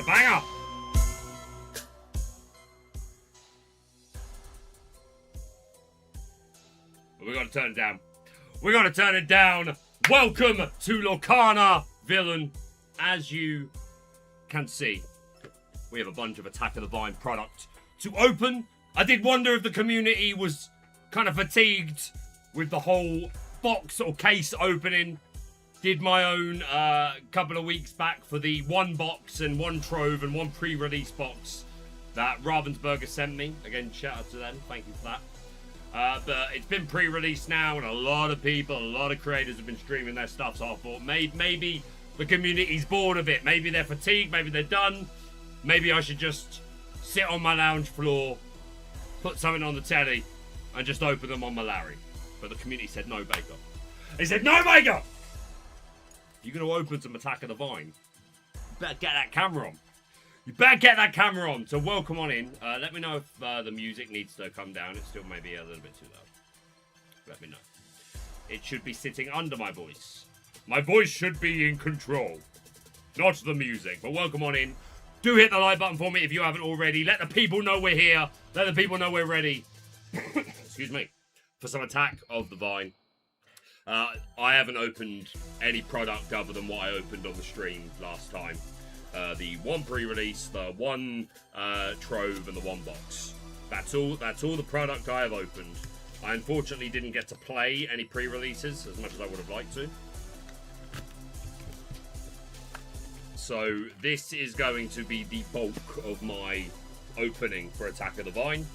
banger. But we got to turn it down. We got to turn it down. Welcome to Lorcana Villain. As you can see, we have a bunch of Attack of the Vine product to open. I did wonder if the community was kind of fatigued with the whole box or case opening. Did my own couple of weeks back for the one box and one trove and one pre-release box that Ravensburger sent me. Again, shout out to them. Thank you for that. But it's been pre-released now, and a lot of people, a lot of creators have been streaming their stuff, so I thought maybe the community's bored of it. Maybe they're fatigued, maybe they're done. Maybe I should just sit on my lounge floor, put something on the telly, and just open them on my Larry. But the community said, no, Baker. They said, no, Baker! You're going to open some Attack of the Vine. You better get that camera on. You better get that camera on. So welcome on in. Let me know if the music needs to come down. It's still maybe a little bit too loud. Let me know. It should be sitting under my voice. My voice should be in control. Not the music. But welcome on in. Do hit the like button for me if you haven't already. Let the people know we're here. Let the people know we're ready. Excuse me. For some Attack of the Vine. I haven't opened any product other than what I opened on the stream last time. The one pre-release, the one trove, and the one box. That's all the product I have opened. I unfortunately didn't get to play any pre-releases as much as I would have liked to. So this is going to be the bulk of my opening for Attack of the Vine.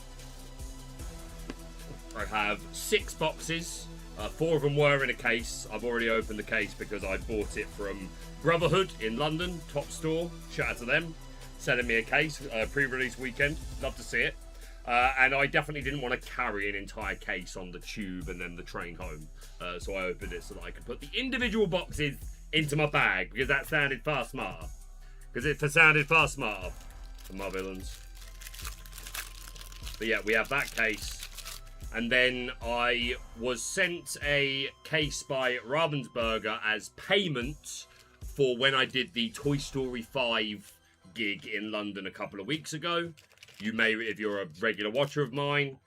I have 6 boxes. 4 of them were in a case. I've already opened the case because I bought it from Brotherhood in London, top store. Shout out to them. Selling me a case, pre-release weekend. Love to see it. And I definitely didn't want to carry an entire case on the tube and then the train home. So I opened it so that I could put the individual boxes into my bag because that sounded far smarter. Because it sounded far smarter for my villains. But yeah, we have that case. And then I was sent a case by Ravensburger as payment for when I did the Toy Story 5 gig in London a couple of weeks ago. You may, if you're a regular watcher of mine,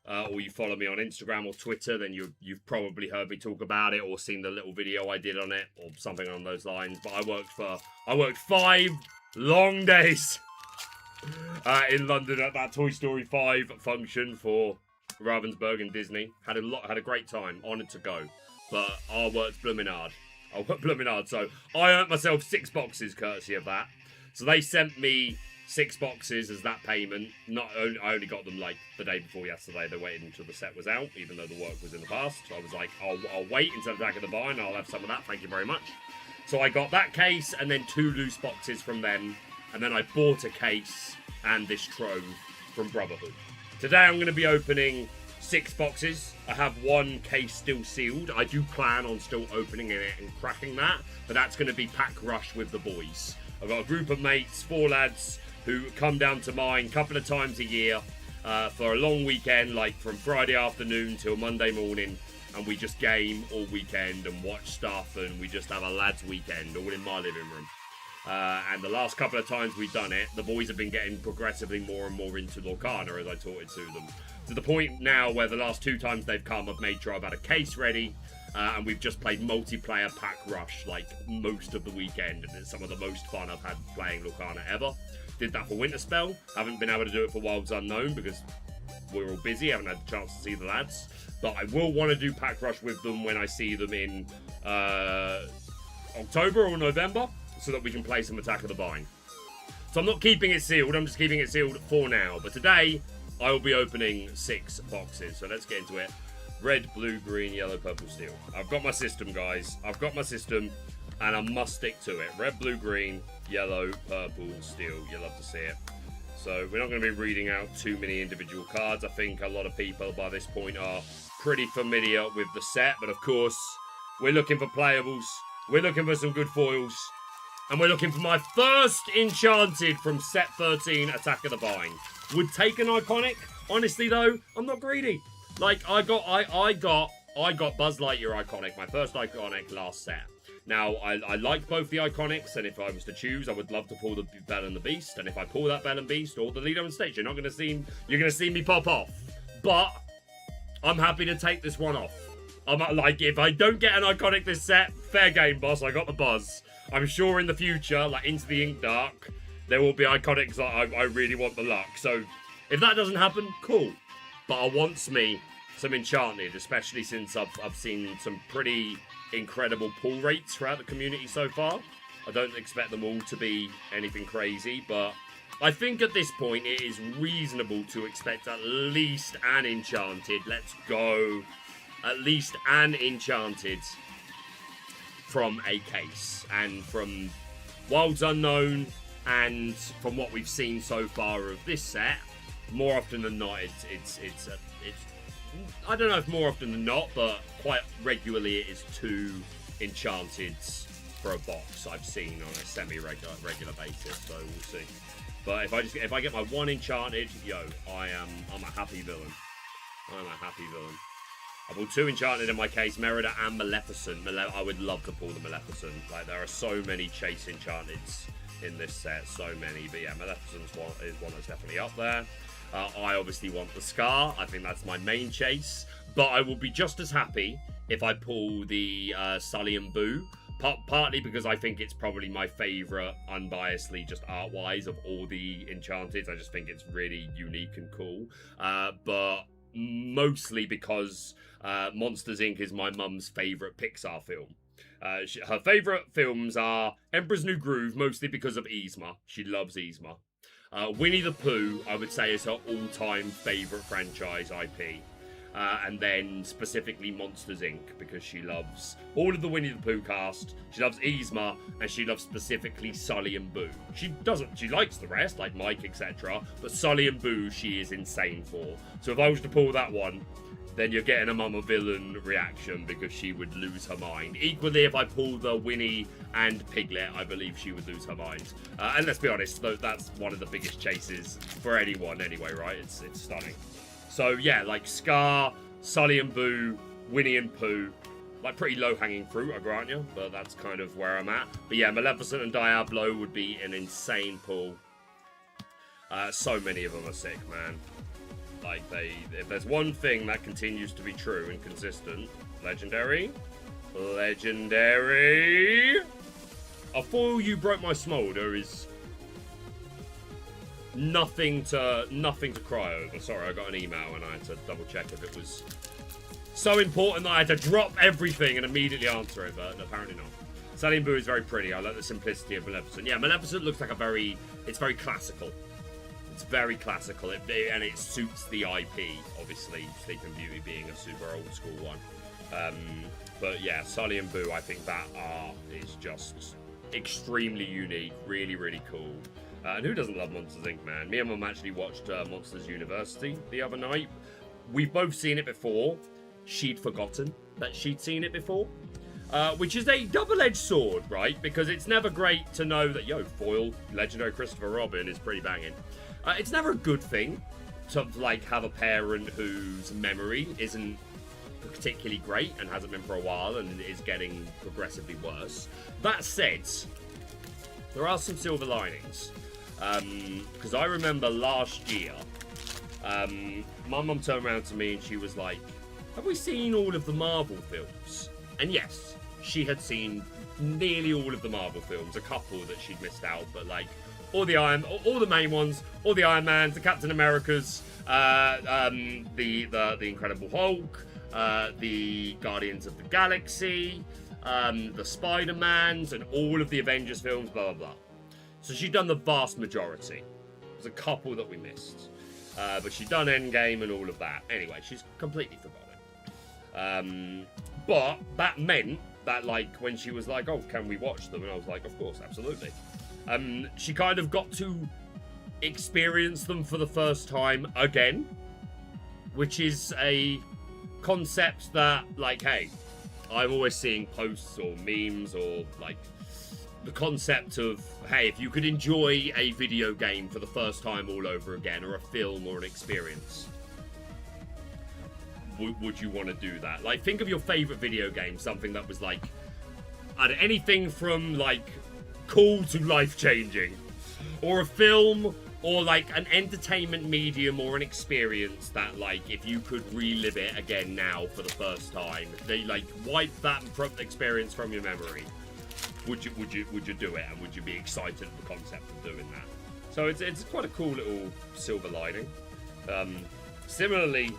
or you follow me on Instagram or Twitter, then you've probably heard me talk about it or seen the little video I did on it or something along those lines. But I worked 5 long days in London at that Toy Story 5 function for Ravensburger and Disney. Had a great time. Honoured to go. But I worked blooming hard. So I earned myself 6 boxes courtesy of that. So they sent me 6 boxes as that payment. I only got them like the day before yesterday. They waited until the set was out, even though the work was in the past. So I was like, I'll wait until Attack of the Vine. I'll have some of that. Thank you very much. So I got that case and then 2 loose boxes from them. And then I bought a case and this trove from Brotherhood. Today I'm going to be opening 6 boxes. I have 1 case still sealed. I do plan on still opening it and cracking that. But that's going to be pack rush with the boys. I've got a group of mates, 4 lads, who come down to mine a couple of times a year for a long weekend, like from Friday afternoon till Monday morning, and we just game all weekend and watch stuff, and we just have a lads weekend all in my living room. And the last couple of times we've done it, the boys have been getting progressively more and more into Lorcana as I taught it to them. To the point now where the last 2 times they've come, I've made sure I've had a case ready, and we've just played multiplayer pack rush like most of the weekend, and it's some of the most fun I've had playing Lorcana ever. Did that for Winter Spell. Haven't been able to do it for Wilds Unknown because we're all busy. Haven't had the chance to see the lads. But I will want to do pack rush with them when I see them in October or November, so that we can play some Attack of the Vine. So I'm not keeping it sealed. I'm just keeping it sealed for now. But today I will be opening 6 boxes. So let's get into it. Red, blue, green, yellow, purple, steel. I've got my system, guys. I've got my system. And I must stick to it. Red, blue, green, yellow, purple, steel. You'll love to see it. So we're not going to be reading out too many individual cards. I think a lot of people by this point are pretty familiar with the set. But of course, we're looking for playables. We're looking for some good foils. And we're looking for my first Enchanted from set 13, Attack of the Vine. Would take an iconic. Honestly though, I'm not greedy. Like I got I got Buzz Lightyear Iconic, my first Iconic last set. Now, I like both the Iconics, and if I was to choose, I would love to pull the Belle and the Beast. And if I pull that Belle and Beast or the leader on stage, you're gonna see me pop off. But I'm happy to take this one off. I'm like, if I don't get an Iconic this set, fair game, boss. I got the Buzz. I'm sure in the future, like Into the Ink Dark, there will be Iconics that I really want the luck. So if that doesn't happen, cool. But I want me some Enchanted, especially since I've seen some pretty incredible pull rates throughout the community so far. I don't expect them all to be anything crazy, but I think at this point it is reasonable to expect at least an Enchanted. Let's go. At least an Enchanted from a case. And from Wilds Unknown and from what we've seen so far of this set, more often than not, it's I don't know if more often than not, but quite regularly it is 2 Enchanteds for a box I've seen on a semi-regular basis, so we'll see. But if I get my 1 Enchanted, I'm a happy villain. I'm a happy villain. I pulled 2 Enchanted in my case, Merida and Maleficent. I would love to pull the Maleficent. Like, there are so many Chase Enchanteds in this set, so many. But yeah, Maleficent's is one that's definitely up there. I obviously want the Scar. I think that's my main chase. But I will be just as happy if I pull the Sully and Boo. Partly because I think it's probably my favourite, unbiasedly, just art-wise, of all the Enchanteds. I just think it's really unique and cool. But mostly because Monsters, Inc. is my mum's favourite Pixar film. Her favourite films are Emperor's New Groove, mostly because of Yzma. She loves Yzma. Winnie the Pooh, I would say, is her all-time favourite franchise IP. And then specifically Monsters, Inc. because she loves all of the Winnie the Pooh cast. She loves Yzma, and she loves specifically Sully and Boo. She likes the rest, like Mike, etc. But Sully and Boo, she is insane for. So if I was to pull that one, then you're getting a Mama Villain reaction because she would lose her mind. Equally, if I pull the Winnie and Piglet, I believe she would lose her mind. And let's be honest, that's one of the biggest chases for anyone anyway, right? It's stunning. So yeah, like Scar, Sully and Boo, Winnie and Pooh, like pretty low-hanging fruit, I grant you, but that's kind of where I'm at. But yeah, Maleficent and Diablo would be an insane pull. So many of them are sick, man. Like, if there's one thing that continues to be true and consistent, legendary. A foil You Broke My Smolder is nothing to cry over. Sorry, I got an email and I had to double check if it was so important that I had to drop everything and immediately answer it, but apparently not. Sully and Boo is very pretty. I like the simplicity of Maleficent. Yeah, Maleficent looks like it's very classical. It's very classical, and it suits the IP, obviously, Sleeping Beauty being a super old school one. But yeah, Sully and Boo, I think that art is just extremely unique, really, really cool. And who doesn't love Monsters, Inc., man? Me and Mum actually watched Monsters University the other night. We've both seen it before. She'd forgotten that she'd seen it before. Which is a double-edged sword, right? Because it's never great to know that, foil, legendary Christopher Robin is pretty banging. It's never a good thing to, like, have a parent whose memory isn't particularly great and hasn't been for a while and is getting progressively worse. That said, there are some silver linings. Because I remember last year, my mum turned around to me and she was like, have we seen all of the Marvel films? And yes, she had seen nearly all of the Marvel films, a couple that she'd missed out, but like all the main ones, all the Iron Mans, the Captain Americas, the Incredible Hulk, the Guardians of the Galaxy, the Spider-Mans, and all of the Avengers films, blah blah blah. So she'd done the vast majority. There's a couple that we missed, but she'd done Endgame and all of that. Anyway, she's completely forgotten. But that meant that, like, when she was like, oh, can we watch them? And I was like, of course, absolutely. She kind of got to experience them for the first time again, which is a concept that, like, hey, I'm always seeing posts or memes or, like, the concept of, hey, if you could enjoy a video game for the first time all over again, or a film or an experience, would you want to do that? Like, think of your favorite video game, something that was like, anything from like cool to life-changing, or a film, or like an entertainment medium or an experience that, like, if you could relive it again now for the first time, they like wipe that experience from your memory. Would you do it, and would you be excited at the concept of doing that? So it's quite a cool little silver lining. Similarly,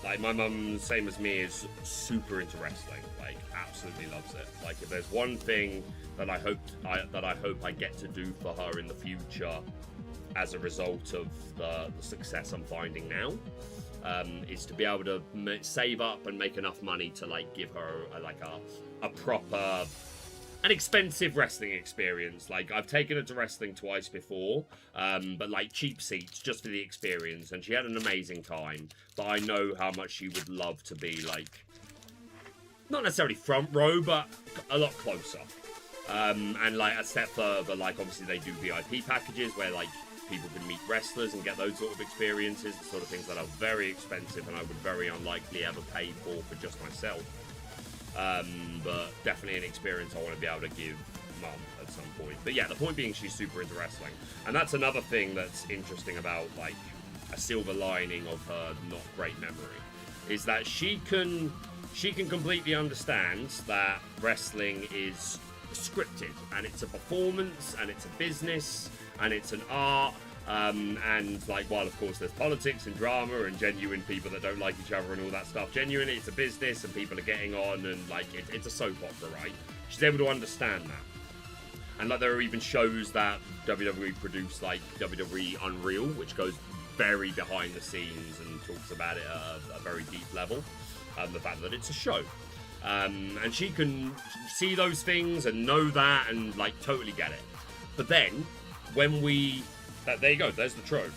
like, my mum, same as me, is super into wrestling. Like, absolutely loves it. Like, if there's one thing that I hope I get to do for her in the future, as a result of the success I'm finding now, is to be able to save up and make enough money to, like, give her a proper, an expensive wrestling experience. Like, I've taken her to wrestling twice before, but like cheap seats just for the experience, and she had an amazing time. But I know how much she would love to be, like, not necessarily front row, but a lot closer. And like a step further, like, obviously they do VIP packages where, like, people can meet wrestlers and get those sort of experiences, the sort of things that are very expensive and I would very unlikely ever pay for just myself. But definitely an experience I want to be able to give mum at some point. But yeah, the point being, she's super into wrestling, and that's another thing that's interesting about, like, a silver lining of her not great memory, is that she can completely understand that wrestling is scripted, and it's a performance, and it's a business, and it's an art, and, like, while of course there's politics and drama and genuine people that don't like each other and all that stuff, genuinely it's a business and people are getting on, and, like, it's a soap opera, right? She's able to understand that. And, like, there are even shows that WWE produce, like WWE Unreal, which goes very behind the scenes and talks about it at a very deep level, the fact that it's a show. And she can see those things and know that and, like, totally get it. But then, when we... there you go, there's the trove.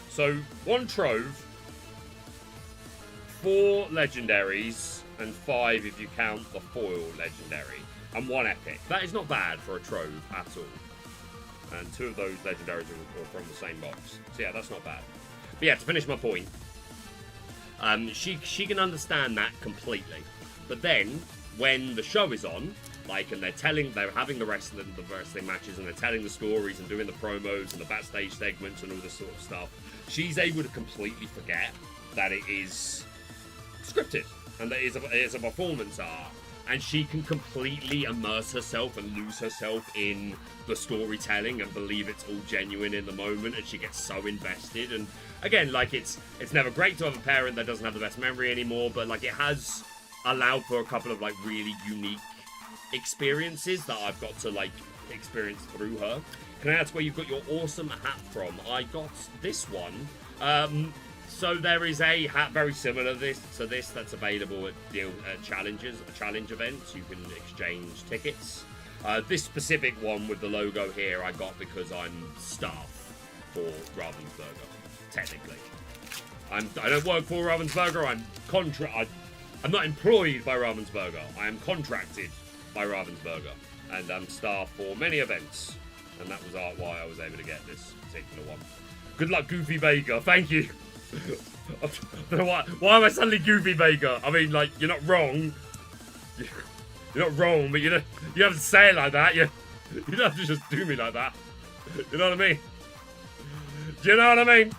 So, one trove, 4 legendaries, and 5 if you count the foil legendary, and 1 epic. That is not bad for a trove at all. And 2 of those legendaries are from the same box. So yeah, that's not bad. But yeah, to finish my point, she can understand that completely. But then, when the show is on, like, and they're having the wrestling matches, and they're telling the stories and doing the promos and the backstage segments and all this sort of stuff, she's able to completely forget that it is scripted and that it is a performance art, and she can completely immerse herself and lose herself in the storytelling and believe it's all genuine in the moment, and she gets so invested. And again, like, it's never great to have a parent that doesn't have the best memory anymore, but, like, it has allowed for a couple of, like, really unique experiences that I've got to, like, experience through her. Can I ask where you've got your awesome hat from? I got this one. So there is a hat very similar to this that's available at challenge events. You can exchange tickets. This specific one with the logo here I got because I'm staff for Ravensburger, technically. I don't work for Ravensburger. I'm not employed by Ravensburger. I am contracted by Ravensburger, and I'm staff for many events, and that was why I was able to get this particular one. Good luck, Goofy Baker. Thank you. I don't know why am I suddenly Goofy Baker? I mean, like, you're not wrong. You're not wrong, but you don't have to say it like that. You don't have to just do me like that. You know what I mean? Do you know what I mean?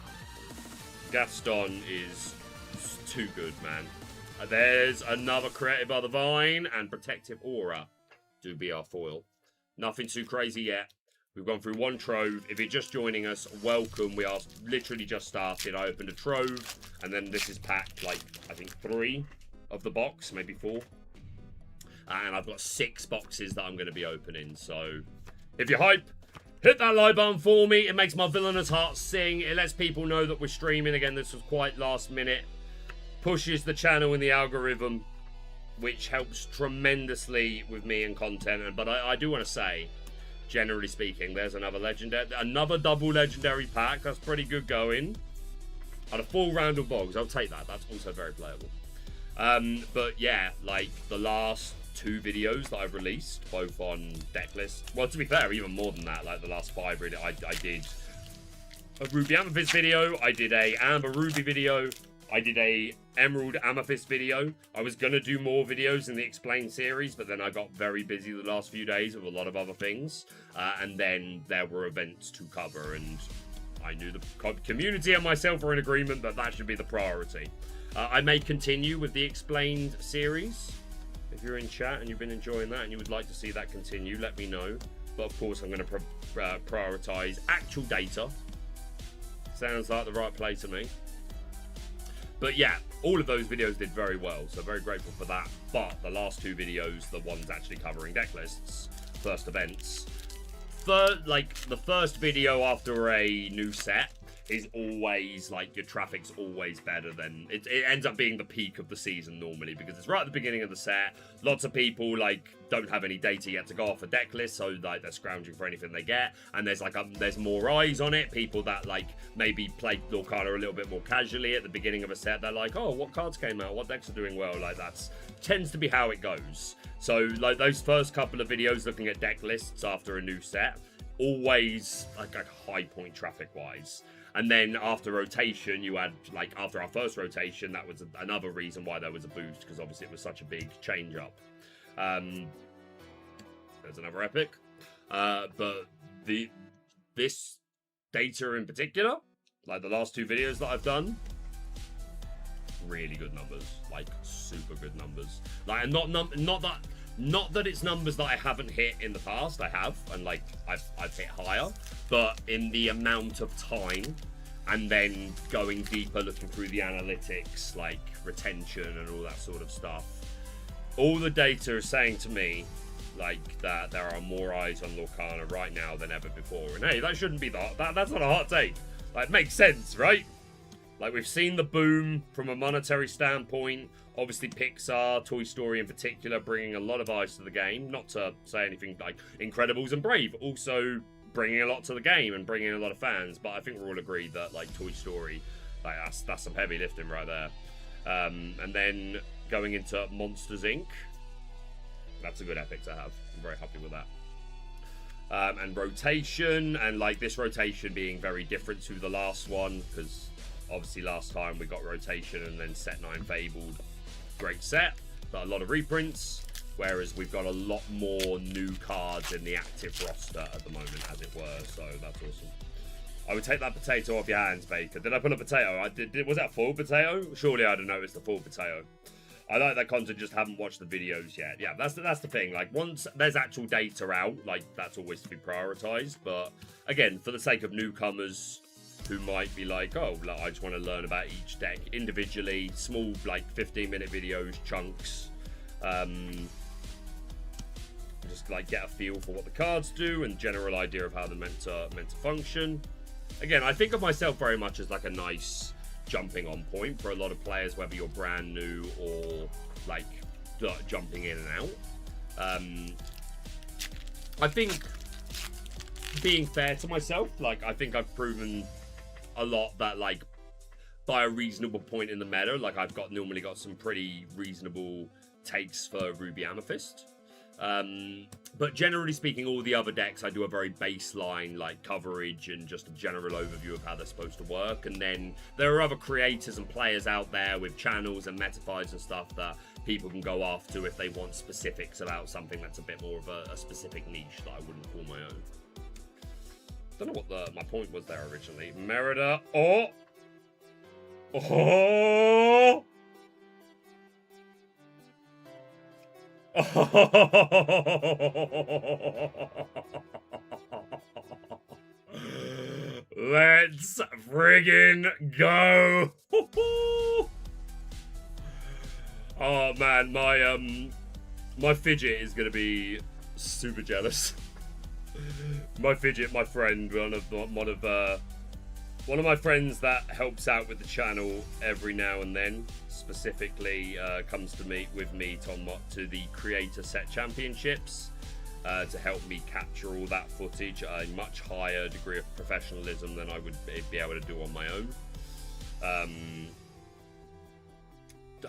Gaston is too good, man. There's another Created by the Vine, and Protective Aura do be our foil. Nothing too crazy yet. We've gone through 1 trove. If you're just joining us, welcome. We are literally just started. I opened a trove, and then this is packed, like, I think 3 of the box, maybe 4. And I've got 6 boxes that I'm going to be opening. So, if you're hype, hit that like button for me. It makes my villainous heart sing. It lets people know that we're streaming. Again, this was quite last minute. Pushes the channel in the algorithm, which helps tremendously with me and content. But I do want to say, generally speaking, there's another double legendary pack. That's pretty good going. And a full round of bogs. I'll take that. That's also very playable. But yeah, like, the last 2 videos that I've released, both on decklist. Well, to be fair, even more than that. Like, the last 5 really, I did a Ruby Amethyst video. I did a Amber Ruby video. I did a Emerald Amethyst video. I was going to do more videos in the Explain series, but then I got very busy the last few days with a lot of other things. And then there were events to cover, and I knew the community and myself were in agreement that that should be the priority. I may continue with the Explained series. If you're in chat and you've been enjoying that and you would like to see that continue, let me know. But of course, I'm going to prioritize actual data. Sounds like the right play to me. But yeah, all of those videos did very well, so very grateful for that. But the last two videos, the ones actually covering deck lists, first events, the first video after a new set is always, like, your traffic's always better than... It ends up being the peak of the season normally, because it's right at the beginning of the set. Lots of people, like, don't have any data yet to go off a deck list, so, like, they're scrounging for anything they get. And there's, like, there's more eyes on it. People that, like, maybe play Lorcana a little bit more casually at the beginning of a set, they're like, oh, what cards came out? What decks are doing well? Like, that's tends to be how it goes. So, like, those first couple of videos looking at deck lists after a new set, always, like, a high point traffic-wise. And then after rotation, you had, like, after our first rotation, that was another reason why there was a boost, because obviously it was such a big change up. There's another epic. But this data in particular, like the last two videos that I've done, really good numbers, like super good numbers. Like, and not that it's numbers that I haven't hit in the past. I have, and like I've hit higher, but in the amount of time, and then going deeper, looking through the analytics, like retention and all that sort of stuff, all the data is saying to me, like, that there are more eyes on Lorcana right now than ever before. And hey, that shouldn't be that's not a hot take. Like, it makes sense, right? Like, we've seen the boom from a monetary standpoint. Obviously, Pixar, Toy Story in particular, bringing a lot of eyes to the game. Not to say anything like Incredibles and Brave, also bringing a lot to the game and bringing a lot of fans. But I think we're all agreed that, like, Toy Story, like, that's some heavy lifting right there. And then going into Monsters, Inc. That's a good epic to have. I'm very happy with that. And rotation, and, like, this rotation being very different to the last one, because obviously last time we got rotation and then set 9 Fabled. Great set, but a lot of reprints, whereas we've got a lot more new cards in the active roster at the moment, as it were, so that's awesome. I would take that potato off your hands, Baker. Did I pull a potato? Was that a full potato? Surely I'd have noticed the full potato. I like that content, just haven't watched the videos yet. Yeah, that's the thing. Like, once there's actual data out, like, that's always to be prioritized. But again, for the sake of newcomers who might be like, oh, like, I just want to learn about each deck individually, small, like, 15-minute videos, chunks, just, like, get a feel for what the cards do and general idea of how they're meant to function. Again, I think of myself very much as, like, a nice jumping on point for a lot of players, whether you're brand new or, like, jumping in and out. I think being fair to myself, like, I think I've proven a lot that, like, by a reasonable point in the meta, like, I've normally got some pretty reasonable takes for Ruby Amethyst. But generally speaking, all the other decks, I do a very baseline, like, coverage and just a general overview of how they're supposed to work. And then there are other creators and players out there with channels and Matifieds and stuff that people can go after if they want specifics about something that's a bit more of a specific niche that I wouldn't call my own. Don't know what my point was there originally. Merida. Oh! Let's friggin' go! Oh man, my fidget is gonna be super jealous. My fidget, my friend, one of my friends that helps out with the channel every now and then, specifically comes to meet with me to the Creator Set Championships to help me capture all that footage at a much higher degree of professionalism than I would be able to do on my own.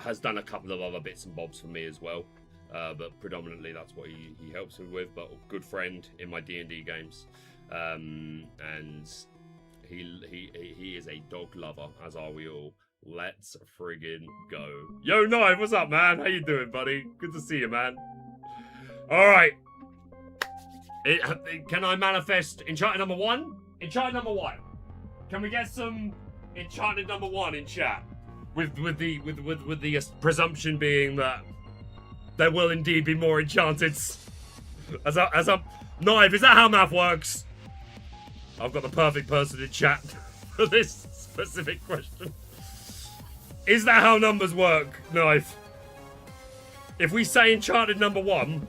Has done a couple of other bits and bobs for me as well, but predominantly that's what he helps me with. But a good friend in my D&D games, and he is a dog lover, as are we all. Let's friggin' go. Yo, Knife, what's up, man? How you doing, buddy? Good to see you, man. All right. Can I manifest Enchanted number 1? Enchanted number 1. Can we get some Enchanted number 1 in chat? With the presumption being that there will indeed be more Enchanteds. As a Knife, is that how math works? I've got the perfect person in chat for this specific question. Is that how numbers work, Knife? If we say Enchanted number 1,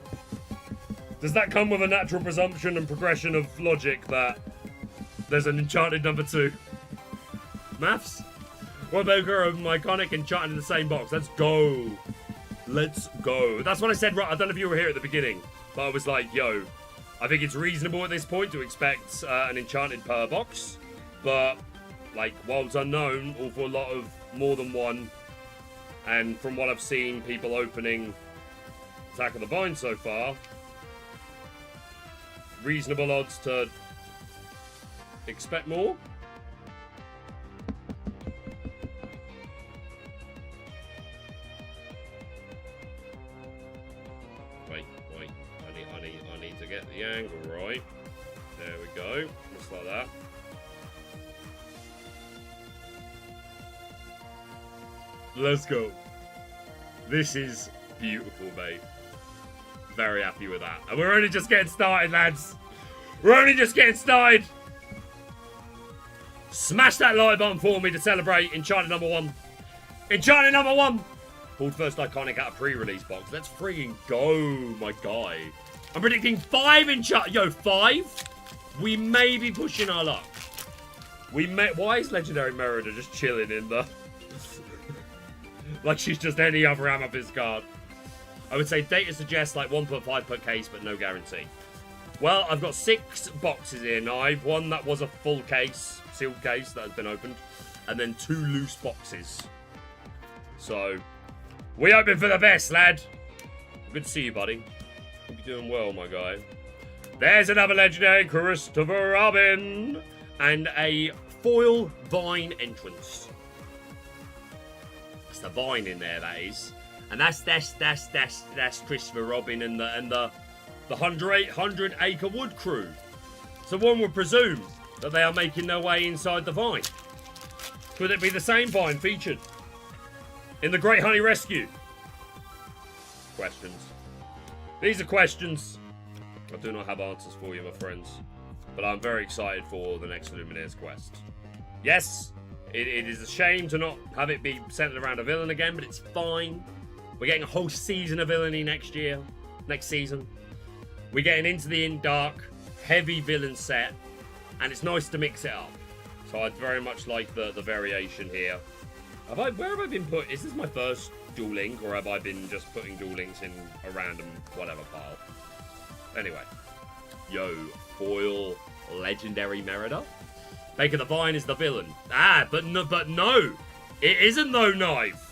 does that come with a natural presumption and progression of logic that there's an Enchanted number 2? Maths? What about iconic Enchanted in the same box? Let's go. Let's go. That's what I said, right? I don't know if you were here at the beginning, but I was like, yo, I think it's reasonable at this point to expect an Enchanted per box, but like Worlds Unknown, awful lot of more than one, and from what I've seen people opening Attack of the Vine so far, reasonable odds to expect more. Wait, I need to get the angle right. There we go, just like that. Let's go. This is beautiful, mate. Very happy with that. And we're only just getting started, lads. We're only just getting started. Smash that like button for me to celebrate Enchanted number 1. Enchanted number 1. Pulled first iconic out of pre-release box. Let's friggin' go, my guy. I'm predicting 5 Enchanted. Yo, 5? We may be pushing our luck. Why is Legendary Merida just chilling in the... like she's just any other Amethyst card? I would say data suggests like 1.5 per case, but no guarantee. Well, I've got 6 boxes here now. I've one that was a full case, sealed case that has been opened, and then 2 loose boxes. So, we hoping for the best, lad. Good to see you, buddy. Hope you're doing well, my guy. There's another legendary, Christopher Robin, and a foil Vine entrance. It's the Vine in there, that is. And that's Christopher Robin and the 100 Acre Wood crew. So one would presume that they are making their way inside the Vine. Could it be the same Vine featured in the Great Honey Rescue? Questions. These are questions. I do not have answers for you, my friends. But I'm very excited for the next Lumineers quest. Yes, it is a shame to not have it be centered around a villain again, but it's fine. We're getting a whole season of villainy next season. We're getting into the In Dark, heavy villain set, and it's nice to mix it up. So I'd very much like the variation here. Where have I been put? Is this my first Duel Link, or have I been just putting Duel Links in a random whatever pile? Anyway. Yo, foil legendary Merida. Baker the Vine is the villain. But no. It isn't though, Knife.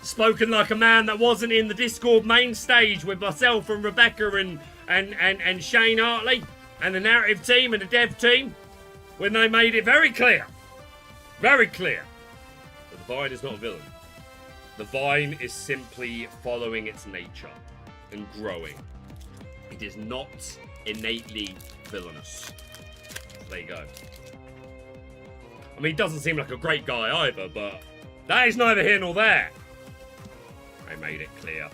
Spoken like a man that wasn't in the Discord main stage with myself and Rebecca and Shane Hartley and the narrative team and the dev team when they made it very clear that the Vine is not a villain. The Vine is simply following its nature and growing. It is not innately villainous. There you go. I mean, he doesn't seem like a great guy either, but that is neither here nor there. I made it clear.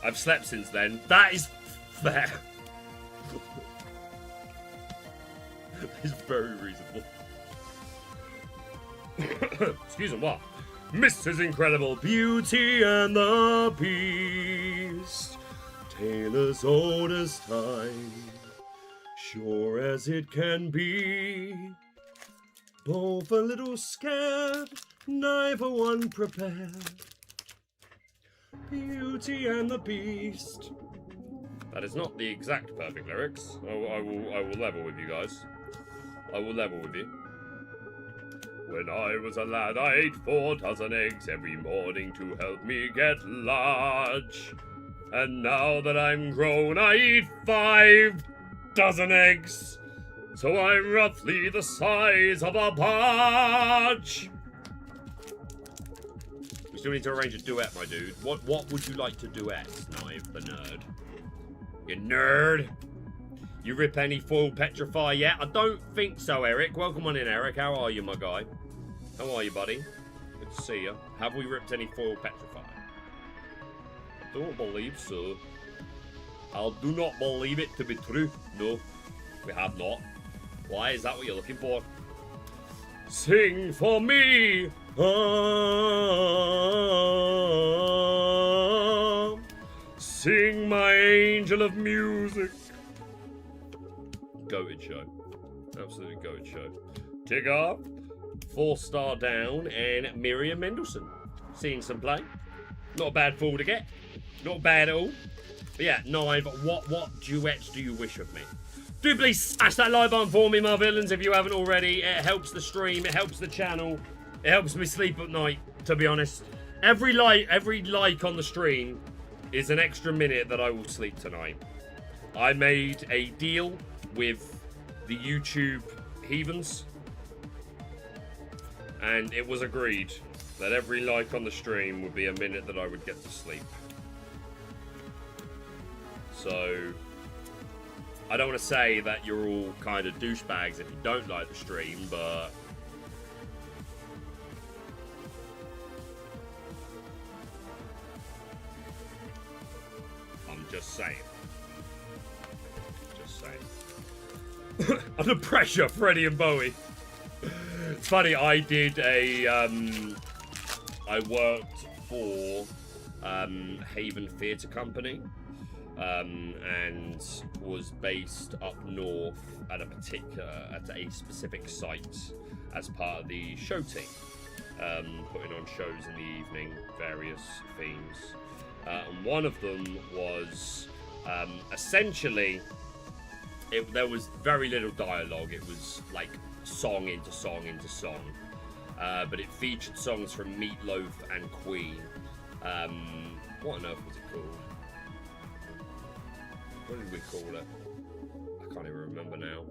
I've slept since then. That is fair. That is very reasonable. Excuse me, what? Mrs. Incredible Beauty and the Beast. Taylor's old as time. Sure as it can be. Both a little scared, neither one prepared. Beauty and the Beast. That is not the exact perfect lyrics. I will level with you guys. I will level with you. When I was a lad, I ate 4 dozen eggs every morning to help me get large. And now that I'm grown, I eat 5 dozen eggs. So I'm roughly the size of a barge. still need to arrange a duet, my dude. What would you like to duet, Snive, the nerd? You nerd! You rip any foil petrify yet? I don't think so, Eric. Welcome on in, Eric. How are you, my guy? How are you, buddy? Good to see you. Have we ripped any foil petrify? I don't believe so. I do not believe it to be true. No, we have not. Why? Is that what you're looking for? Sing for me! Sing my angel of music. Goated show. Absolutely goated show. Tigger, 4-star down, and Miriam Mendelsohn. Seeing some play. Not a bad fall to get. Not bad at all. But yeah, Knive, what duets do you wish of me? Do please smash that like button for me, my villains, if you haven't already. It helps the stream, it helps the channel, it helps me sleep at night, to be honest. Every like on the stream is an extra minute that I will sleep tonight. I made a deal with the YouTube heathens, and it was agreed that every like on the stream would be a minute that I would get to sleep. So I don't want to say that you're all kind of douchebags if you don't like the stream, but I'm just saying. Just saying. Under pressure, Freddie and Bowie. It's funny, I did a, I worked for Haven Theatre Company. And was based up north at a specific site as part of the show team, putting on shows in the evening, various themes, and one of them was essentially there was very little dialogue. It was like song into song into song, but it featured songs from Meatloaf and Queen. What on earth was it called? What did we call it? I can't even remember now.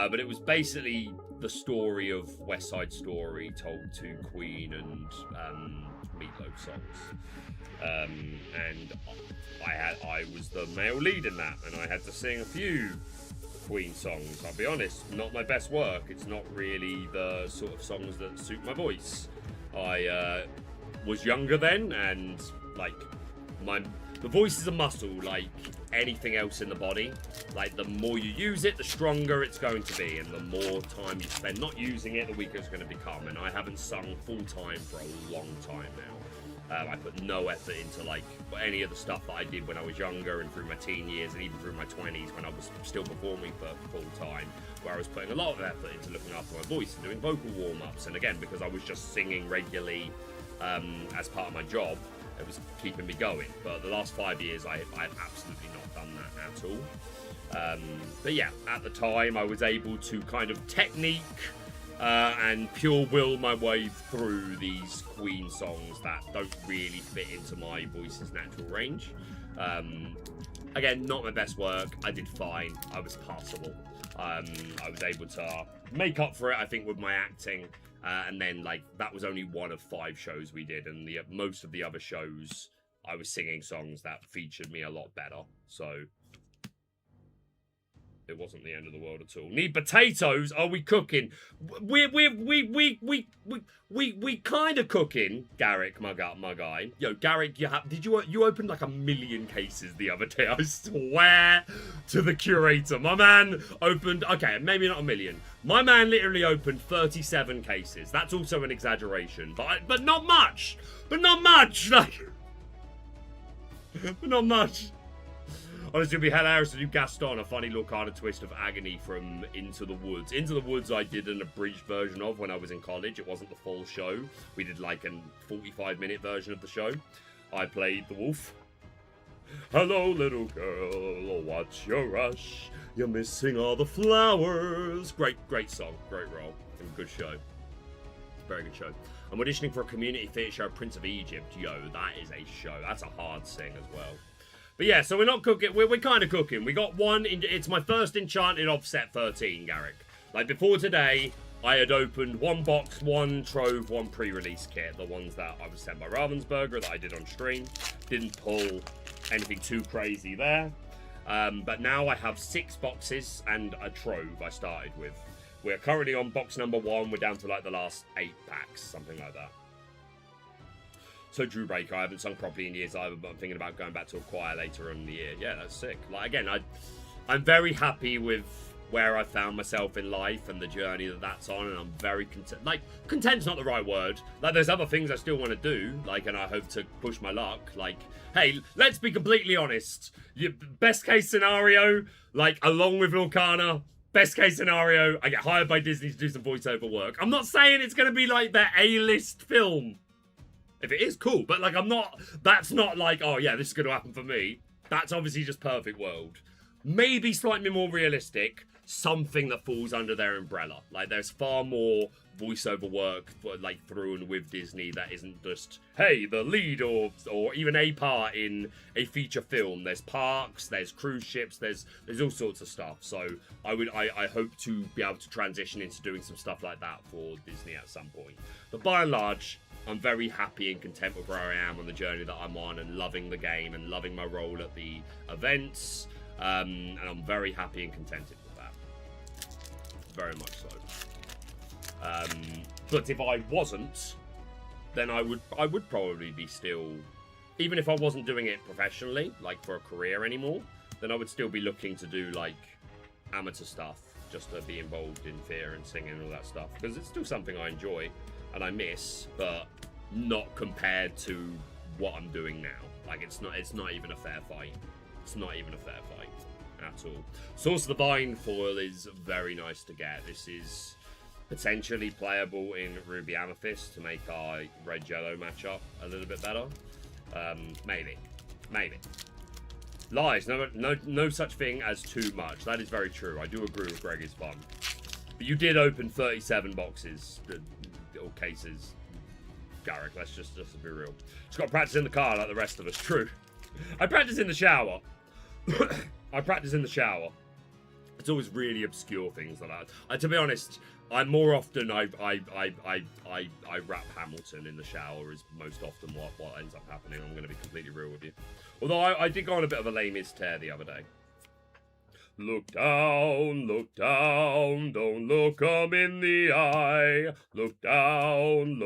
But it was basically the story of West Side Story told to Queen and Meatloaf songs. And I was the male lead in that, and I had to sing a few Queen songs. I'll be honest, not my best work. It's not really the sort of songs that suit my voice. I was younger then, and like the voice is a muscle like anything else in the body. Like, the more you use it, the stronger it's going to be, and the more time you spend not using it, the weaker it's going to become. And I haven't sung full time for a long time now. I put no effort into like any of the stuff that I did when I was younger and through my teen years and even through my 20s when I was still performing for full time, where I was putting a lot of effort into looking after my voice and doing vocal warm-ups. And again, because I was just singing regularly as part of my job, it was keeping me going. But the last 5 years, I've absolutely not done that at all. But yeah, at the time, I was able to kind of technique and pure will my way through these Queen songs that don't really fit into my voice's natural range. Again, not my best work. I did fine. I was passable. I was able to make up for it, I think, with my acting. And then, like, that was only one of 5 shows we did, and most of the other shows, I was singing songs that featured me a lot better. So it wasn't the end of the world at all. Need potatoes? Are we cooking? We kind of cooking, Garrick, my guy. Yo, Garrick, you opened like 1 million cases the other day? I swear to the curator, my man opened. Okay, maybe not 1 million. My man literally opened 37 cases. That's also an exaggeration, but not much. But not much. Like, but not much. Honestly, it'd be hilarious to do Gaston, a funny Lorcana twist of agony from Into the Woods. Into the Woods I did an abridged version of when I was in college. It wasn't the full show. We did like a 45-minute version of the show. I played the wolf. Hello, little girl, what's your rush? You're missing all the flowers. Great song, great role, and good show. Very good show. I'm auditioning for a community theatre show, Prince of Egypt. Yo, that is a show. That's a hard sing as well. But yeah, so we're not cooking. We're kind of cooking. We got one. It's my first Enchanted offset 13, Garrick. Like, before today, I had opened one box, one trove, one pre-release kit. The ones that I was sent by Ravensburger that I did on stream. Didn't pull anything too crazy there. But now I have 6 boxes and a trove I started with. We're currently on box number 1. We're down to like the last 8 packs, something like that. So Drew Breaker, I haven't sung properly in years either, but I'm thinking about going back to acquire later on in the year. Yeah, that's sick. Like, again, I'm very happy with where I found myself in life and the journey that's on, and I'm very content. Like, content's not the right word. Like, there's other things I still want to do, like, and I hope to push my luck. Like, hey, let's be completely honest. Your best case scenario, like, along with Lorcana, best case scenario, I get hired by Disney to do some voiceover work. I'm not saying it's going to be like their A-list film. If it is, cool. But, like, that's not like, oh, yeah, this is going to happen for me. That's obviously just perfect world. Maybe slightly more realistic, something that falls under their umbrella. Like, there's far more voiceover work, like, through and with Disney that isn't just, hey, the lead or even a part in a feature film. There's parks, there's cruise ships, there's all sorts of stuff. So I hope to be able to transition into doing some stuff like that for Disney at some point. But by and large, I'm very happy and content with where I am on the journey that I'm on, and loving the game and loving my role at the events. And I'm very happy and contented with that. Very much so. But if I wasn't, then I would probably be still, even if I wasn't doing it professionally, like for a career anymore, then I would still be looking to do like amateur stuff, just to be involved in theatre and singing and all that stuff, because it's still something I enjoy and I miss, but not compared to what I'm doing now. Like, it's not even a fair fight. It's not even a fair fight at all. Source of the Vine foil is very nice to get. This is potentially playable in Ruby Amethyst to make our red-yellow matchup a little bit better. Maybe. Lies. No such thing as too much. That is very true. I do agree with Greg is fun. But you did open 37 boxes or cases, Garrick. Let's just be real. Just got to practice in the car like the rest of us. True. I practice in the shower. I practice in the shower. It's always really obscure things like that. To be honest, I rap Hamilton in the shower is most often what ends up happening. I'm going to be completely real with you. Although I did go on a bit of a lame-ish tear the other day. Look down, don't look 'em in the eye. Look down,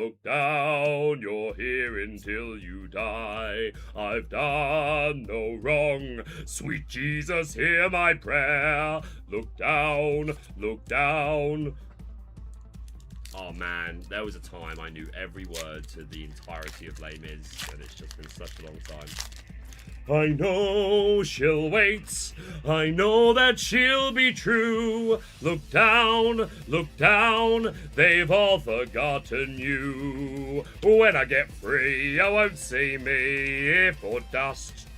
you're here until you die. I've done no wrong, sweet Jesus, hear my prayer. Look down. Oh man, there was a time I knew every word to the entirety of Les Mis, and it's just been such a long time. I know she'll wait, I know that she'll be true. Look down, they've all forgotten you. When I get free, I won't see me for dust.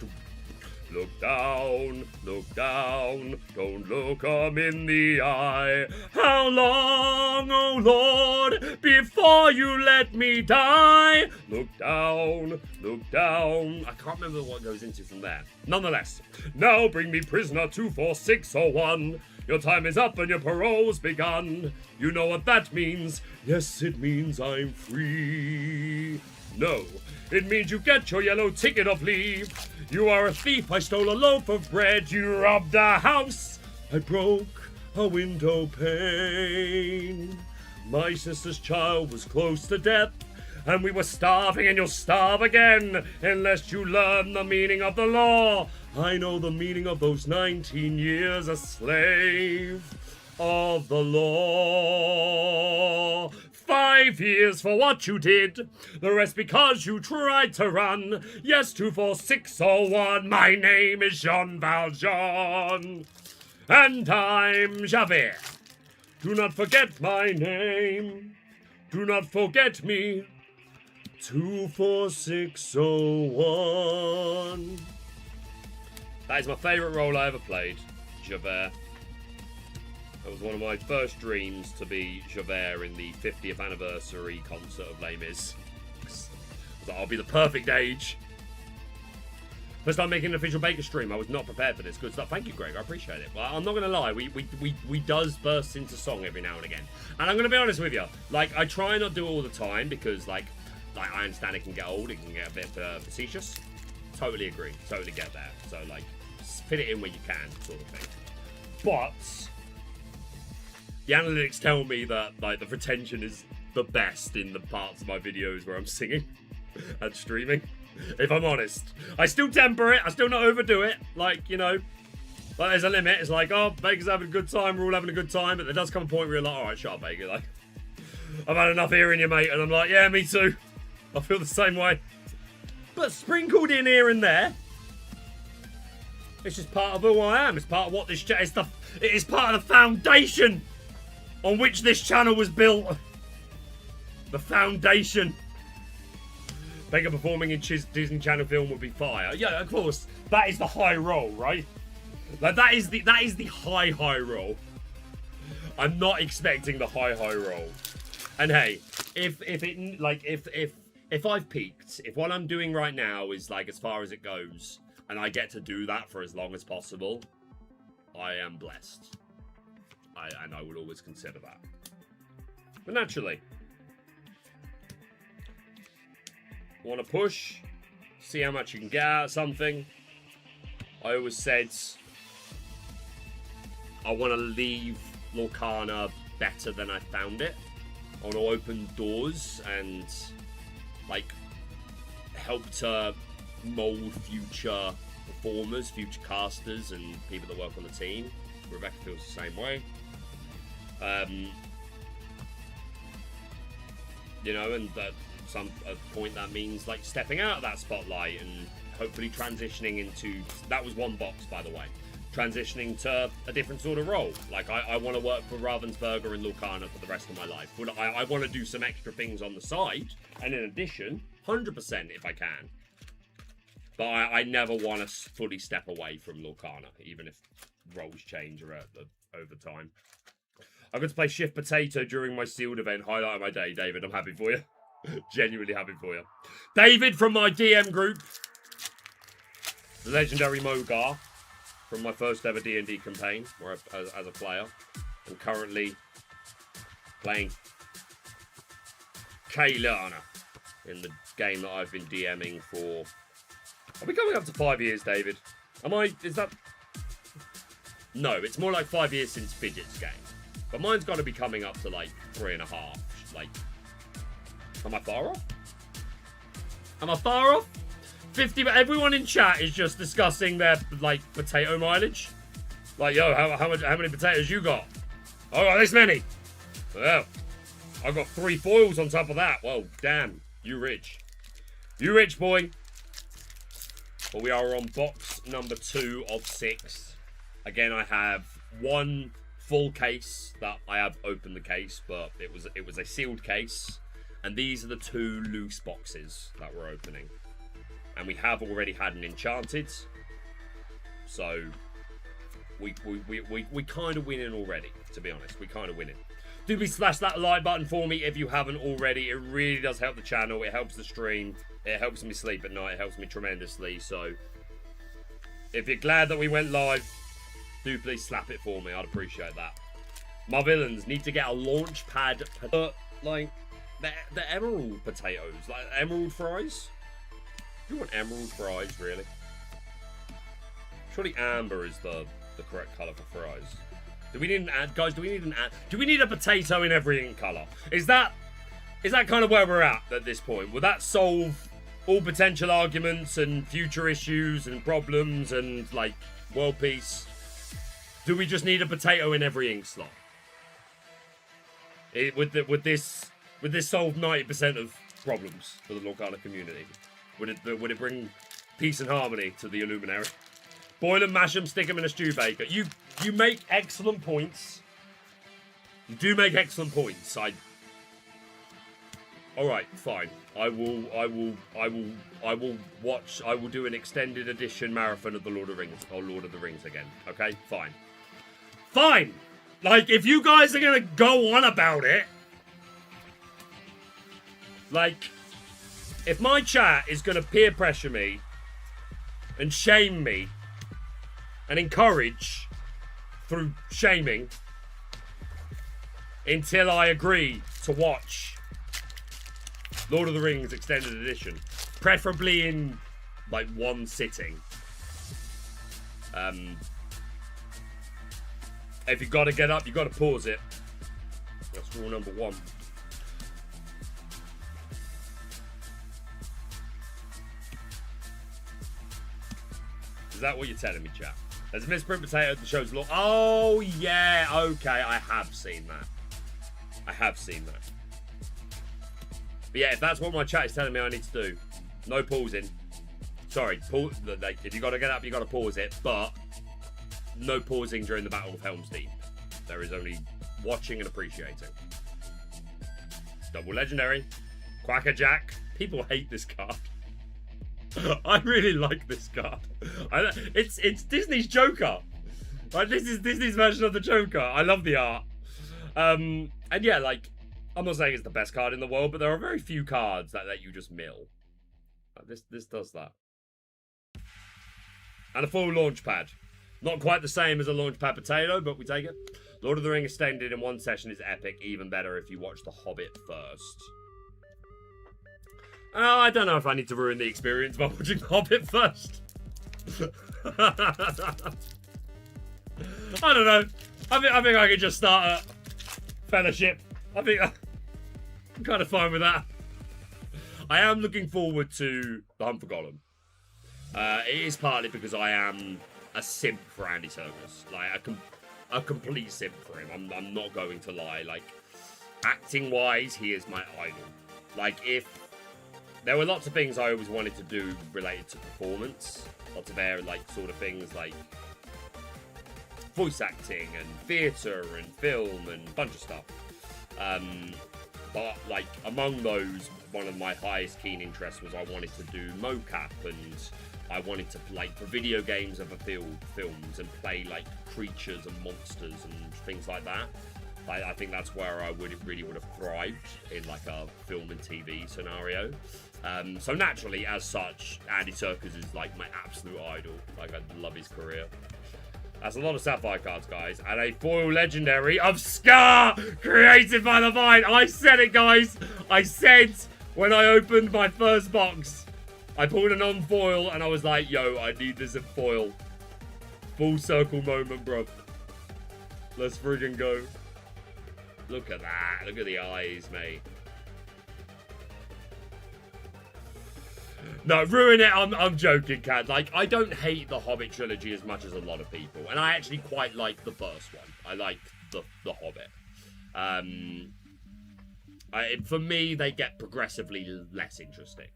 Look down, don't look 'em in the eye. How long, oh Lord, before you let me die? Look down. I can't remember what goes into from there. Nonetheless, now bring me prisoner 24601. Your time is up and your parole's begun. You know what that means. Yes, it means I'm free. No, it means you get your yellow ticket of leave. You are a thief, I stole a loaf of bread. You robbed a house, I broke a window pane. My sister's child was close to death, and we were starving, and you'll starve again unless you learn the meaning of the law. I know the meaning of those 19 years a slave of the law. 5 years for what you did, the rest because you tried to run. Yes, 24601, my name is Jean Valjean, and I'm Javert. Do not forget my name, do not forget me, 24601. That is my favourite role I ever played, Javert. That was one of my first dreams, to be Javert in the 50th anniversary concert of Les Mis. I'll be the perfect age. First time making an official Baker stream. I was not prepared for this. Good stuff. Thank you, Greg. I appreciate it. Well, I'm not gonna lie. We does burst into song every now and again. And I'm gonna be honest with you. Like, I try not to do it all the time because, like I understand it can get old. It can get a bit facetious. Totally agree. Totally get that. So, like, fit it in where you can, sort of thing. But the analytics tell me that, like, the retention is the best in the parts of my videos where I'm singing and streaming. If I'm honest, I still temper it. I still not overdo it. Like, you know, but there's a limit. It's like, oh, Baker's having a good time. We're all having a good time. But there does come a point where you're like, all right, shut up, Baker. Like, I've had enough hearing you, mate. And I'm like, yeah, me too. I feel the same way. But sprinkled in here and there, it's just part of who I am. It's part of what this channel. It is part of the foundation on which this channel was built. The foundation. Baker performing in Disney Channel film would be fire. Yeah, of course. That is the high roll, right? Like, that is the high roll. I'm not expecting the high roll. And hey, if I've peaked, if what I'm doing right now is like as far as it goes, and I get to do that for as long as possible, I am blessed. And I will always consider that. But naturally, want to push, see how much you can get out of something. I always said I want to leave Lorcana better than I found it. I want to open doors and, like, help to mold future performers, future casters, and people that work on the team. Rebecca feels the same way. You know, and at some point that means, like, stepping out of that spotlight and hopefully transitioning into, that was one box, by the way, transitioning to a different sort of role. Like, I want to work for Ravensburger and Lorcana for the rest of my life. But I want to do some extra things on the side, and in addition, 100% if I can. But I never want to fully step away from Lorcana, even if roles change over time. I got to play Shift Potato during my sealed event. Highlight of my day, David. I'm happy for you. Genuinely happy for you. David from my DM group. The legendary Mogar from my first ever D&D campaign, where as a player. I'm currently playing Kaylana in the game that I've been DMing for. Are we coming up to 5 years, David? Is that? No, it's more like 5 years since Fidget's game. But mine's got to be coming up to like 3.5. Like, am I far off? Am I far off? 50, but everyone in chat is just discussing their, like, potato mileage. Like, yo, how many potatoes you got? I got this many. Well, I got 3 foils on top of that. Well, damn, you rich. You rich, boy. But we are on box number 2 of 6. Again, I have 1 full case that I have opened the case, but it was a sealed case. And these are the 2 loose boxes that we're opening. And we have already had an Enchanted. So we kind of winning already, to be honest. We kind of winning. Do please smash that like button for me if you haven't already. It really does help the channel. It helps the stream. It helps me sleep at night. It helps me tremendously. So if you're glad that we went live, do please slap it for me. I'd appreciate that. My villains need to get a launch pad. Like, the emerald potatoes. Like, emerald fries. You want emerald fries, really? Surely amber is the correct colour for fries. Do we need an ad, guys? Do we need a potato in every ink colour? Is that kind of where we're at this point? Will that solve all potential arguments and future issues and problems and, like, world peace? Do we just need a potato in every ink slot? Would this solve 90% of problems for the Lorcana community? Would it bring peace and harmony to the Illuminary? Boil them, mash them, stick them in a stew baker. You make excellent points. You do make excellent points. All right, fine. I will do an extended edition marathon of the Lord of the Rings again. Okay, fine. Fine. Like, if you guys are gonna go on about it, like, if my chat is gonna peer pressure me and shame me and encourage through shaming until I agree to watch Lord of the Rings Extended Edition, preferably in like one sitting. If you gotta get up, you gotta pause it. That's rule number 1. Is that what you're telling me, chat? There's a misprint potato that shows law. Oh, yeah. Okay, I have seen that. I have seen that. But yeah, if that's what my chat is telling me I need to do, no pausing. Sorry, like, if you got to get up, you got to pause it. But no pausing during the Battle of Helm's Deep. There is only watching and appreciating. Double legendary. Quackerjack. People hate this card. I really like this card. It's Disney's Joker. Like, this is Disney's version of the Joker. I love the art. And yeah, like, I'm not saying it's the best card in the world, but there are very few cards that let you just mill. Like, this does that. And a full launch pad. Not quite the same as a launch pad potato, but we take it. Lord of the Rings Extended in one session is epic. Even better if you watch The Hobbit first. Oh, I don't know if I need to ruin the experience by watching Hobbit first. I don't know. I think I could just start a Fellowship. I think I'm kind of fine with that. I am looking forward to The Hunt for Gollum. It is partly because I am a simp for Andy Serkis. Like, a complete simp for him. I'm not going to lie. Like, acting-wise, he is my idol. Like, if there were lots of things I always wanted to do related to performance. Lots of sort of things like voice acting and theatre and film and a bunch of stuff. But, like, among those, one of my highest keen interests was I wanted to do mocap, and I wanted to, like, for video games of films and play, like, creatures and monsters and things like that. I think that's where I really would have thrived in, like, a film and TV scenario. So naturally, as such, Andy Serkis is, like, my absolute idol. Like, I love his career. That's a lot of Sapphire cards, guys. And a foil legendary of Scar, created by the Vine. I said it, guys. I said when I opened my first box, I pulled a non-foil, and I was like, yo, I need this in foil. Full circle moment, bro. Let's friggin' go. Look at that. Look at the eyes, mate. No, ruin it. I'm joking, Cad. Like, I don't hate the Hobbit trilogy as much as a lot of people. And I actually quite like the first one. I like the Hobbit. For me, they get progressively less interesting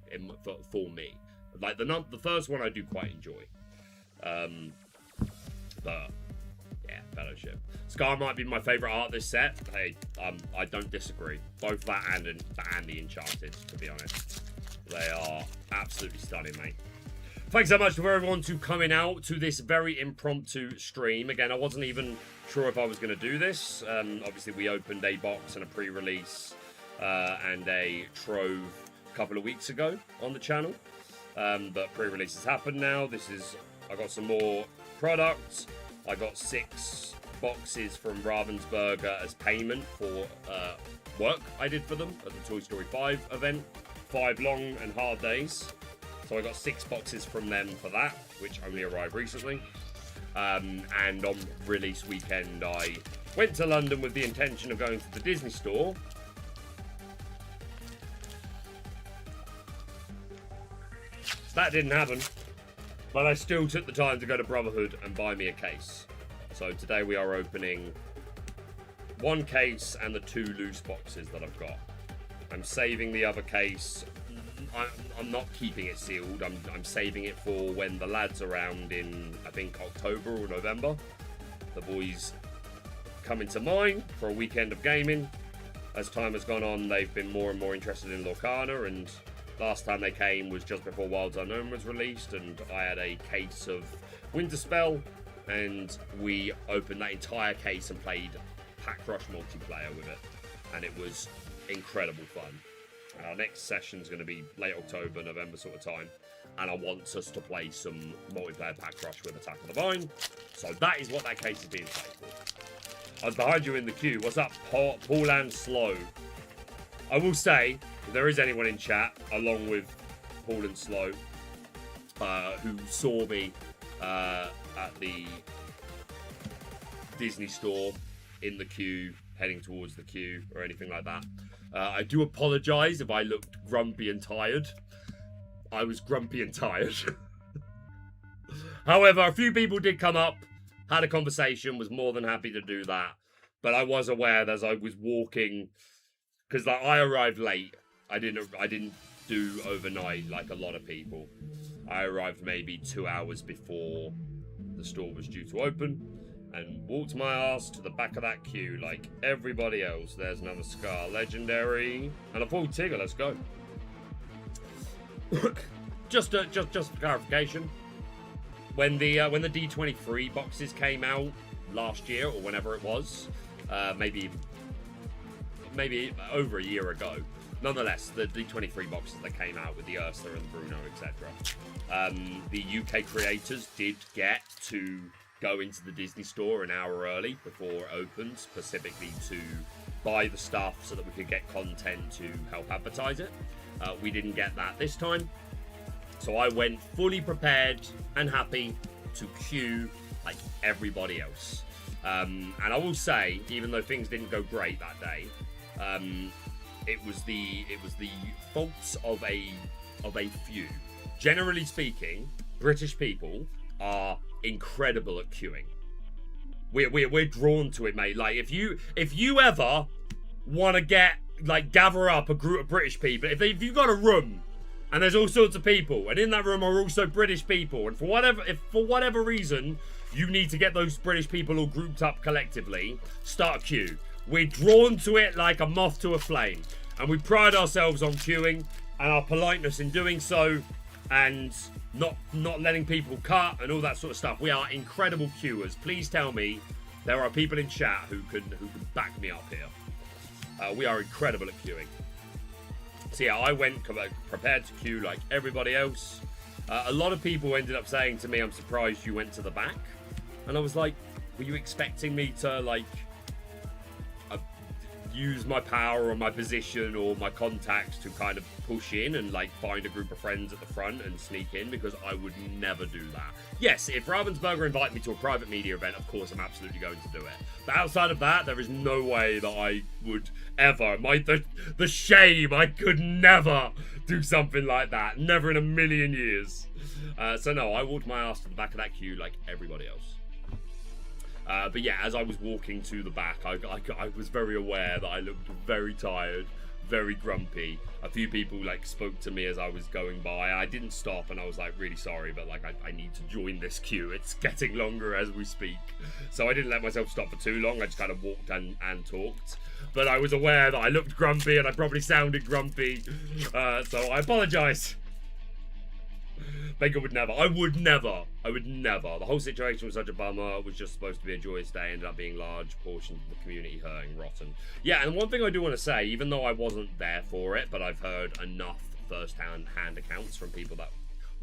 for me. Like, the first one I do quite enjoy. But yeah, Fellowship. Scar might be my favourite art this set. Hey, I don't disagree. Both that and the Enchanted, to be honest. They are absolutely stunning, mate. Thanks so much for everyone coming out to this very impromptu stream. Again, I wasn't even sure if I was going to do this. Obviously, we opened a box and a pre-release and a trove a couple of weeks ago on the channel. But pre-release has happened now. I got some more products. I got 6 boxes from Ravensburger as payment for work I did for them at the Toy Story 5 event. 5 long and hard days. So I got 6 boxes from them for that, which only arrived recently. And on release weekend, I went to London with the intention of going to the Disney store. That didn't happen. But I still took the time to go to Brotherhood and buy me a case. So today we are opening 1 case and the 2 loose boxes that I've got. I'm saving the other case. I'm not keeping it sealed. I'm saving it for when the lads are around in, I think, October or November. The boys come into mine for a weekend of gaming. As time has gone on, they've been more and more interested in Lorcana, and last time they came was just before Wilds Unknown was released, and I had a case of Winterspell, and we opened that entire case and played Pack Rush multiplayer with it, and it was incredible fun. Our next session's going to be late October, November sort of time. And I want us to play some multiplayer pack crush with Attack of the Vine. So that is what that case is being played for. I was behind you in the queue. What's up, Paul and Slow? I will say, if there is anyone in chat, along with Paul and Slow, who saw me at the Disney store in the queue, heading towards the queue, or anything like that. I do apologise if I looked grumpy and tired. I was grumpy and tired. However, a few people did come up, had a conversation, was more than happy to do that. But I was aware that as I was walking, because like, I arrived late. I didn't do overnight like a lot of people. I arrived maybe 2 hours before the store was due to open, and walked my ass to the back of that queue like everybody else. There's another Scar Legendary and a full Tigger. Let's go. just for clarification, when the D23 boxes came out last year or whenever it was, maybe over a year ago. Nonetheless, the D23 boxes that came out with the Ursula and the Bruno, etc. The UK creators did get to go into the Disney store an hour early before it opened, specifically to buy the stuff so that we could get content to help advertise it. We didn't get that this time, so I went fully prepared and happy to queue like everybody else. And I will say, even though things didn't go great that day, it was the faults of a few. Generally speaking, British people are incredible at queuing. We're drawn to it, mate. Like if you ever want to gather up a group of British people, if you've got a room and there's all sorts of people, and in that room are also British people, and for whatever reason you need to get those British people all grouped up collectively, start a queue. We're drawn to it like a moth to a flame, and we pride ourselves on queuing and our politeness in doing so, and not letting people cut and all that sort of stuff. We are incredible queuers. Please tell me there are people in chat who can back me up here. We are incredible at queuing. So yeah, I went prepared to queue like everybody else. A lot of people ended up saying to me, "I'm surprised you went to the back," and I was like, "Were you expecting me to like use my power or my position or my contacts to kind of push in and like find a group of friends at the front and sneak in?" Because I would never do that. Yes, if Ravensburger invite me to a private media event, of course I'm absolutely going to do it. But outside of that, there is no way that I would ever. The shame, I could never do something like that. Never in a million years. So no, I walked my ass to the back of that queue like everybody else. But yeah, as I was walking to the back, I was very aware that I looked very tired, very grumpy. A few people like spoke to me as I was going by. I didn't stop, and I was like, really sorry, but like I need to join this queue. It's getting longer as we speak. So I didn't let myself stop for too long. I just kind of walked and talked. But I was aware that I looked grumpy and I probably sounded grumpy. So I apologise. Baker would never. I would never. The whole situation was such a bummer. It was just supposed to be a joyous day. Ended up being large portions of the community hurting rotten. Yeah, and one thing I do want to say, even though I wasn't there for it, but I've heard enough first-hand accounts from people that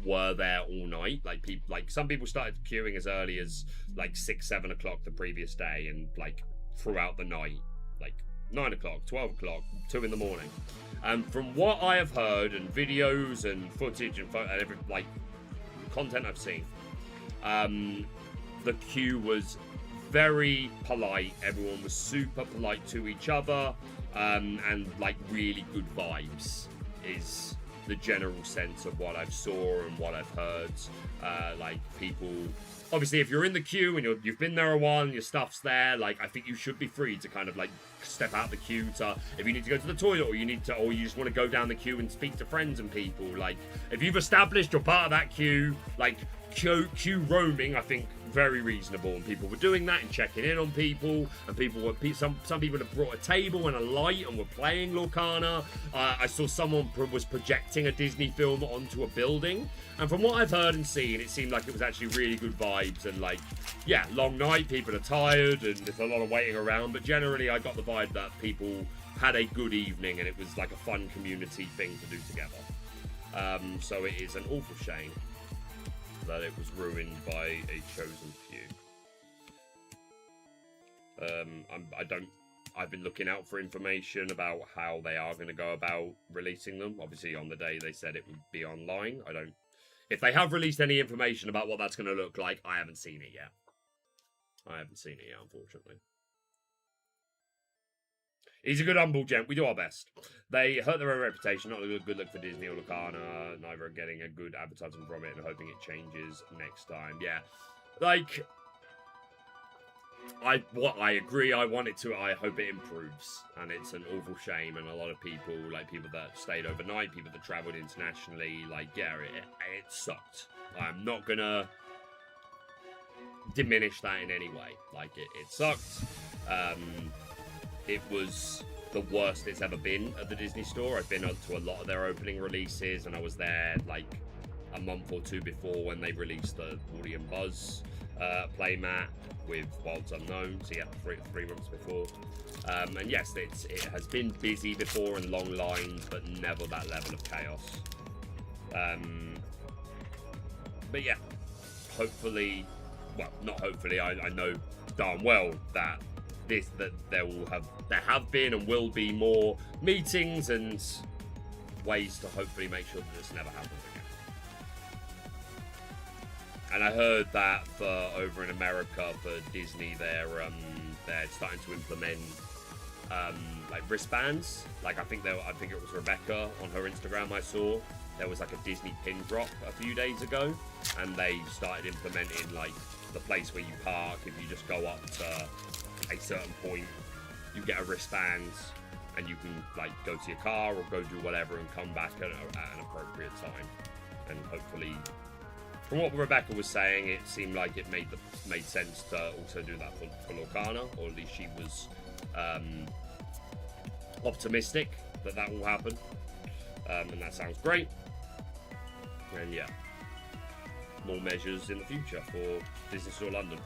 were there all night. Like some people started queuing as early as like 6-7 o'clock the previous day, and like throughout the night, like 9 o'clock, 12 o'clock, 2 in the morning. And from what I have heard and videos and footage and every like content I've seen, the queue was very polite. Everyone was super polite to each other, and like really good vibes is the general sense of what I've saw and what I've heard. Like people, obviously, if you're in the queue and you've been there a while and your stuff's there, like I think you should be free to kind of like step out the queue to, if you need to go to the toilet, or you just want to go down the queue and speak to friends and people. Like if you've established you're part of that queue, like queue roaming, I think very reasonable, and people were doing that and checking in on people, and people were some people have brought a table and a light and were playing Lorcana. I saw someone was projecting a Disney film onto a building, and from what I've heard and seen, it seemed like it was actually really good vibes. And like, yeah, long night, people are tired and there's a lot of waiting around, but generally I got the vibe that people had a good evening, and it was like a fun community thing to do together. So it is an awful shame that it was ruined by a chosen few. I've been looking out for information about how they are going to go about releasing them. Obviously, on the day they said it would be online. If they have released any information about what that's going to look like, I haven't seen it yet. Unfortunately. He's a good humble gent. We do our best. They hurt their own reputation. Not a good look for Disney or Lorcana. Neither are getting a good advertisement from it and hoping it changes next time. Yeah. Like, I agree. I want it to. I hope it improves. And it's an awful shame. And a lot of people, like people that stayed overnight, people that traveled internationally, like, yeah, it sucked. I'm not going to diminish that in any way. Like, it sucked. It was the worst it's ever been at the Disney store. I've been up to a lot of their opening releases, and I was there like a month or two before when they released the Woody and Buzz playmat with Wilds Unknown. So yeah, three months before. And yes, it has been busy before and long lines, but never that level of chaos. But yeah, hopefully, well, not hopefully. I know darn well that there have been and will be more meetings and ways to hopefully make sure that this never happens again. And I heard that for over in America for Disney, they're starting to implement like wristbands. Like I think it was Rebecca on her Instagram I saw. There was like a Disney pin drop a few days ago, and they started implementing like the place where you park. If you just go up to a certain point, you get a wristband and you can like go to your car or go do whatever and come back at an appropriate time. And hopefully, from what Rebecca was saying, it seemed like it made sense to also do that for Lorcana, or at least she was optimistic that will happen. And that sounds great. And yeah, more measures in the future for Disney Store London.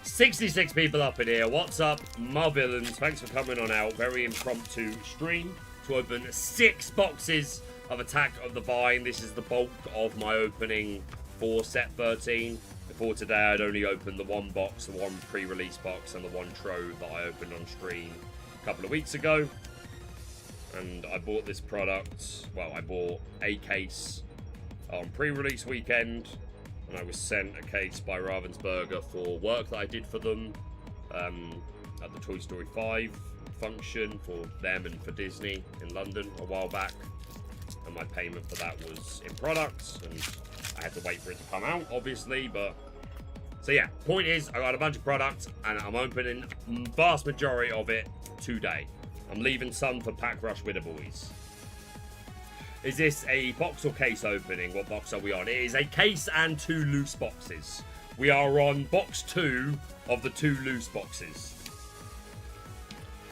66 people up in here. What's up, my villains? Thanks for coming on out. Very impromptu stream to open 6 boxes of Attack of the Vine. This is the bulk of my opening for set 13. Before today, I'd only opened the one box, the one pre-release box, and the one trove that I opened on stream a couple of weeks ago. And I bought this product. Well, I bought a case on pre-release weekend. And I was sent a case by Ravensburger for work that I did for them at the Toy Story 5 function for them and for Disney in London a while back. And my payment for that was in products, and I had to wait for it to come out, obviously. But so yeah, point is, I got a bunch of products, and I'm opening vast majority of it today. I'm leaving some for Pack Rush with the boys. Is this a box or case opening? What box are we on? It is a case and 2 loose boxes. We are on box 2 of the 2 loose boxes.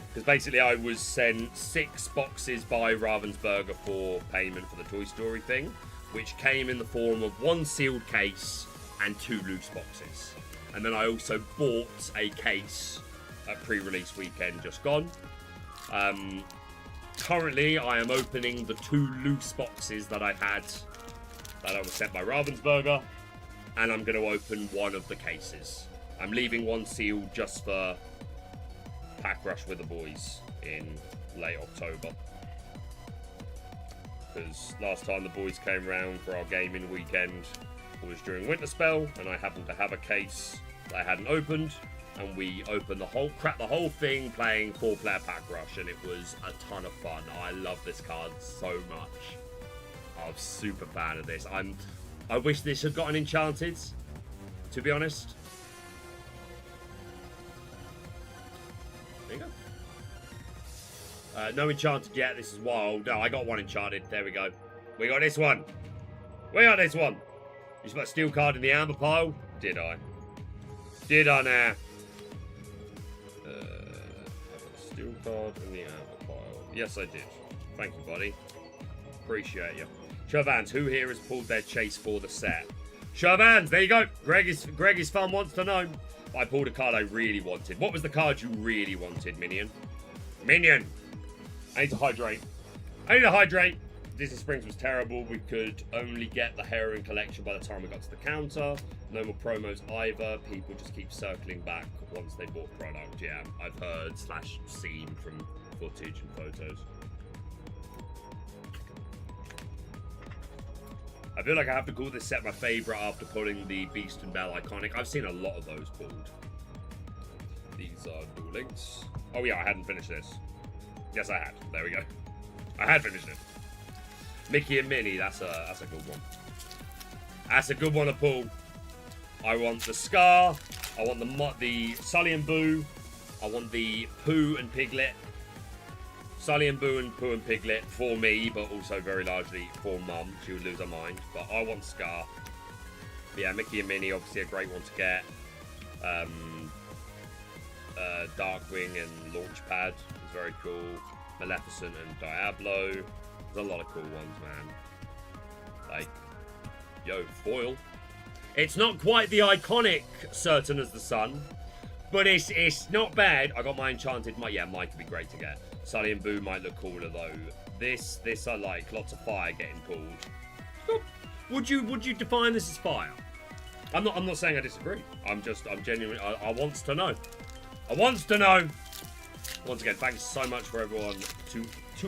Because basically I was sent 6 boxes by Ravensburger for payment for the Toy Story thing, which came in the form of 1 sealed case and 2 loose boxes. And then I also bought a case at pre-release weekend just gone. Currently, I am opening the 2 loose boxes that I was sent by Ravensburger, and I'm going to open one of the cases. I'm leaving one sealed just for Pack Rush with the boys in late October. Because last time the boys came round for our gaming weekend was during Winter Spell, and I happened to have a case that I hadn't opened. And we opened cracked the whole thing playing 4-player Pack Rush, and it was a ton of fun. I love this card so much. I'm a super fan of this. I wish this had gotten Enchanted, to be honest. There you go. No Enchanted yet. This is wild. No, I got one Enchanted. There we go. We got this one. We got this one. You put a steel card in the amber pile? Did I? Did I now? Steel card in the amber pile. Yes, I did. Thank you, buddy. Appreciate you. Shervans, who here has pulled their chase for the set? Shervans, there you go. Greg is fun, wants to know. I pulled a card I really wanted. What was the card you really wanted, Minion? Minion! I need to hydrate. I need to hydrate. Disney Springs was terrible. We could only get the heroin collection by the time we got to the counter. No more promos either. People just keep circling back once they bought product. Yeah, I've heard / seen from footage and photos. I feel like I have to call this set my favourite after pulling the Beast and Belle Iconic. I've seen a lot of those pulled. These are Duel Links. Oh yeah, I hadn't finished this. Yes, I had. There we go. I had finished it. Mickey and Minnie, that's a good one. That's a good one to pull. I want the Scar. I want the Sully and Boo. I want the Pooh and Piglet. Sully and Boo and Pooh and Piglet for me, but also very largely for Mum. She would lose her mind. But I want Scar. But yeah, Mickey and Minnie, obviously a great one to get. Darkwing and Launchpad is very cool. Maleficent and Diablo. There's a lot of cool ones, man. Like, yo, foil. It's not quite the iconic Certain as the Sun, but it's not bad. I got my Enchanted. Mike could be great to get. Sully and Boo might look cooler though. This I like. Lots of fire getting pulled. Would you define this as fire? I'm not saying I disagree. I'm genuinely. I wants to know. I wants to know. Once again, thanks so much for everyone to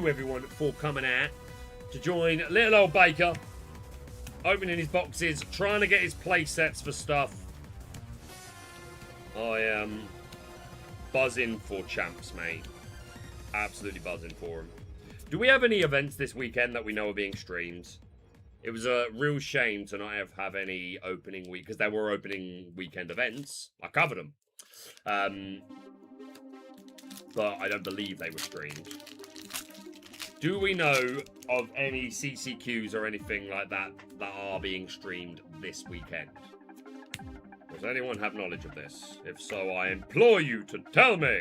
everyone for coming out to join little old Baker, opening his boxes, trying to get his play sets for stuff. I am buzzing for champs, mate. Absolutely buzzing for them. Do we have any events this weekend that we know are being streamed? It was a real shame to not have any opening week, because there were opening weekend events. I covered them. But I don't believe they were streamed. Do we know of any CCQs or anything like that that are being streamed this weekend? Does anyone have knowledge of this? If so, I implore you to tell me!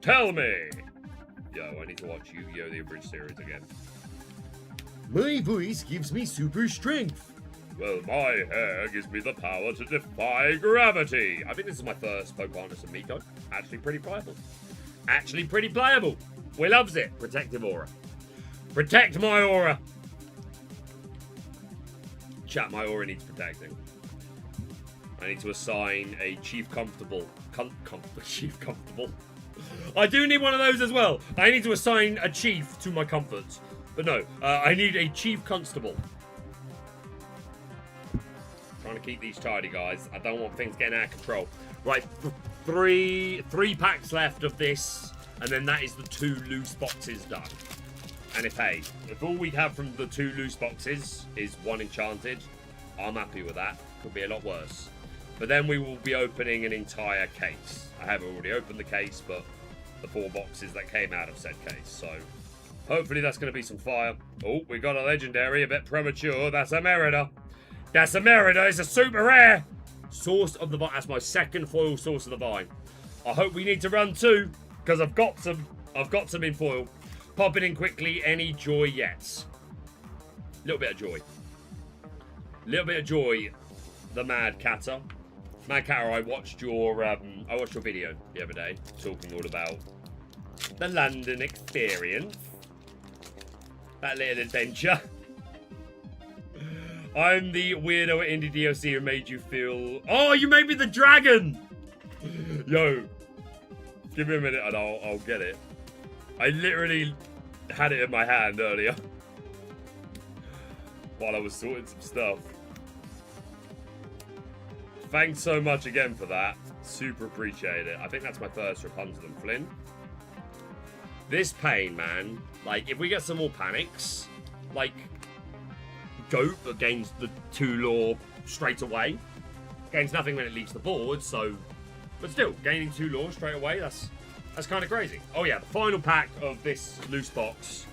Tell me! Yo, I need to watch Yu-Gi-Oh! The Abridged series again. My voice gives me super strength. Well, my hair gives me the power to defy gravity. I think this is my first Pocahontas and Miko. Actually pretty playable. Actually pretty playable. We loves it. Protective aura. Protect my aura. Chat, my aura needs protecting. I need to assign a Chief Comfortable. Chief Comfortable. I do need one of those as well. I need to assign a Chief to my comforts. But no, I need a Chief Constable. Trying to keep these tidy, guys. I don't want things getting out of control. Right, three packs left of this, and then that is the 2 loose boxes done. And if all we have from the 2 loose boxes is 1 Enchanted, I'm happy with that. Could be a lot worse. But then we will be opening an entire case. I have already opened the case, but the 4 boxes that came out of said case. So hopefully that's going to be some fire. Oh, we got a legendary, a bit premature. That's a Merida. That's a Merida. It's a super rare. Source of the Vine. That's my second foil Source of the Vine. I hope we need to run 2, because I've got some in foil. Pop it in quickly. Any joy yet? Little bit of joy. Little bit of joy. The Mad Catter. Mad Catter, I watched your video the other day talking all about the London experience. That little adventure. I'm the weirdo at Indie DLC who made you feel... Oh, you made me the dragon! Yo. Give me a minute and I'll get it. I literally had it in my hand earlier. While I was sorting some stuff. Thanks so much again for that. Super appreciate it. I think that's my first Rapunzel and Flynn. This pain, man. Like, if we get some more panics, like... Goat that gains the 2 lore straight away. Gains nothing when it leaves the board, so... But still, gaining 2 lore straight away, that's kind of crazy. Oh yeah, the final pack of this loose box.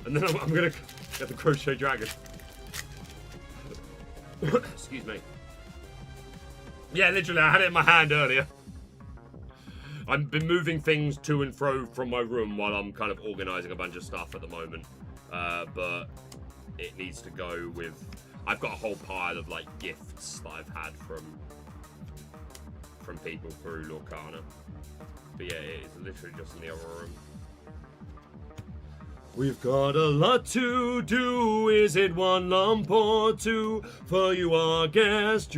And then I'm going to get the Crochet Dragon. Excuse me. Yeah, literally, I had it in my hand earlier. I've been moving things to and fro from my room while I'm kind of organising a bunch of stuff at the moment. But... it needs to go with... I've got a whole pile of, like, gifts that I've had from people through Lorcana. But yeah, it's literally just in the other room. We've got a lot to do, is it one lump or two? For you are guest,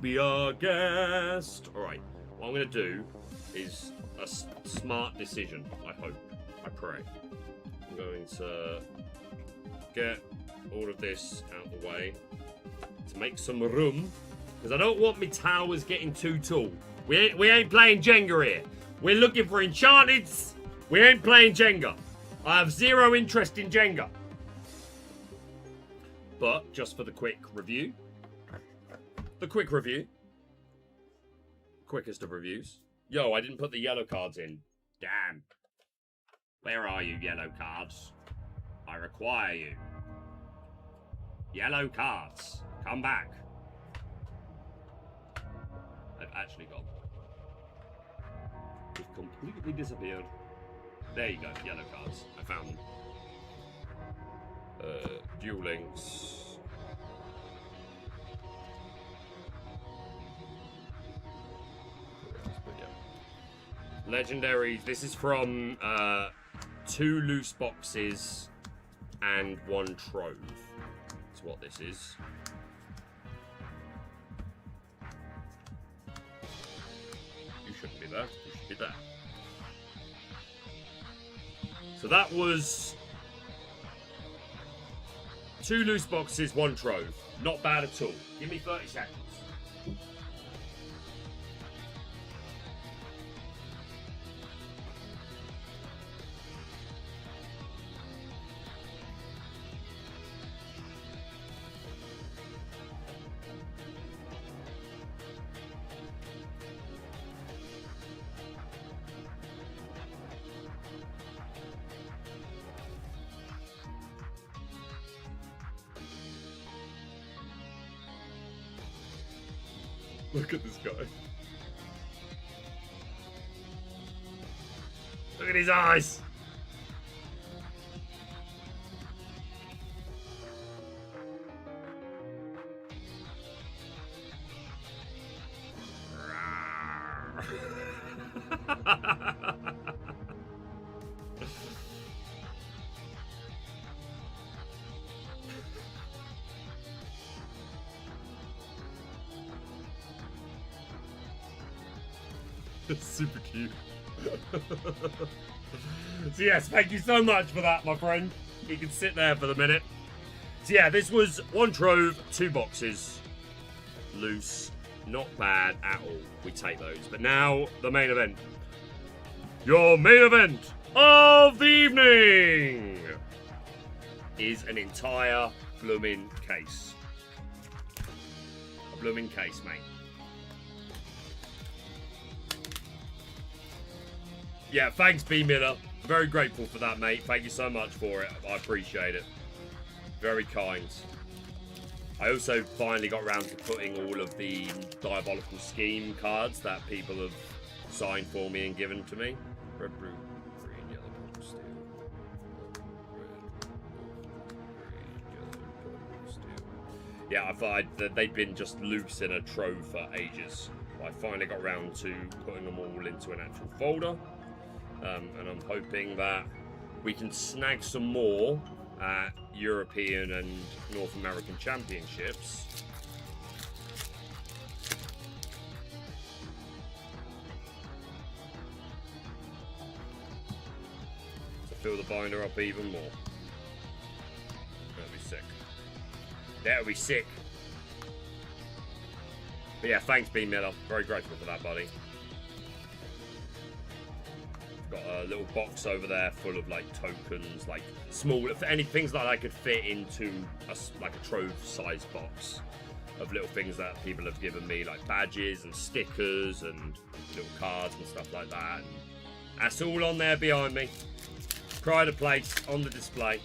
be our guest. Alright, what I'm going to do is a smart decision, I hope, I pray. I'm going to get all of this out of the way to make some room, because I don't want my towers getting too tall. We ain't playing Jenga here. We're looking for Enchanted. We ain't playing Jenga. I have zero interest in Jenga. But just for the quick review. Quickest of reviews. Yo, I didn't put the yellow cards in. Damn. Where are you, yellow cards? I require you. Yellow cards. Come back. They've actually gone. They've completely disappeared. There you go, yellow cards. I found them. Duel links. Legendaries. This is from 2 loose boxes and 1 trove. That's what this is. You shouldn't be there. You should be there. So that was 2 loose boxes, 1 trove. Not bad at all. Give me 30 seconds. Look at this guy. Look at his eyes. It's super cute. So yes, thank you so much for that, my friend. You can sit there for the minute. So yeah, this was 1 trove, 2 boxes. Loose. Not bad at all. We take those. But now, the main event. Your main event of the evening is an entire blooming case. A blooming case, mate. Yeah, thanks, B. Miller. Very grateful for that, mate. Thank you so much for it. I appreciate it. Very kind. I also finally got around to putting all of the Diabolical Scheme cards that people have signed for me and given to me. Red, blue, green, yellow, purple, steel. Red, green, yellow, purple, steel. Yeah, I thought they'd been just loose in a trove for ages. I finally got around to putting them all into an actual folder. And I'm hoping that we can snag some more at European and North American Championships. To fill the binder up even more. That'll be sick. That'll be sick. But yeah, thanks, B. Miller. Very grateful for that, buddy. Got a little box over there full of like tokens, like small, any things that I could fit into like a trove size box of little things that people have given me, like badges and stickers and little cards and stuff like that. And that's all on there behind me. Pride of place on the display.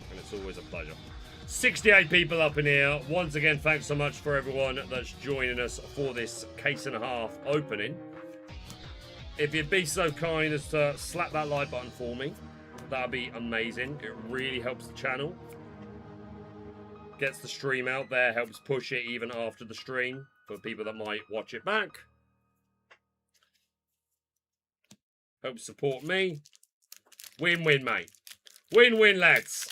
And it's always a pleasure. 68 people up in here. Once again, thanks so much for everyone that's joining us for this case and a half opening. If you'd be so kind as to slap that like button for me, that'd be amazing. It really helps the channel. Gets the stream out there, helps push it even after the stream for people that might watch it back. Helps support me. Win-win, mate. Win-win, lads.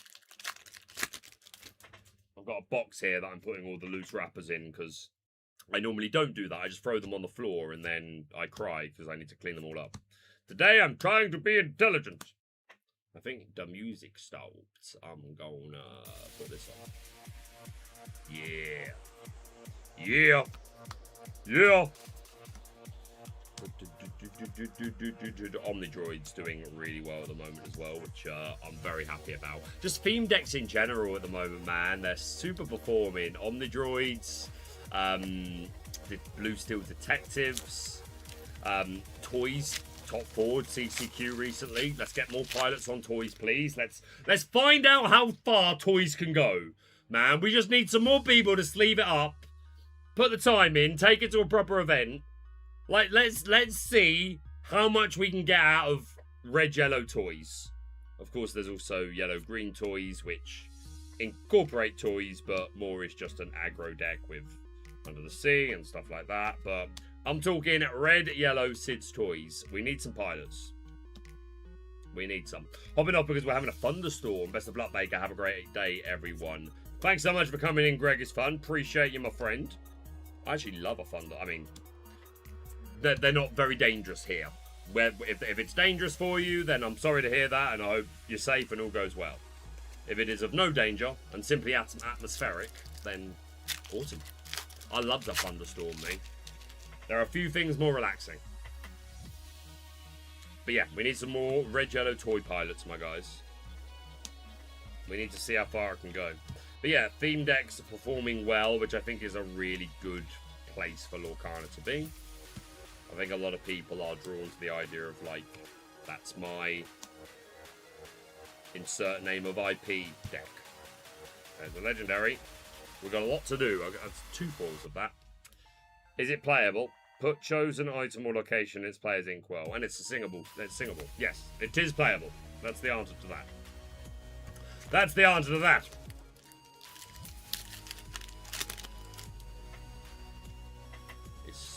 I've got a box here that I'm putting all the loose wrappers in because I normally don't do that. I just throw them on the floor and then I cry because I need to clean them all up. Today I'm trying to be intelligent. I think the music stopped. I'm gonna put this on. Yeah. Yeah. Yeah. Omnidroid's doing really well at the moment as well, which I'm very happy about. Just theme decks in general at the moment, man. They're super performing. Omnidroids, the Blue Steel Detectives, Toys, top forward CCQ recently. Let's get more pilots on Toys, please. Let's find out how far Toys can go, man. We just need some more people to sleeve it up, put the time in, take it to a proper event. Like, let's see how much we can get out of red-yellow toys. Of course, there's also yellow-green toys, which incorporate toys, but more is just an aggro deck with Under the Sea and stuff like that. But I'm talking red-yellow Sid's toys. We need some pilots. We need some. Hopping off because we're having a thunderstorm. Best of luck, Baker. Have a great day, everyone. Thanks so much for coming in, Greg. It's fun. Appreciate you, my friend. I actually love a thunder. I mean, they're not very dangerous here. If it's dangerous for you, then I'm sorry to hear that, and I hope you're safe and all goes well. If it is of no danger and simply atmospheric, then awesome. I love the thunderstorm, me. There are a few things more relaxing. But yeah, we need some more red-yellow toy pilots, my guys. We need to see how far it can go. But yeah, theme decks are performing well, which I think is a really good place for Lorcana to be. I think a lot of people are drawn to the idea of, like, that's my insert name of IP deck. There's a legendary. We've got a lot to do. I've got 2 foils of that. Is it playable? Put chosen item or location in its player's inkwell. And it's singable. It's singable. Yes, it is playable. That's the answer to that. That's the answer to that.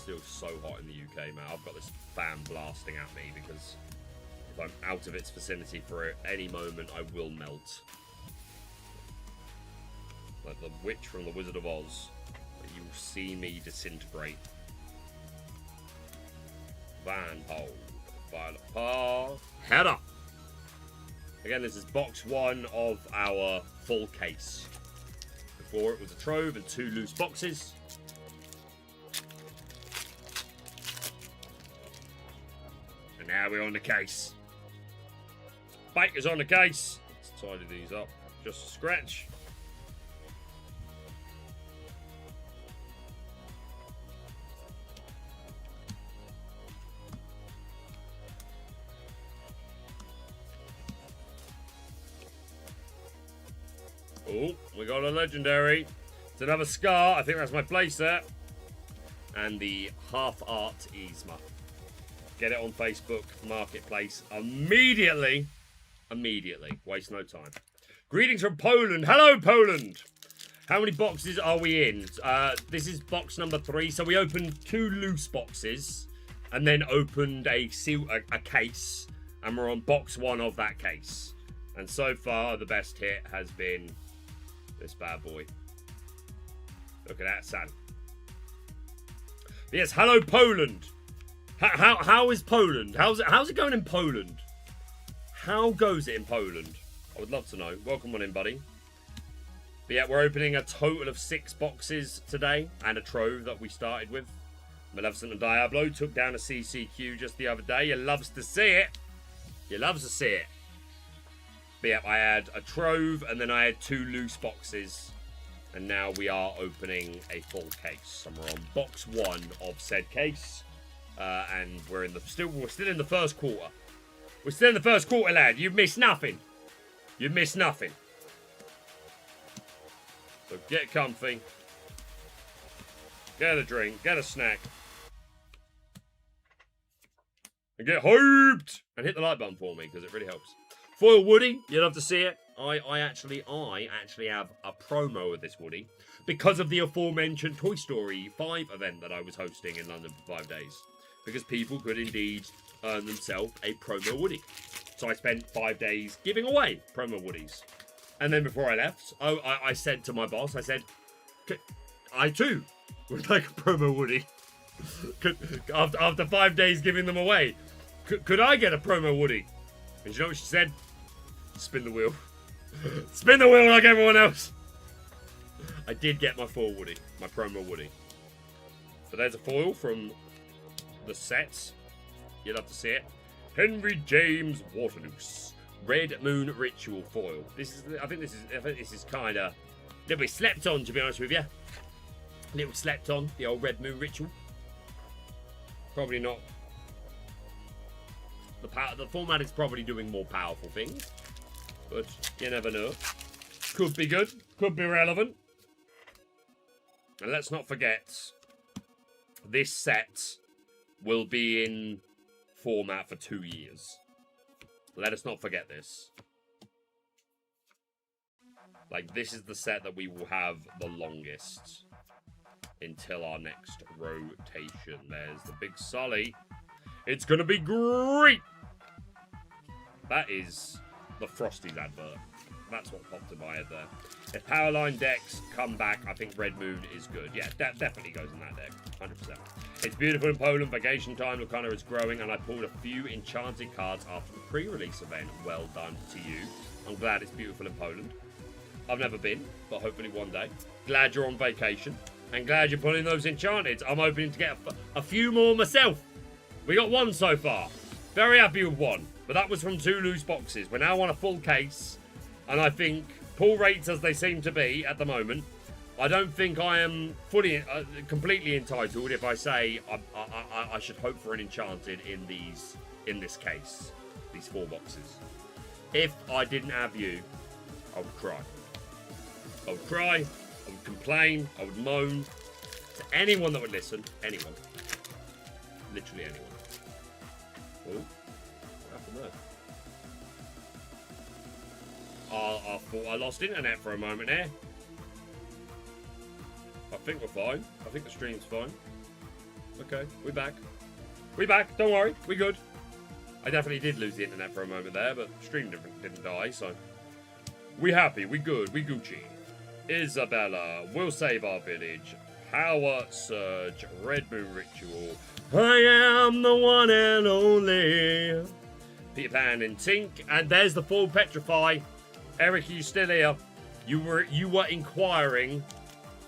Still so hot in the UK, man. I've got this fan blasting at me because if I'm out of its vicinity for any moment, I will melt. Like the witch from the Wizard of Oz. You will see me disintegrate. Van Hold. Violet Path. Header! Again, this is box 1 of our full case. Before it was a trove and 2 loose boxes. Now we're on the case. Baker's on the case. Let's tidy these up. Just a scratch. Oh, we got a legendary. It's another Scar. I think that's my playset. And the half art Yzma. Get it on Facebook Marketplace immediately. Immediately. Waste no time. Greetings from Poland. Hello, Poland. How many boxes are we in? This is box number 3. So we opened 2 loose boxes and then opened a case. And we're on box 1 of that case. And so far, the best hit has been this bad boy. Look at that, son. Yes, hello, Poland. How is Poland? How's it going in Poland? How goes it in Poland? I would love to know. Welcome on in, buddy. But yeah, we're opening a total of 6 boxes today and a trove that we started with. Maleficent and Diablo took down a CCQ just the other day. You loves to see it. You loves to see it. But yeah, I had a trove and then I had 2 loose boxes. And now we are opening a full case. And we're on box 1 of said case. And we're still in the first quarter. We're still in the first quarter, lad. You've missed nothing. You've missed nothing. So get comfy. Get a drink. Get a snack. And get hyped. And hit the like button for me because it really helps. Foil Woody. You'd love to see it. I actually have a promo of this Woody because of the aforementioned Toy Story 5 event that I was hosting in London for 5 days. Because people could indeed earn themselves a promo Woody. So I spent 5 days giving away promo Woodies. And then before I left, I said to my boss, I said, I too would like a promo Woody. After 5 days giving them away, could I get a promo Woody? And you know what she said? Spin the wheel. Spin the wheel like everyone else. I did get my full Woody, my promo Woody. But there's a foil from the sets. You'll have to see it. Henry James Waterloose. Red Moon Ritual foil. I think this is kind of a little bit slept on, to be honest with you. A little slept on, the old Red Moon Ritual. Probably not. The format is probably doing more powerful things, but you never know. Could be good, could be relevant. And let's not forget, this set will be in format for 2 years. Let us not forget this. Like, this is the set that we will have the longest until our next rotation. There's the big Sully. It's going to be great. That is the Frosties advert. That's what popped in my head there. If Powerline decks come back, I think Red Moon is good. Yeah, that definitely goes in that deck. 100%. It's beautiful in Poland. Vacation time. Lorcana is growing. And I pulled a few Enchanted cards after the pre-release event. Well done to you. I'm glad it's beautiful in Poland. I've never been, but hopefully one day. Glad you're on vacation. And glad you're pulling those Enchanted. I'm hoping to get a few more myself. We got one so far. Very happy with one. But that was from 2 loose boxes. We're now on a full case. And I think, pull rates as they seem to be at the moment, I don't think I am fully, completely entitled if I say I should hope for an Enchanted in this case. These 4 boxes. If I didn't have you, I would cry. I would cry. I would complain. I would moan. To anyone that would listen. Anyone. Literally anyone. Oh, what happened there? I thought I lost internet for a moment there. I think we're fine. I think the stream's fine. Okay, we're back. We're back. Don't worry. We're good. I definitely did lose the internet for a moment there, but the stream didn't die, so... We happy. We good. We Gucci. Isabella. We'll save our village. Power Surge. Red Moon Ritual. I am the one and only. Peter Pan and Tink. And there's the full Petrify. Eric, you still here? You were inquiring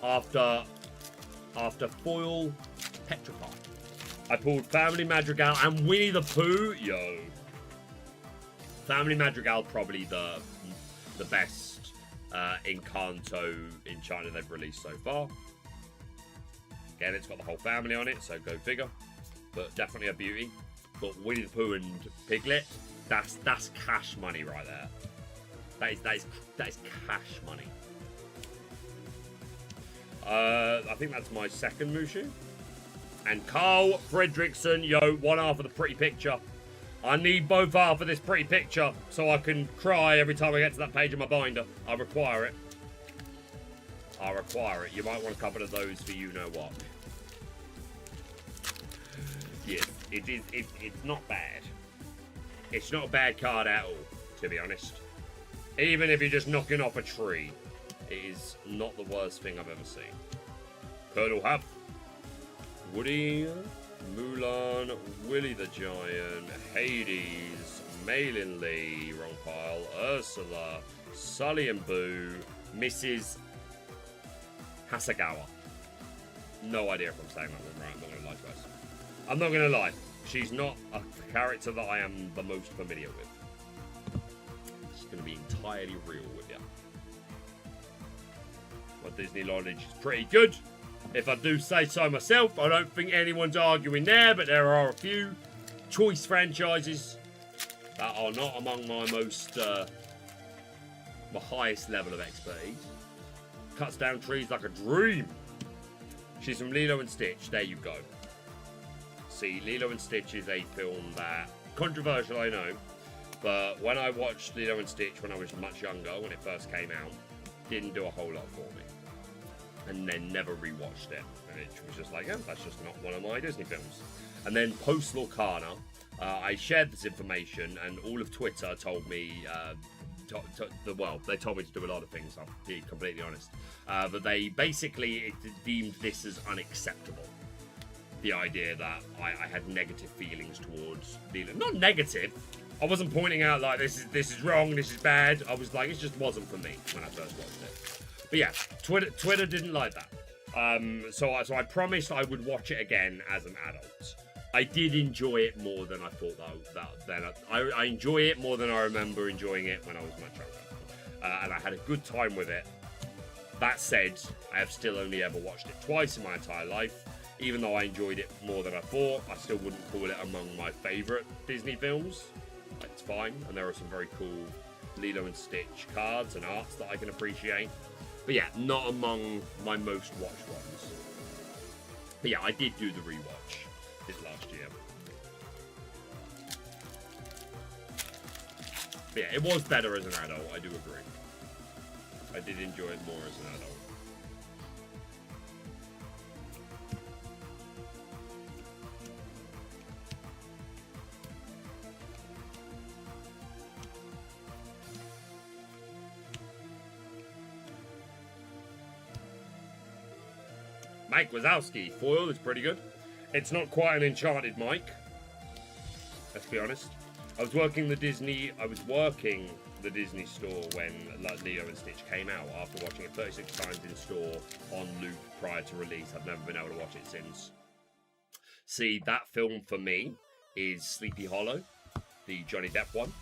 after foil Petrify. I pulled Family Madrigal and Winnie the Pooh. Yo. Family Madrigal probably the best Encanto Enchanted they've released so far. Again, it's got the whole family on it, so go figure. But definitely a beauty. But Winnie the Pooh and Piglet, that's cash money right there. That is cash money. I think that's my second Mushu. And Carl Fredrickson, yo, one half of the pretty picture. I need both half of this pretty picture so I can cry every time I get to that page of my binder. I require it. I require it. You might want a couple of those for you know what. Yes, it's not bad. It's not a bad card at all, to be honest. Even if you're just knocking off a tree, it is not the worst thing I've ever seen. Colonel Hub, Woody, Mulan, Willie the Giant, Hades, Malin Lee, wrong pile, Ursula, Sully and Boo, Mrs. Hasagawa. No idea if I'm saying that one right, I'm not going to lie, guys. I'm not going to lie. She's not a character that I am the most familiar with. It's going to be entirely real with you. My Disney knowledge is pretty good. If I do say so myself, I don't think anyone's arguing there, but there are a few choice franchises that are not among my most, my highest level of expertise. Cuts down trees like a dream. She's from Lilo and Stitch. There you go. See, Lilo and Stitch is a film that, controversial I know, But when I watched Lilo and Stitch when I was much younger, when it first came out, didn't do a whole lot for me. And then never rewatched it. And it was just like, oh, that's just not one of my Disney films. And then post Lorcana, I shared this information, and all of Twitter told me, well, they told me to do a lot of things, I'll be completely honest. But they basically deemed this as unacceptable. The idea that I had negative feelings towards Lilo. Not negative. I wasn't pointing out like this is wrong, this is bad. I was like, it just wasn't for me when I first watched it. But yeah, Twitter didn't like that. So I promised I would watch it again as an adult. I did enjoy it more than I thought though. I enjoy it more than I remember enjoying it when I was much younger. And I had a good time with it. That said, I have still only ever watched it twice in my entire life. Even though I enjoyed it more than I thought, I still wouldn't call it among my favourite Disney films. It's fine, and there are some very cool Lilo and Stitch cards and arts that I can appreciate. But yeah, not among my most watched ones. But yeah, I did do the rewatch this last year. But yeah, it was better as an adult, I do agree. I did enjoy it more as an adult. Mike Wazowski, foil is pretty good. It's not quite an Enchanted Mike, let's be honest. I was working the Disney store when Lilo and Stitch came out, after watching it 36 times in store on loop prior to release. I've never been able to watch it since. See, that film for me is Sleepy Hollow, the Johnny Depp one,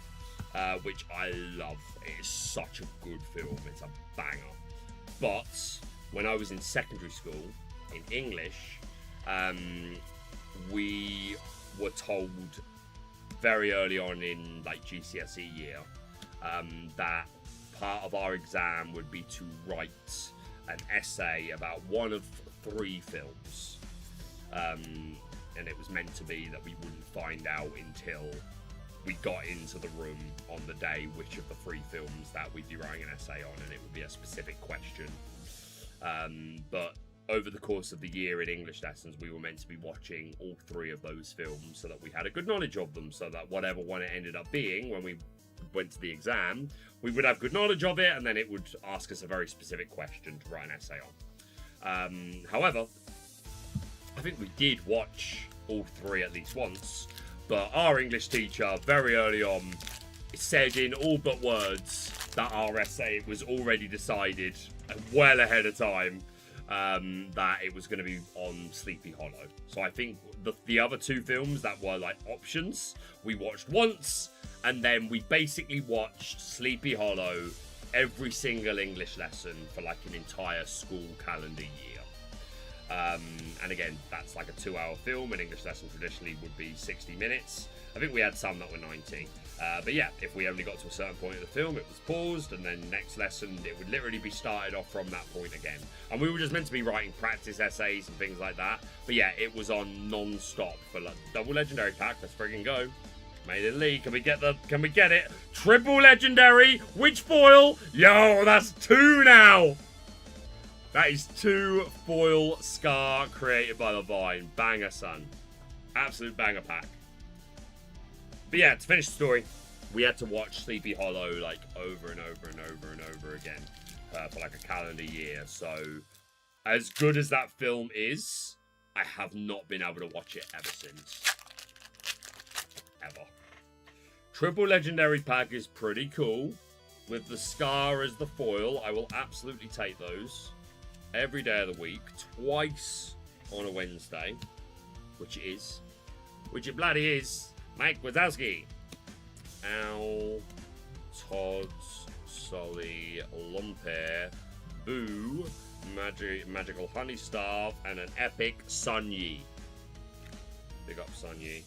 which I love. It is such a good film. It's a banger. But when I was in secondary school, in English, we were told very early on in like GCSE year that part of our exam would be to write an essay about one of 3 films, and it was meant to be that we wouldn't find out until we got into the room on the day which of the 3 films that we'd be writing an essay on, and it would be a specific question. But over the course of the year in English lessons, we were meant to be watching all 3 of those films so that we had a good knowledge of them, so that whatever one it ended up being when we went to the exam, we would have good knowledge of it, and then it would ask us a very specific question to write an essay on. However, I think we did watch all 3 at least once, but our English teacher very early on said in all but words that our essay was already decided well ahead of time, that it was going to be on Sleepy Hollow. So I think the other 2 films that were like options, we watched once, and then we basically watched Sleepy Hollow every single English lesson for like an entire school calendar year. And again, that's like a 2-hour film. An English lesson traditionally would be 60 minutes. I think we had some that were 90. But yeah, if we only got to a certain point of the film, it was paused, and then next lesson, it would literally be started off from that point again. And we were just meant to be writing practice essays and things like that. But yeah, it was on non-stop for like double legendary pack. Let's friggin' go. Made in League. Can we get it? Triple legendary. Which foil? Yo, that's 2 now. That is 2 foil Scar created by the Vine. Banger, son. Absolute banger pack. But yeah, to finish the story, we had to watch Sleepy Hollow like over and over and over and over again for like a calendar year. So, as good as that film is, I have not been able to watch it ever since. Ever. Triple Legendary pack is pretty cool. With the Scar as the foil, I will absolutely take those every day of the week, twice on a Wednesday, which it bloody is. Mike Wazowski, Owl, Todd's, Solly, Lumpy, Boo, Magical Honey Staff, and an epic Sun Yi. Big up Sun Yi.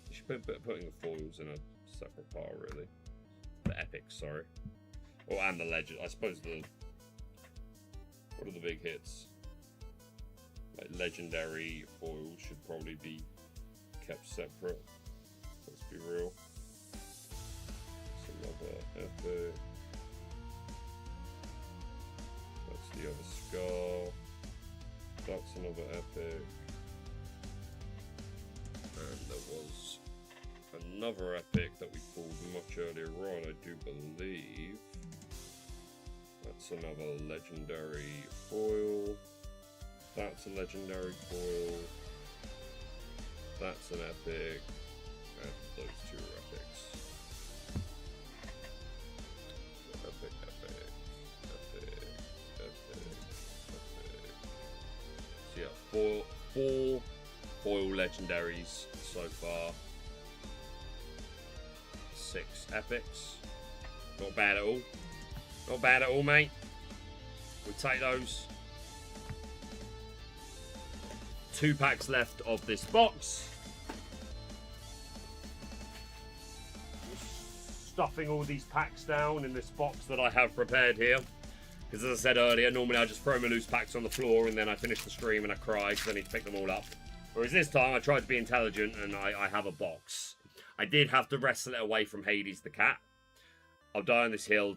You should put putting the foils in a separate pile, really. The epics, sorry. Oh, and the legend. I suppose what are the big hits? Like legendary foils should probably be kept separate. Let's be real. another epic. That's the other scar. That's another epic. And there was another epic that we pulled much earlier on, I do believe. That's another legendary foil. That's a legendary foil. That's an epic. And those two are epics. Epic, epic, epic, epic, epic. So yeah, four foil legendaries so far. 6 epics. Not bad at all. Not bad at all, mate. We'll take those. 2 packs left of this box. Stuffing all these packs down in this box that I have prepared here. Because as I said earlier, normally I just throw my loose packs on the floor and then I finish the stream and I cry because I need to pick them all up. Whereas this time I tried to be intelligent and I have a box. I did have to wrestle it away from Hades the cat. I'll die on this hill.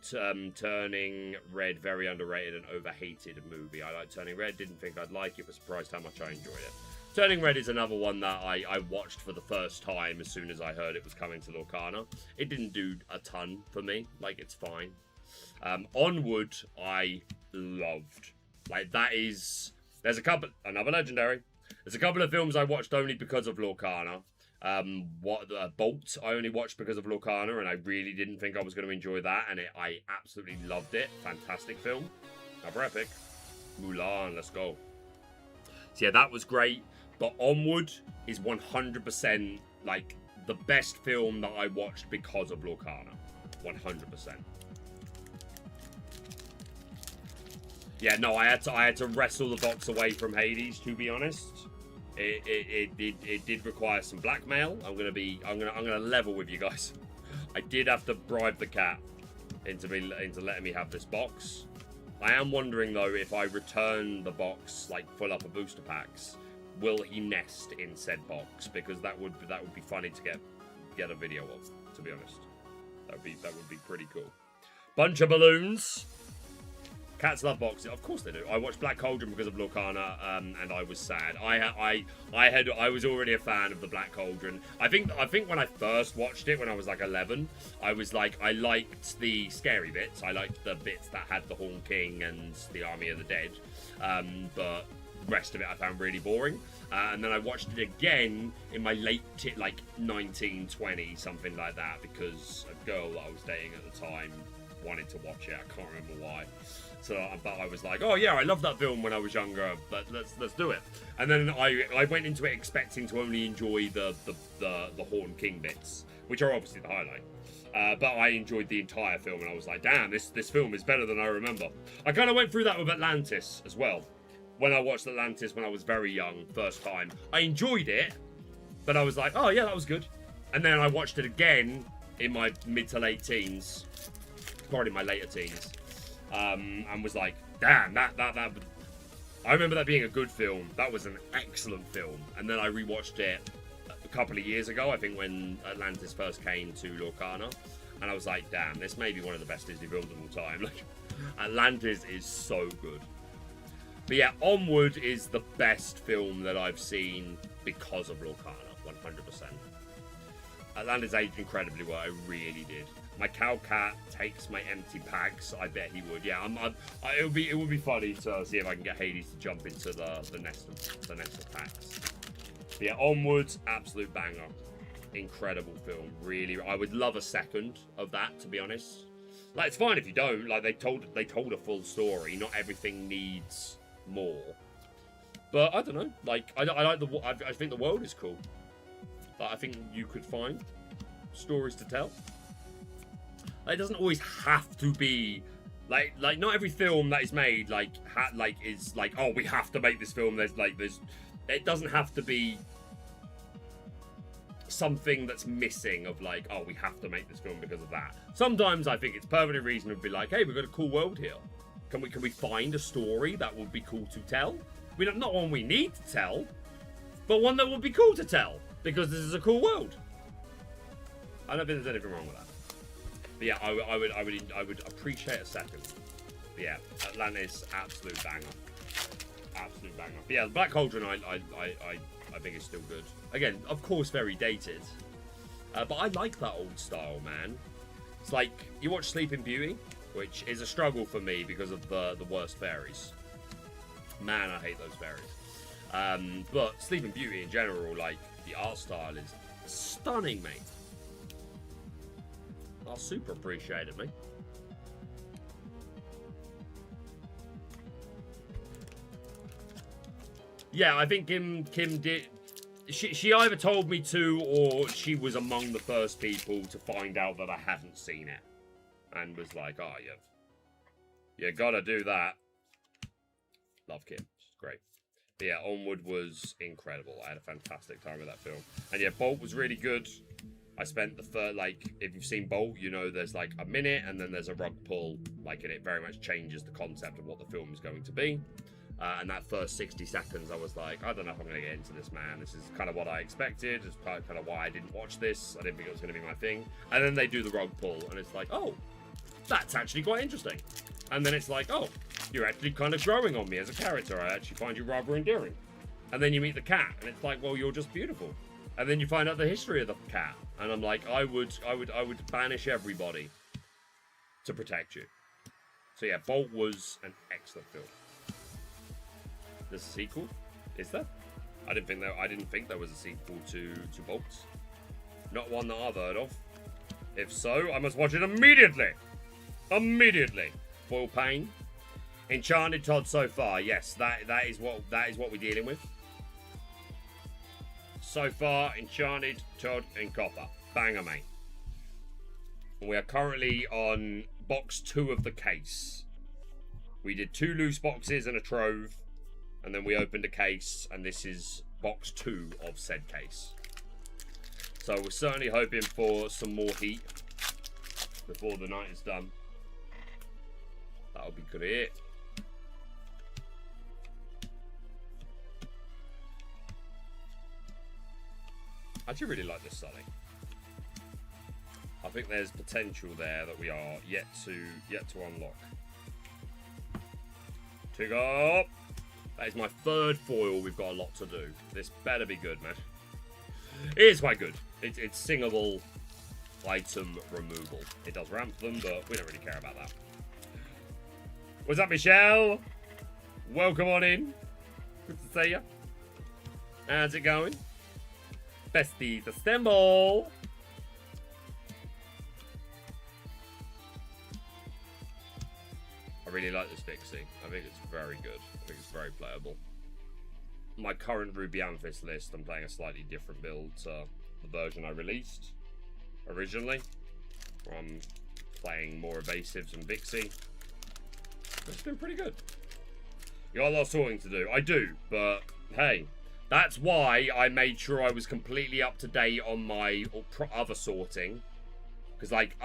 Turning Red, very underrated and overhated movie. I like Turning Red, didn't think I'd like it, but surprised how much I enjoyed it. Turning Red is another one that I watched for the first time as soon as I heard it was coming to Lorcana. It didn't do a ton for me, like it's fine. Onward, I loved. Like that is, there's a couple, another legendary. There's a couple of films I watched only because of Lorcana. Bolt I only watched because of Lorcana, and I really didn't think I was going to enjoy that, and I absolutely loved it. Fantastic film. Another epic. Mulan, let's go. So yeah, that was great. But Onward is 100% like the best film that I watched because of Lorcana. 100%. Yeah, no, I had to wrestle the box away from Hades, to be honest. It did require some blackmail. I'm gonna level with you guys. I did have to bribe the cat into letting me have this box. I am wondering though, if I return the box like full up of booster packs, will he nest in said box? Because that would be funny to get a video of. To be honest, that would be pretty cool. Bunch of balloons. Cats love boxes, of course they do. I watched Black Cauldron because of Lorcana, and I was sad. I was already a fan of the Black Cauldron. I think when I first watched it, when I was like 11, I was like, I liked the scary bits. I liked the bits that had the Horn King and the Army of the Dead, but the rest of it I found really boring. And then I watched it again in my late, like 19, 20, something like that, because a girl that I was dating at the time wanted to watch it. I can't remember why. So, but I was like, oh yeah, I loved that film when I was younger, but let's do it. And then I went into it expecting to only enjoy the Horn King bits, which are obviously the highlight. But I enjoyed the entire film, and I was like, damn, this film is better than I remember. I kind of went through that with Atlantis as well. When I watched Atlantis when I was very young, first time, I enjoyed it, but I was like, oh yeah, that was good. And then I watched it again in my mid to late teens, probably my later teens. And was like, damn, that I remember that being a good film. That was an excellent film. And then I rewatched it a couple of years ago, I think when Atlantis first came to Lorcana, and I was like, damn, this may be one of the best Disney films of all time. Like, Atlantis is so good. But yeah, Onward is the best film that I've seen because of Lorcana, 100%. Atlantis aged incredibly well, I really did. My cow cat takes my empty packs. I bet he would. Yeah, it would be funny to see if I can get Hades to jump into the nest of packs. But yeah, Onwards, absolute banger, incredible film. Really, I would love a second of that. To be honest, like it's fine if you don't. Like they told a full story. Not everything needs more. But I don't know. Like I like I think the world is cool. But I think you could find stories to tell. It doesn't always have to be like not every film that is made is like, oh, we have to make this film. It doesn't have to be something that's missing of like, oh, we have to make this film because of that. Sometimes I think it's perfectly reasonable to be like, hey, we've got a cool world here. Can we find a story that would be cool to tell? Not one we need to tell, but one that would be cool to tell because this is a cool world. I don't think there's anything wrong with that. But yeah, I would appreciate a second. But yeah, Atlantis, absolute banger. Absolute banger. But yeah, the Black Cauldron, I think is still good. Again, of course, very dated. But I like that old style, man. It's like, you watch Sleeping Beauty, which is a struggle for me because of the worst fairies. Man, I hate those fairies. But Sleeping Beauty in general, like, the art style is stunning, mate. I super appreciate it, mate. Yeah, I think Kim did. She either told me to, or she was among the first people to find out that I hadn't seen it, and was like, "Oh, you gotta do that." Love Kim, she's great. But yeah, Onward was incredible. I had a fantastic time with that film, and yeah, Bolt was really good. I spent the first, like, if you've seen Bolt, you know there's like a minute, and then there's a rug pull, like, and it very much changes the concept of what the film is going to be. And that first 60 seconds, I was like, I don't know if I'm going to get into this, man. This is kind of what I expected. It's kind of why I didn't watch this. I didn't think it was going to be my thing. And then they do the rug pull, and it's like, oh, that's actually quite interesting. And then it's like, oh, you're actually kind of growing on me as a character. I actually find you rather endearing. And then you meet the cat, and it's like, well, you're just beautiful. And then you find out the history of the cat, and I'm like, I would banish everybody to protect you. So yeah, Bolt was an excellent film. There's a sequel? Is there? I didn't think there was a sequel to Bolt. Not one that I've heard of. If so, I must watch it immediately. Immediately. Foil Pain. Enchanted Todd so far. Yes, that is what we're dealing with. So far, Enchanted, Todd, and Copper. Banger, mate. We are currently on box 2 of the case. We did 2 loose boxes and a trove, and then we opened a case, and this is box 2 of said case. So we're certainly hoping for some more heat before the night is done. That'll be great. I actually really like this Sully. I think there's potential there that we are yet to unlock. Tick up. That is my 3rd foil. We've got a lot to do. This better be good, man. It is quite good. It's singable item removal. It does ramp them, but we don't really care about that. What's up, Michelle? Welcome on in. Good to see you. How's it going? Besties assemble! I really like this fixing. I think it's very good. I think it's very playable. My current Ruby Amethyst list, I'm playing a slightly different build to the version I released originally. Where I'm playing more evasives and Vixie. It's doing pretty good. You got a lot of sorting to do. I do, but hey. That's why I made sure I was completely up to date on my other sorting. Because, like,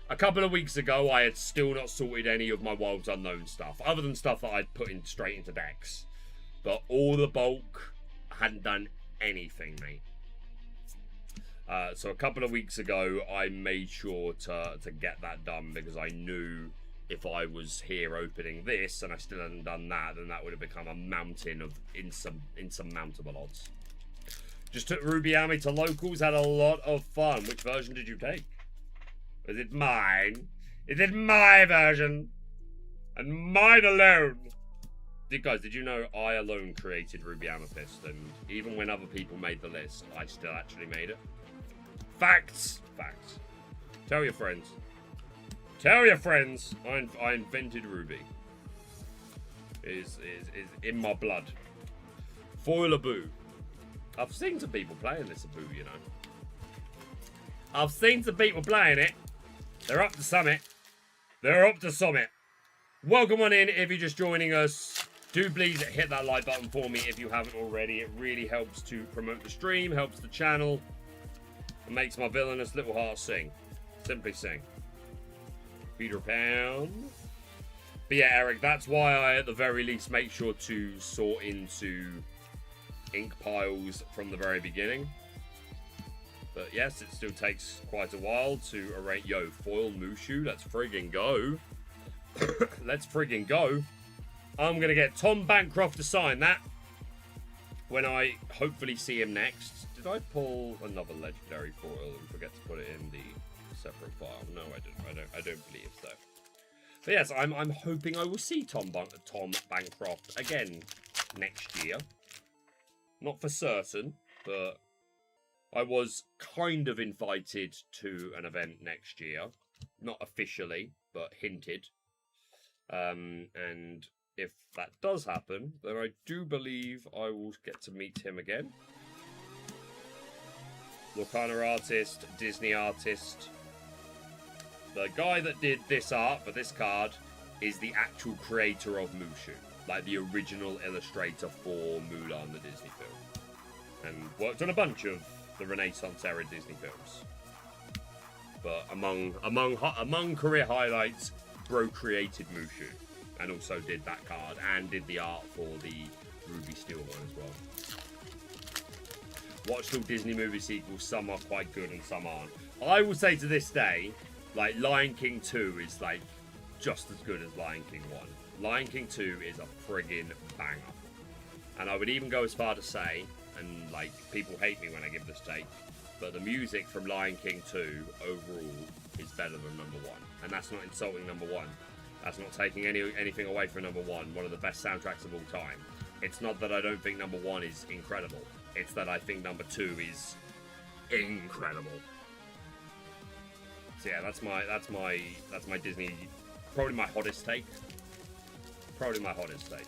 a couple of weeks ago, I had still not sorted any of my Wilds Unknown stuff. Other than stuff that I'd put in straight into decks. But all the bulk, I hadn't done anything, mate. So a couple of weeks ago, I made sure to get that done. Because I knew if I was here opening this and I still hadn't done that, then that would have become a mountain of insurmountable odds. Just took Ruby Ami to locals, had a lot of fun. Which version did you take? Was it mine? Is it my version? And mine alone? Guys, did you know I alone created Ruby Amethyst? And even when other people made the list, I still actually made it. Facts! Facts. Tell your friends. Tell your friends, I invented Ruby. Is in my blood. Foil Abu. I've seen some people playing this Abu, you know. I've seen some people playing it. They're up to summit. They're up to summit. Welcome on in if you're just joining us. Do please hit that like button for me if you haven't already. It really helps to promote the stream, helps the channel, and makes my villainous little heart sing. Simply sing. Peter Pan. But yeah, Eric, that's why I at the very least make sure to sort into ink piles from the very beginning. But yes, it still takes quite a while to arrange. Yo, foil Mushu, let's friggin' go. Let's friggin' go. I'm going to get Tom Bancroft to sign that when I hopefully see him next. Did I pull another legendary foil and forget to put it in the separate file? No, I didn't. I don't believe so. But yes, I'm hoping I will see Tom Bancroft again next year. Not for certain, but I was kind of invited to an event next year. Not officially, but hinted. And if that does happen, then I do believe I will get to meet him again. Lorcana artist, Disney artist. The guy that did this art for this card is the actual creator of Mushu. Like the original illustrator for Mulan, the Disney film. And worked on a bunch of the Renaissance era Disney films. But among career highlights, Bro created Mushu. And also did that card and did the art for the Ruby Steel one as well. Watched all Disney movie sequels, some are quite good and some aren't. I will say to this day, like Lion King 2 is like just as good as Lion King 1. Lion King 2 is a friggin' banger. And I would even go as far to say, and like people hate me when I give this take, but the music from Lion King 2 overall is better than number 1. And that's not insulting number 1. That's not taking anything away from number 1. One of the best soundtracks of all time. It's not that I don't think number 1 is incredible. It's that I think number 2 is incredible. So yeah, that's my Disney, probably my hottest take. Probably my hottest take.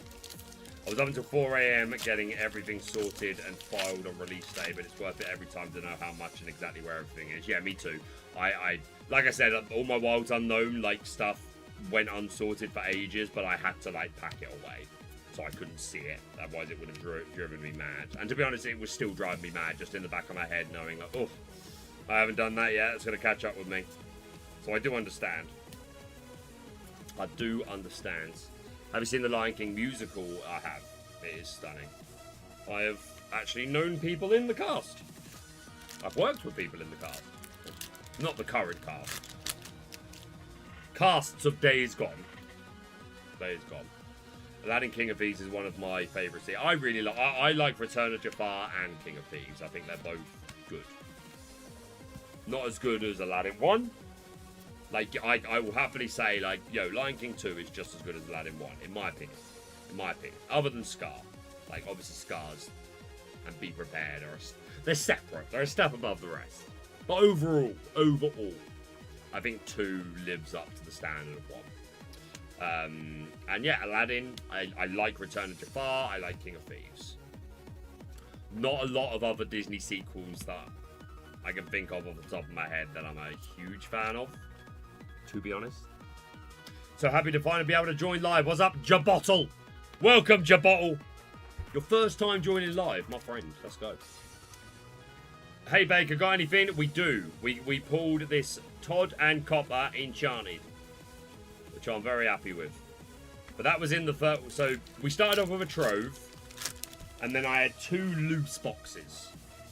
I was up until 4 AM getting everything sorted and filed on release day, but it's worth it every time to know how much and exactly where everything is. Yeah, me too. I like I said, all my Wilds Unknown like stuff went unsorted for ages, but I had to like pack it away so I couldn't see it, otherwise it would have driven me mad. And to be honest, it was still driving me mad just in the back of my head, knowing like, oh, I haven't done that yet, it's going to catch up with me. So I do understand. I do understand. Have you seen the Lion King musical? I have. It is stunning. I have actually known people in the cast. I've worked with people in the cast. Not the current cast. Casts of Days Gone. Days Gone. Aladdin King of Thieves is one of my favourites here. I really like. I like Return of Jafar and King of Thieves. I think they're both good. Not as good as Aladdin 1. Like I will happily say, like, yo, Lion King 2 is just as good as Aladdin 1, in my opinion. In my opinion. Other than Scar. Like, obviously Scars and Be Prepared they're separate. They're a step above the rest. But overall, I think 2 lives up to the standard of 1. And yeah, Aladdin, I like Return of Jafar, I like King of Thieves. Not a lot of other Disney sequels that I can think of off the top of my head that I'm a huge fan of, to be honest. So happy to finally be able to join live. What's up, Jabottle? Welcome, Jabottle. Your first time joining live, my friend. Let's go. Hey, Baker, got anything? We do. We pulled this Todd and Copper Enchanted, which I'm very happy with. But that was in the first... So we started off with a trove, and then I had 2 loose boxes.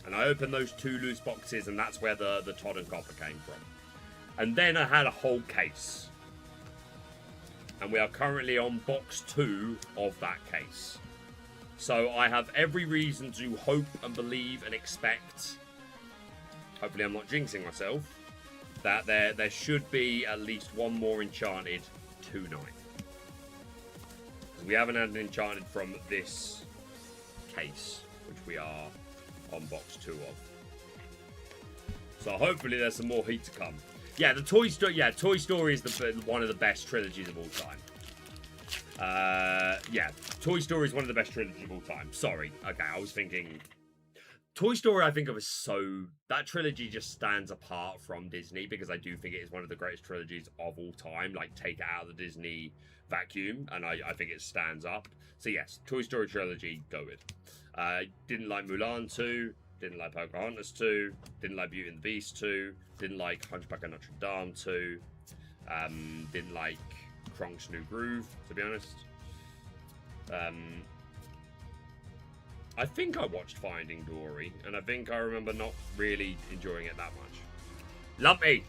And I opened those 2 loose boxes, and that's where the Todd and Copper came from. And then I had a whole case. And we are currently on box 2 of that case. So I have every reason to hope and believe and expect, hopefully I'm not jinxing myself, that there should be at least one more Enchanted tonight. We haven't had an Enchanted from this case, which we are on box 2 of. So hopefully there's some more heat to come. Yeah, the Toy Story. Yeah, Toy Story is one of the best trilogies of all time. Yeah, Toy Story is one of the best trilogies of all time. Sorry. Okay, I was thinking... Toy Story, I think of as so... That trilogy just stands apart from Disney because I do think it is one of the greatest trilogies of all time. Like, take it out of the Disney vacuum, and I think it stands up. So yes, Toy Story trilogy, go with. Didn't like Mulan 2. Didn't like Pocahontas 2. Didn't like Beauty and the Beast 2. Didn't like Hunchback of Notre Dame 2. Didn't like Kronk's New Groove, to be honest. I think I watched Finding Dory, and I think I remember not really enjoying it that much. Lumpy!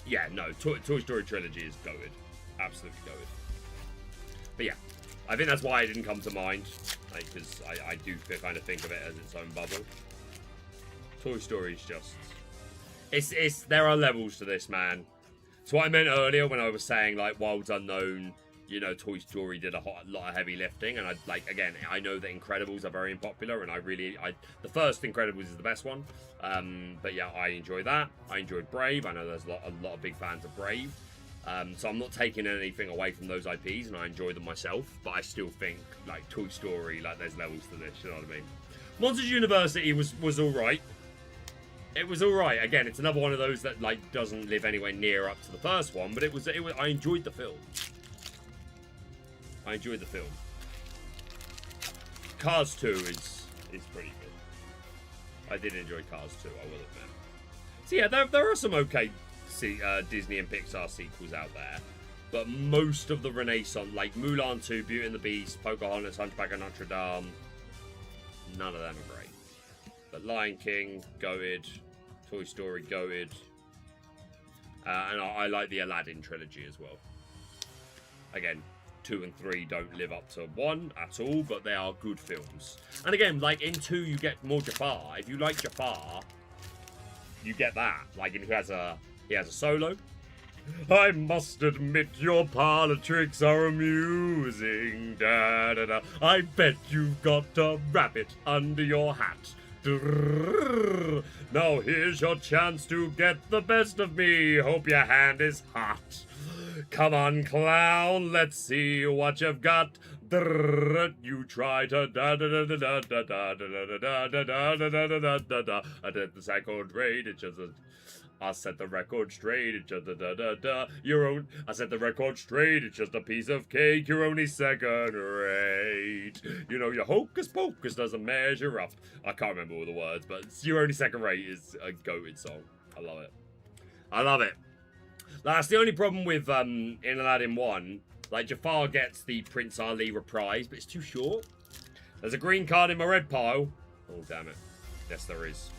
Yeah, no, Toy Story Trilogy is goated. Absolutely goated. But yeah, I think that's why it didn't come to mind. Like, because I do kind of think of it as its own bubble. Toy Story is just... There are levels to this, man. It's what I meant earlier when I was saying, like, Wilds Unknown, you know, Toy Story did a lot of heavy lifting. And, again, I know that Incredibles are very unpopular. And the first Incredibles is the best one. But yeah, I enjoy that. I enjoyed Brave. I know there's a lot of big fans of Brave. So I'm not taking anything away from those IPs, and I enjoy them myself, but I still think, like, Toy Story, like, there's levels to this, you know what I mean? Monsters University was alright. It was alright. Again, it's another one of those that, like, doesn't live anywhere near up to the first one, but I enjoyed the film. I enjoyed the film. Cars 2 is pretty good. I did enjoy Cars 2, I will admit. So yeah, there are some okay Disney and Pixar sequels out there, but most of the Renaissance, like Mulan 2, Beauty and the Beast, Pocahontas, Hunchback of Notre Dame, none of them are great. But Lion King, goated. Toy Story, goated. And I like the Aladdin trilogy as well. Again, 2 and 3 don't live up to 1 at all, but they are good films. And again, like in 2 you get more Jafar. If you like Jafar, you get that. Like he has a solo. I must admit your parlor tricks are amusing. Da, da, da. I bet you've got a rabbit under your hat. Drrr. Now here's your chance to get the best of me. Hope your hand is hot. Come on, clown, let's see what you've got. Drrr. You try to da da da da da da da da da da da da da da da. I did the cycle trade. It's just I set the record straight. It's just I set the record straight. It's just a piece of cake. You're only second rate. You know your hocus pocus doesn't measure up. I can't remember all the words, but You're Only Second Rate is a goated song. I love it. I love it. That's the only problem with in Aladdin 1. Like Jafar gets the Prince Ali reprise, but it's too short. There's a green card in my red pile. Oh damn it. Yes, there is.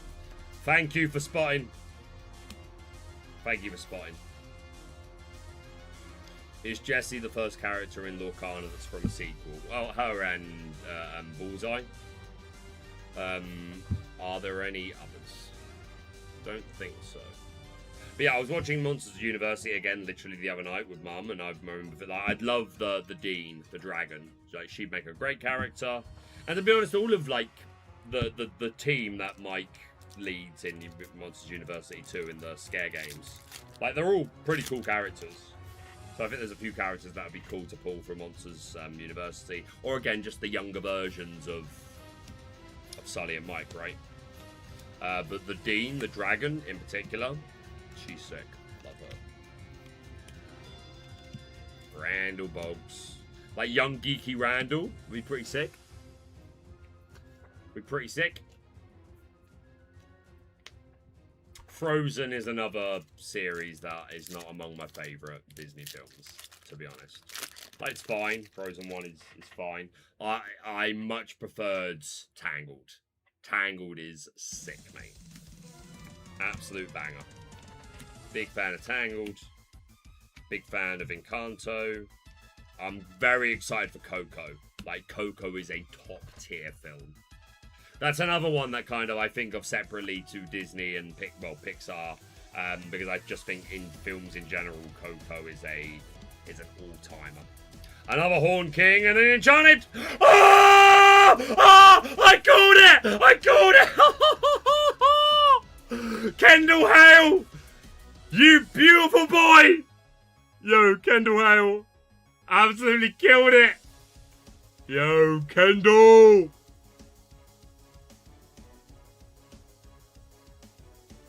Thank you for spotting. Thank you for spotting. Is Jessie the first character in Lorcana that's from a sequel? Well, her and Bullseye. Are there any others? Don't think so. But yeah, I was watching Monsters University again literally the other night with Mum, and I remember that I'd love the Dean, the dragon. Like, she'd make a great character. And to be honest, all of like the team that Mike leads in Monsters University 2 in the scare games, like they're all pretty cool characters. So I think there's a few characters that would be cool to pull from Monsters University, or again just the younger versions of Sully and Mike, right? But the Dean, the dragon in particular, she's sick. Love her. Randall Boggs, like young geeky Randall, would be pretty sick. Be pretty sick. Frozen is another series that is not among my favourite Disney films, to be honest. Like, it's fine. Frozen 1 is fine. I much preferred Tangled. Tangled is sick, mate. Absolute banger. Big fan of Tangled. Big fan of Encanto. I'm very excited for Coco. Like, Coco is a top tier film. That's another one that kind of I think of separately to Disney and Pixar, because I just think in films in general, Coco is an all-timer. Another Horn King and an Enchanted. Oh! Oh! I called it! I called it! Kendall Hale! You beautiful boy! Yo, Kendall Hale. Absolutely killed it! Yo, Kendall!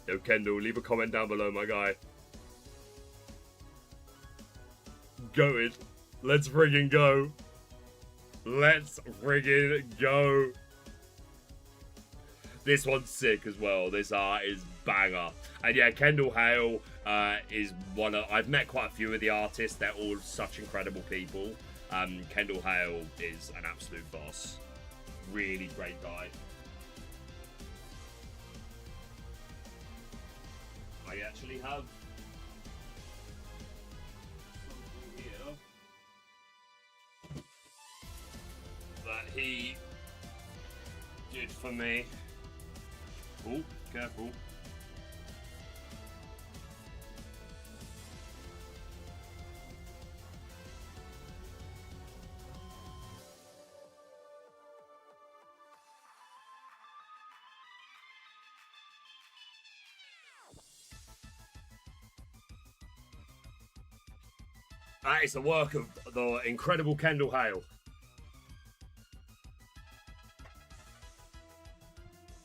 Yo, Kendall, leave a comment down below, my guy. Goated. Let's friggin' go. Let's friggin' go. This one's sick as well. This art is banger. And yeah, Kendall Hale is one of... I've met quite a few of the artists. They're all such incredible people. Kendall Hale is an absolute boss. Really great guy. I actually have something here that he did for me. Oh, careful. That is the work of the incredible Kendall Hale.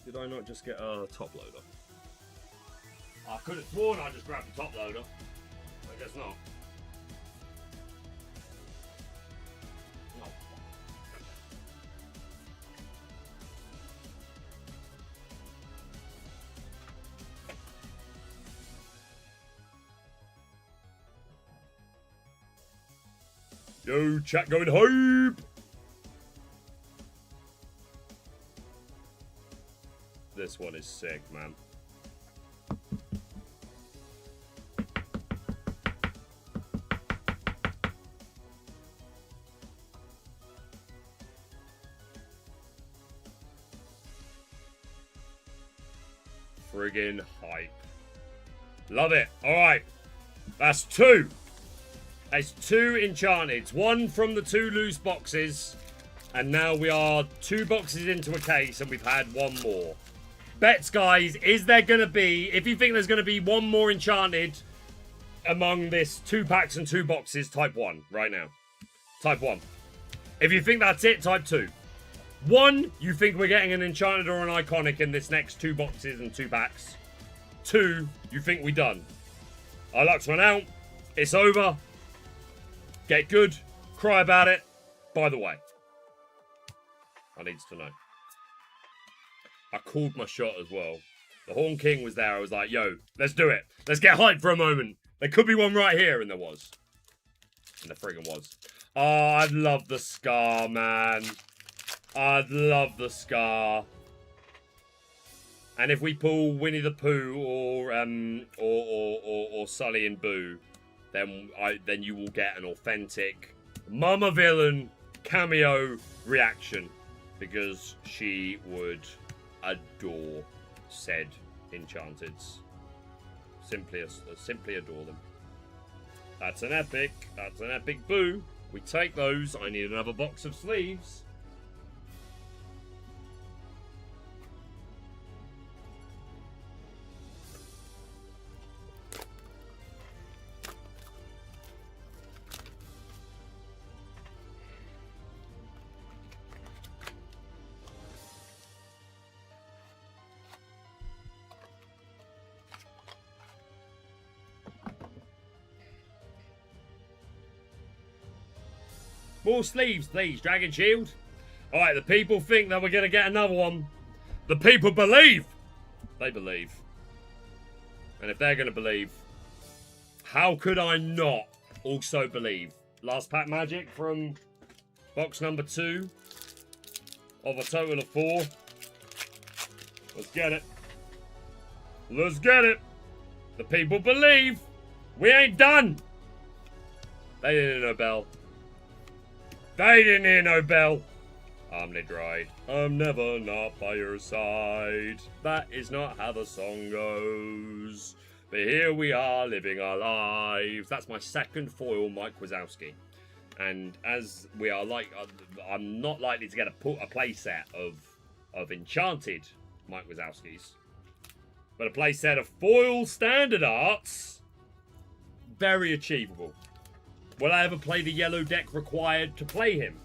Did I not just get a top loader? I could have sworn I just grabbed the top loader. I guess not. Yo, chat going hype! This one is sick, man. Friggin' hype. Love it. Alright. That's two. That's two Enchanteds. One from the two loose boxes. And now we are two boxes into a case and we've had one more. Bets, guys. Is there going to be... If you think there's going to be one more Enchanted among this 2 packs and 2 boxes, type 1 right now. Type 1. If you think that's it, type 2. 1, you think we're getting an Enchanted or an Iconic in this next 2 boxes and 2 packs. 2, you think we done. Our luck's run out. It's over. Get good. Cry about it. By the way, I needs to know. I called my shot as well. The Horn King was there. I was like, yo, let's do it. Let's get hyped for a moment. There could be one right here. And there was. And there friggin' was. Oh, I'd love the Scar, man. I'd love the Scar. And if we pull Winnie the Pooh or Sully and Boo, then you will get an authentic Mama Villain cameo reaction, because she would adore said Enchanteds. Simply adore them. That's an epic. That's an epic Boo. We take those. I need another box of sleeves. More sleeves, please. Dragon Shield. Alright, the people think that we're going to get another one. The people believe. They believe. And if they're going to believe, how could I not also believe? Last pack magic from box number 2 of a total of 4. Let's get it. Let's get it. The people believe. We ain't done. They didn't know bell. They didn't hear no bell. Omnidride. I'm never not by your side. That is not how the song goes. But here we are living our lives. That's my second foil Mike Wazowski. And as we are I'm not likely to get a play set of Enchanted Mike Wazowskis. But a play set of foil standard arts. Very achievable. Will I ever play the yellow deck required to play him?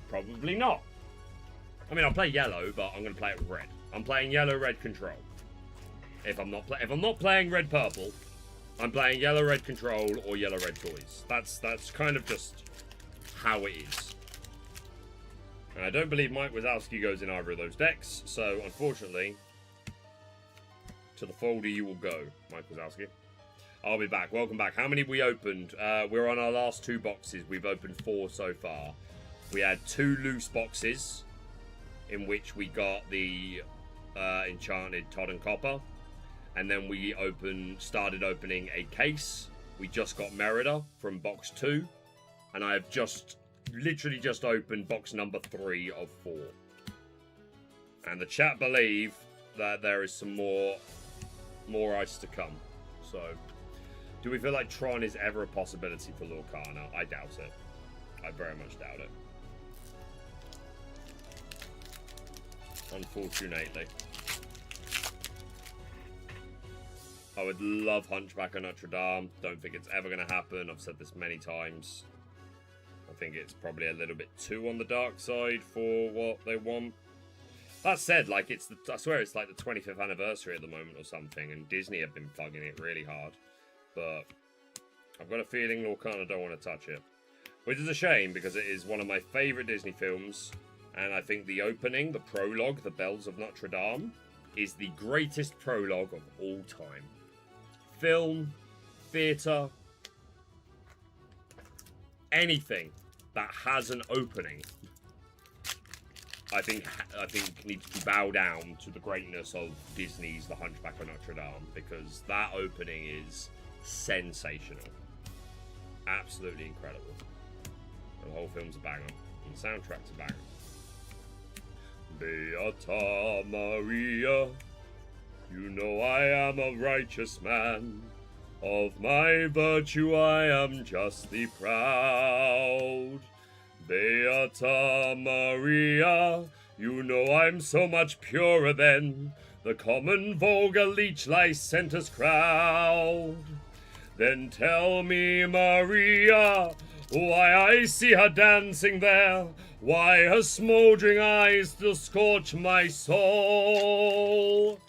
Probably not. I mean, I'll play yellow, but I'm going to play it with red. I'm playing yellow-red control. If I'm not playing red-purple, I'm playing yellow-red control or yellow-red toys. That's kind of just how it is. And I don't believe Mike Wazowski goes in either of those decks, so unfortunately, to the folder you will go, Mike Wazowski. I'll be back. Welcome back. How many we opened? We're on our last 2 boxes. We've opened 4 so far. We had 2 loose boxes, in which we got the Enchanted Todd and Copper. And then we started opening a case. We just got Merida from box 2. And I have literally just opened box number 3 of 4. And the chat believe that there is some more ice to come. So, do we feel like Tron is ever a possibility for Lorcana? I doubt it. I very much doubt it. Unfortunately. I would love Hunchback of Notre Dame. Don't think it's ever going to happen. I've said this many times. I think it's probably a little bit too on the dark side for what they want. That said, like, I swear it's like the 25th anniversary at the moment or something, and Disney have been plugging it really hard. But I've got a feeling Lorcana don't want to touch it. Which is a shame, because it is one of my favourite Disney films, and I think the opening, the prologue, The Bells of Notre Dame, is the greatest prologue of all time. Film, theatre, anything that has an opening, I think needs to bow down to the greatness of Disney's The Hunchback of Notre Dame, because that opening is sensational. Absolutely incredible. The whole film's a banger, and the soundtrack's a banger. Beata Maria, you know I am a righteous man. Of my virtue I am justly proud. Beata Maria, you know I'm so much purer than the common vulgar leech licentious crowd. Then tell me, Maria, why I see her dancing there, why her smouldering eyes still scorch my soul.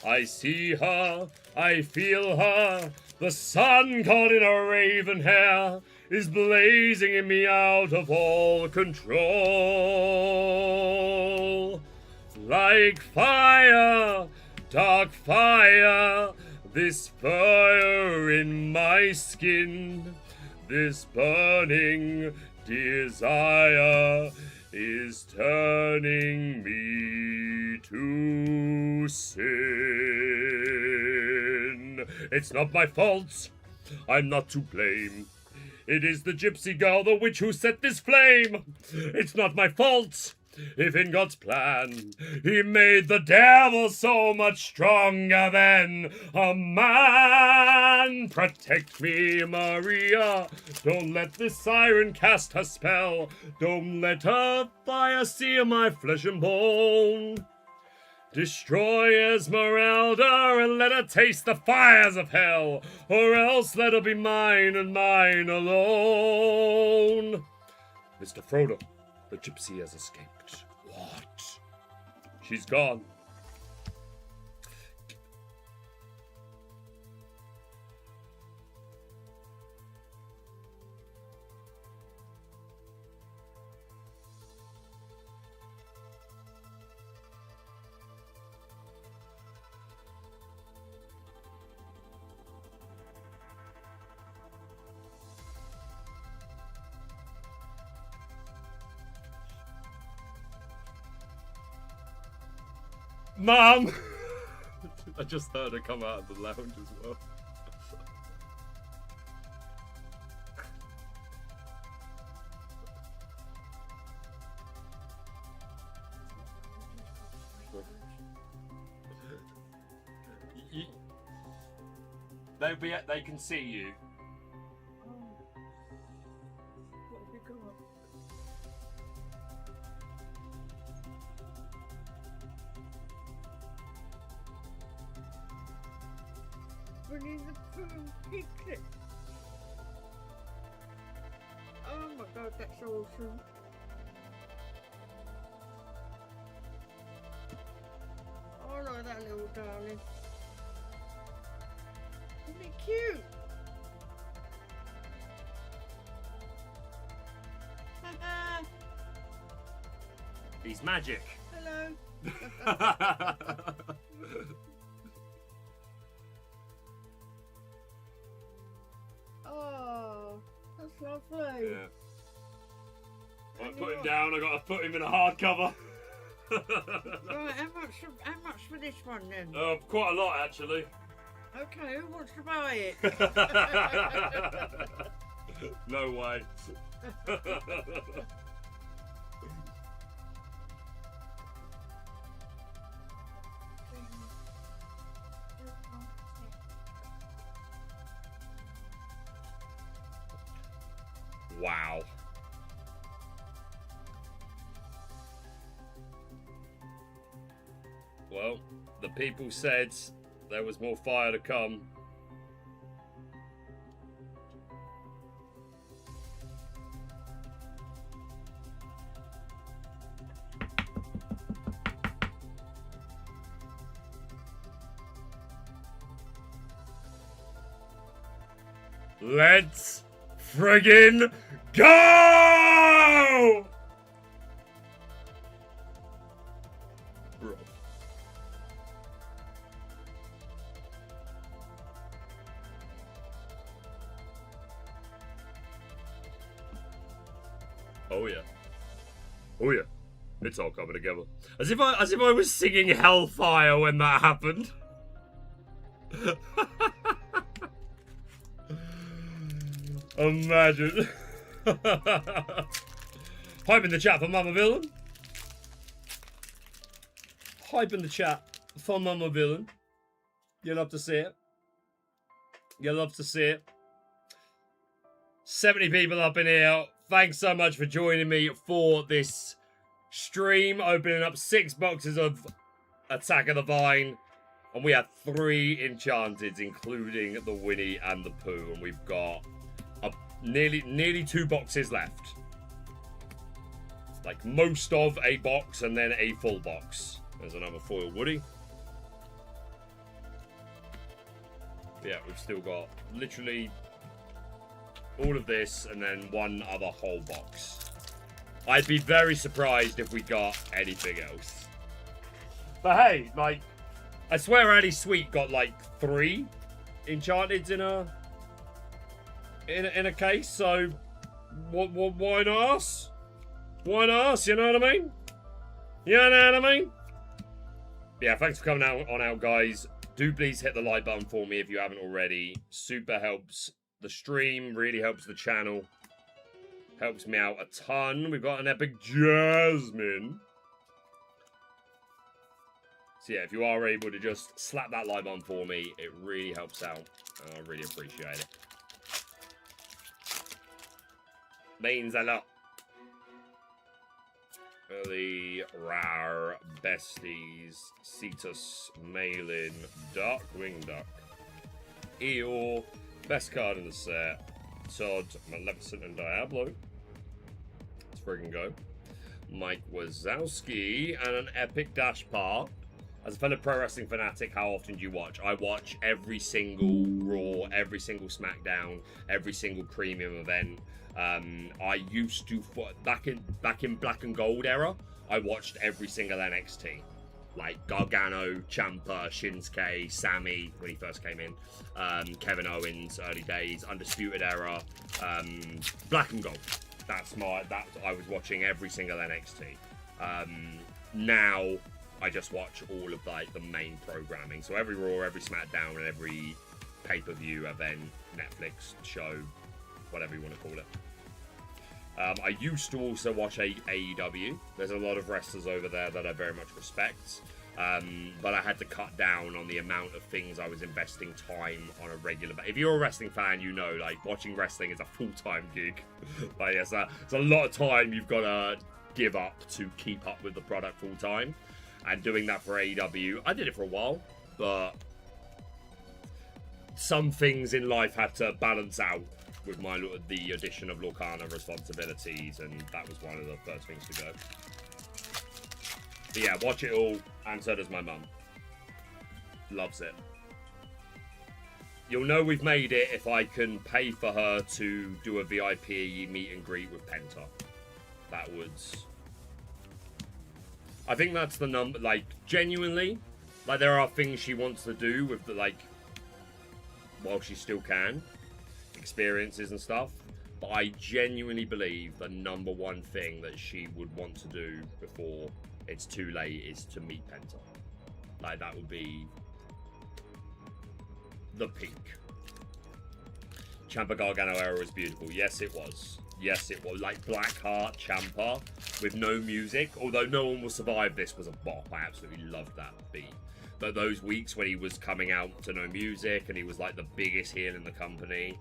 I see her, I feel her, the sun caught in her raven hair is blazing in me out of all control. Like fire, dark fire, this fire in my skin, this burning desire is turning me to sin. It's not my fault, I'm not to blame. It is the gypsy girl, the witch, who set this flame. It's not my fault, if in God's plan he made the devil so much stronger than a man. Protect me, Maria. Don't let this siren cast her spell. Don't let her fire sear my flesh and bone. Destroy Esmeralda and let her taste the fires of hell, or else let her be mine and mine alone. Mr. Frodo, the gypsy has escaped. What? She's gone. Mom! I just heard her come out of the lounge as well. They can see you. Oh my god, that's awesome. Oh, look at that little darling. Isn't it cute? He's magic. Hello. Oh, that's lovely. Yeah. I put him down. I got to put him in a hardcover. Right, how much for this one then? Quite a lot actually. Okay, who wants to buy it? No way. Wow. Well, the people said there was more fire to come. Let's friggin' go! Bro. Oh yeah. Oh yeah. It's all coming together. As if I was singing Hellfire when that happened. Imagine. Hype in the chat for Mama Villain. Hype in the chat for Mama Villain. You love to see it. You love to see it. 70 people up in here. Thanks so much for joining me for this stream. Opening up 6 boxes of Attack of the Vine. And we have 3 Enchanteds, including the Winnie and the Pooh. And we've got nearly 2 boxes left. Like most of a box and then a full box. There's another foil Woody. Yeah, we've still got literally all of this and then one other whole box. I'd be very surprised if we got anything else. But hey, like, I swear Addy Sweet got like 3 Enchanteds in a case, so why not us? Why not us? You know what I mean? You know what I mean? Yeah, thanks for coming out, guys. Do please hit the like button for me if you haven't already. Super helps the stream, really helps the channel. Helps me out a ton. We've got an epic Jasmine. So yeah, if you are able to just slap that like button for me, it really helps out. And I really appreciate it. Means a lot. The rare besties, Cetus, Malin, Darkwing Duck, Eeyore, best card in the set, Todd, Maleficent, and Diablo. Let's friggin' go. Mike Wazowski, and an epic dash par. As a fellow pro wrestling fanatic, how often do you watch? I watch every single Raw, every single SmackDown, every single premium event. I used to, back in Black and Gold era, I watched every single NXT. Like Gargano, Ciampa, Shinsuke, Sammy when he first came in, Kevin Owens, early days, Undisputed Era, Black and Gold. I was watching every single NXT. Now I just watch all of like the main programming. So every Raw, every SmackDown, and every pay-per-view event, Netflix show, whatever you want to call it. I used to also watch AEW. There's a lot of wrestlers over there that I very much respect. But I had to cut down on the amount of things I was investing time on a regular basis. If you're a wrestling fan, you know, like, watching wrestling is a full-time gig. Like, it's a lot of time you've got to give up to keep up with the product full-time. And doing that for AEW, I did it for a while, but some things in life had to balance out with the addition of Lorcana responsibilities, and that was one of the first things to go. But yeah, watch it all, and so does my mum. Loves it. You'll know we've made it if I can pay for her to do a VIP meet and greet with Penta. That would... I think that's the number, like, genuinely, like, there are things she wants to do with the, like, while she still can. experiences and stuff. But I genuinely believe the #1 thing that she would want to do before it's too late is to meet Penta. Like, that would be the peak. Champa Gargano era was beautiful. Yes, it was. Yes, it was. Like, Blackheart Champa with no music. Although No One Will Survive This was a bop. I absolutely loved that beat. But those weeks when he was coming out to no music and he was like the biggest heel in the company.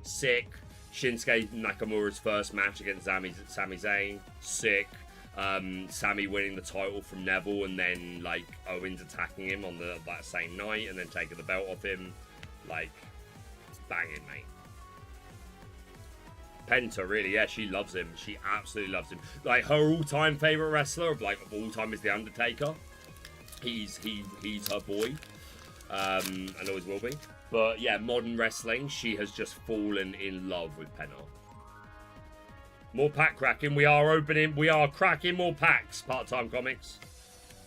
Sick. Shinsuke Nakamura's first match against Sami Zayn. Sick. Sami winning the title from Neville and then like Owens attacking him on that same night and then taking the belt off him. Like, it's banging, mate. Penta, really, yeah, she loves him. She absolutely loves him. Like, her all-time favorite wrestler of all time is The Undertaker. He's her boy, and always will be. But yeah, modern wrestling, she has just fallen in love with Penta. More pack cracking. We are cracking more packs. Part-time comics.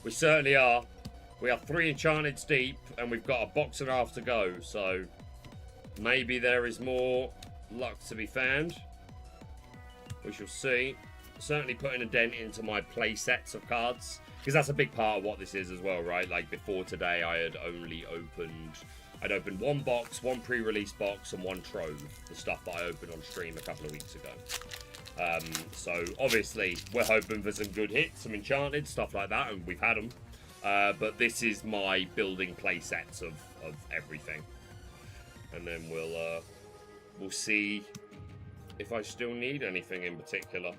We certainly are. We are 3 Enchanted deep, and we've got a box and a half to go. So maybe there is more luck to be found. We shall see. Certainly putting a dent into my play sets of cards, because that's a big part of what this is as well, right? Like, before today, I'd opened 1 box, 1 pre-release box, and 1 trove, the stuff that I opened on stream a couple of weeks ago. So obviously we're hoping for some good hits, some Enchanted, stuff like that, and we've had them. But this is my building play sets of everything, and then we'll see if I still need anything in particular.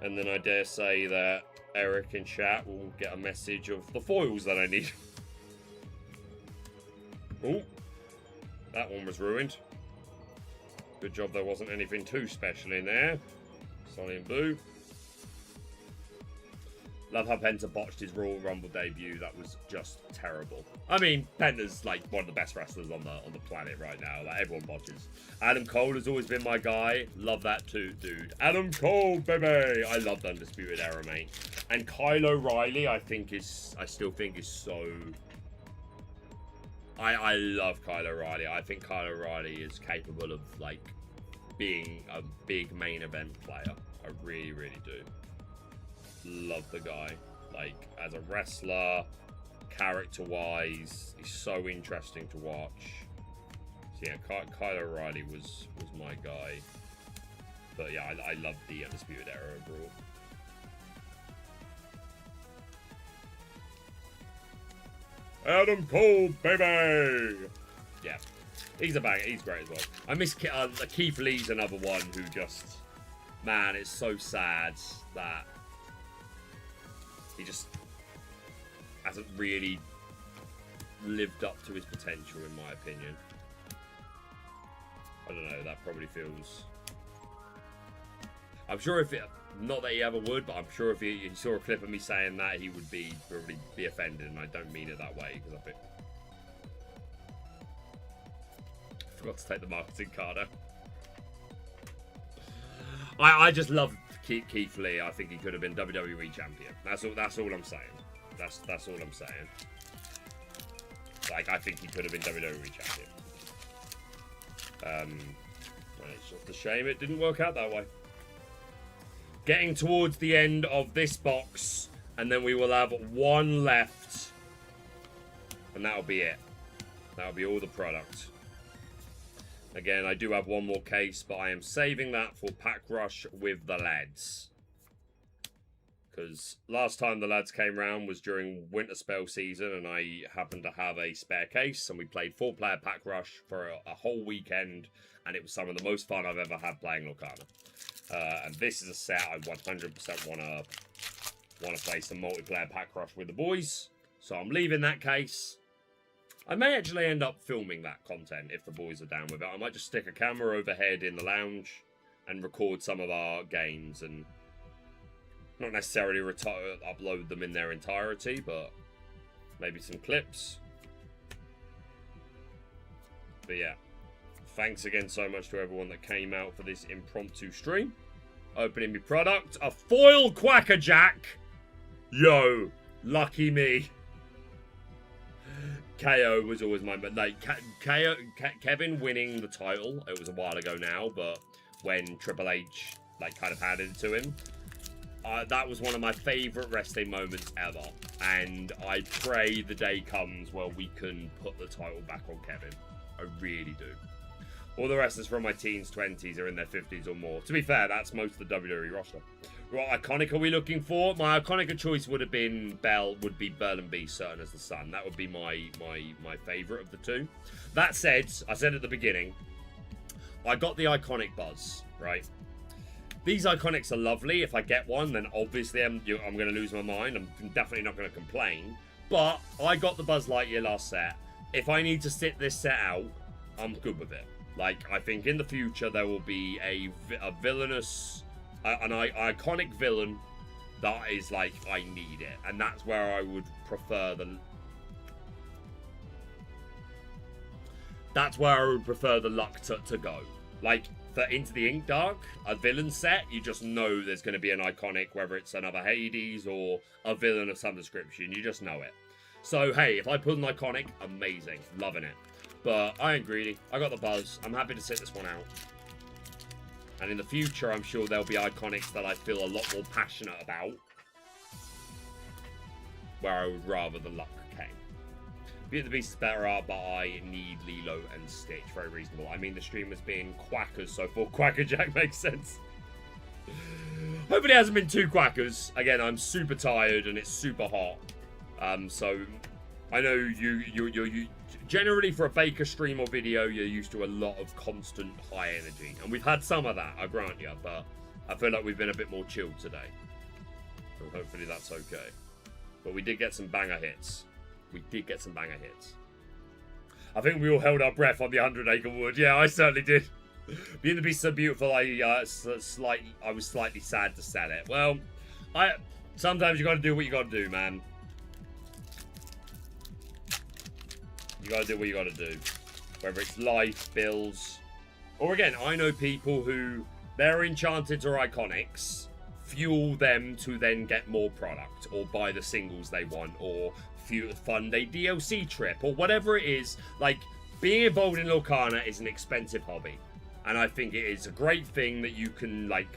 And then I dare say that Eric in chat will get a message of the foils that I need. Oh, that one was ruined. Good job there wasn't anything too special in there. Sonny and Boo. Love how Penta botched his Royal Rumble debut. That was just terrible. I mean, Penta's like one of the best wrestlers on the planet right now. Like, everyone botches. Adam Cole has always been my guy. Love that too, dude. Adam Cole, baby. I love the Undisputed Era, mate. And Kyle O'Reilly, I still think is so. I love Kyle O'Reilly. I think Kyle O'Reilly is capable of like being a big main event player. I really, really do. Love the guy, like, as a wrestler, character-wise, he's so interesting to watch. So yeah, Kyle O'Reilly was my guy. But yeah, I love the Undisputed Era overall. Adam Cole, baby! Yeah, he's a banger. He's great as well. I miss Keith Lee's another one who just, man, it's so sad that he just hasn't really lived up to his potential, in my opinion. I don't know, that probably feels. I'm sure if it, not that he ever would, but I'm sure if he saw a clip of me saying that, he would probably be offended, and I don't mean it that way, because I forgot to take the marketing card out. I just love Keith Lee. I think he could have been WWE champion. That's all I'm saying. That's all I'm saying. Like, I think he could have been WWE champion. It's just a shame it didn't work out that way. Getting towards the end of this box, and then we will have 1 left, and that'll be it. That'll be all the product. Again, I do have 1 more case, but I am saving that for Pack Rush with the lads. Because last time the lads came round was during Winter Spell season, and I happened to have a spare case, and we played 4-player Pack Rush for a whole weekend, and it was some of the most fun I've ever had playing Lorcana. And this is a set I 100% want to play some multiplayer Pack Rush with the boys. So I'm leaving that case. I may actually end up filming that content if the boys are down with it. I might just stick a camera overhead in the lounge and record some of our games, and not necessarily upload them in their entirety, but maybe some clips. But yeah, thanks again so much to everyone that came out for this impromptu stream. Opening my product, a foil Quackerjack. Yo, lucky me. KO was always my, but like KO, Kevin winning the title. It was a while ago now, but when Triple H like kind of handed it to him, that was one of my favorite wrestling moments ever. And I pray the day comes where we can put the title back on Kevin. I really do. All the wrestlers from my teens, 20s are in their 50s or more. To be fair, that's most of the WWE roster. What iconic are we looking for? My iconic of choice would have been Bell and Beast, certain as the sun. That would be my favourite of the two. That said, I said at the beginning, I got the iconic buzz, right? These iconics are lovely. If I get one, then obviously I'm going to lose my mind. I'm definitely not going to complain. But I got the Buzz Lightyear last set. If I need to sit this set out, I'm good with it. Like, I think in the future there will be a villainous, an iconic villain that is like, I need it. And that's where I would prefer the... That's where I would prefer the luck to go. Like, for Into the Ink Dark, a villain set, you just know there's going to be an iconic, whether it's another Hades or a villain of some description. You just know it. So, hey, if I put an iconic, amazing. Loving it. But I ain't greedy. I got the buzz. I'm happy to sit this one out. And in the future, I'm sure there'll be iconics that I feel a lot more passionate about. Where I would rather the luck came. Beauty and the Beast is better art, but I need Lilo and Stitch. Very reasonable. I mean, the streamers being quackers, so for Quackerjack makes sense. Hopefully it hasn't been too quackers. Again, I'm super tired and it's super hot. So I know you generally for a Baker stream or video, you're used to a lot of constant high energy. And we've had some of that, I grant you, but I feel like we've been a bit more chilled today. So hopefully that's okay. But we did get some banger hits. I think we all held our breath on the 100 Acre Wood. Yeah, I certainly did. Beauty and the Beast so beautiful, I was slightly sad to sell it. Well, sometimes you got to do what you got to do, man. You got to do what you got to do. Whether it's life, bills, or again, I know people who their Enchanted or Iconics fuel them to then get more product or buy the singles they want or fund a DLC trip or whatever it is. Like, being involved in Lorcana is an expensive hobby. And I think it is a great thing that you can, like,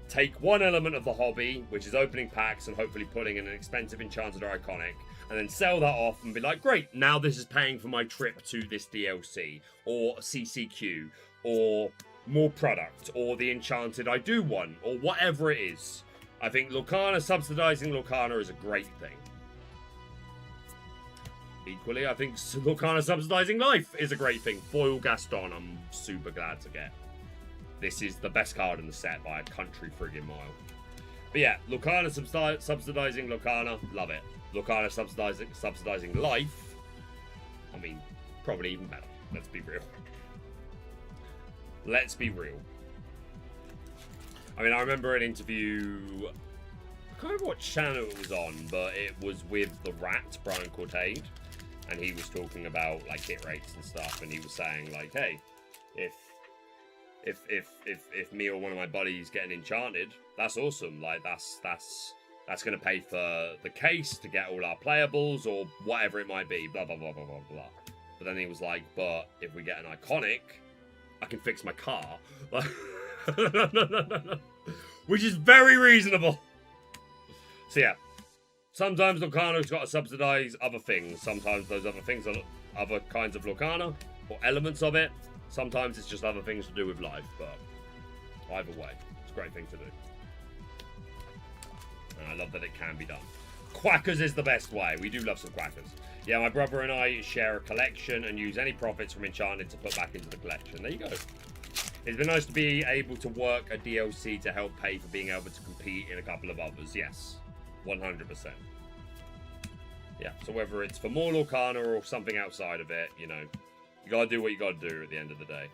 take one element of the hobby, which is opening packs and hopefully putting in an expensive Enchanted or Iconic, and then sell that off and be like, great, now this is paying for my trip to this DLC, or CCQ, or more product, or the Enchanted I do want, or whatever it is. I think Lorcana, subsidizing Lorcana is a great thing. Equally, I think Lorcana subsidizing life is a great thing. Foil Gaston, I'm super glad to get. This is the best card in the set by a country friggin' mile. But yeah, Lorcana subsidizing Lorcana, love it. Lorcana subsidizing life, I mean, probably even better. Let's be real. Let's be real. I mean, I remember an interview, I can't remember what channel it was on, but it was with the Rat, Brian Cortade, and he was talking about like hit rates and stuff, and he was saying like, hey, if me or one of my buddies get an Enchanted, that's awesome. Like that's going to pay for the case to get all our playables or whatever it might be, blah, blah, blah, blah, blah, blah. But then he was like, but if we get an Iconic, I can fix my car. Which is very reasonable. So yeah, sometimes Lorcana's got to subsidize other things. Sometimes those other things are other kinds of Lorcana or elements of it. Sometimes it's just other things to do with life, but either way, it's a great thing to do. And I love that it can be done. Quackers is the best way. We do love some quackers. Yeah, my brother and I share a collection and use any profits from Enchanted to put back into the collection. There you go. It's been nice to be able to work a DLC to help pay for being able to compete in a couple of others. Yes, 100%. Yeah, so whether it's for more Lorcana or something outside of it, you know, you gotta do what you gotta do at the end of the day.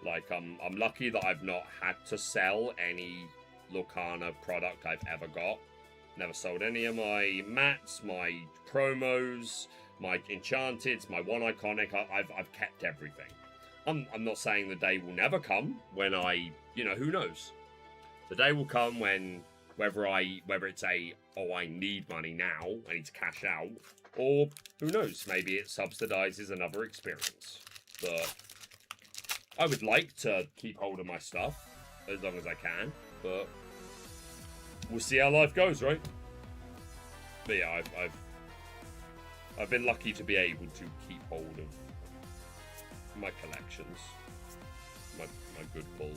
Like, I'm lucky that I've not had to sell any Lorcana product I've ever got. Never sold any of my mats, my promos, my Enchanteds, my one Iconic. I've kept everything. I'm not saying the day will never come when you know, who knows? The day will come when Whether it's a, oh, I need money now, I need to cash out, or who knows, maybe it subsidizes another experience. But I would like to keep hold of my stuff as long as I can, but we'll see how life goes, right? But yeah, I've been lucky to be able to keep hold of my collections, my good pulls.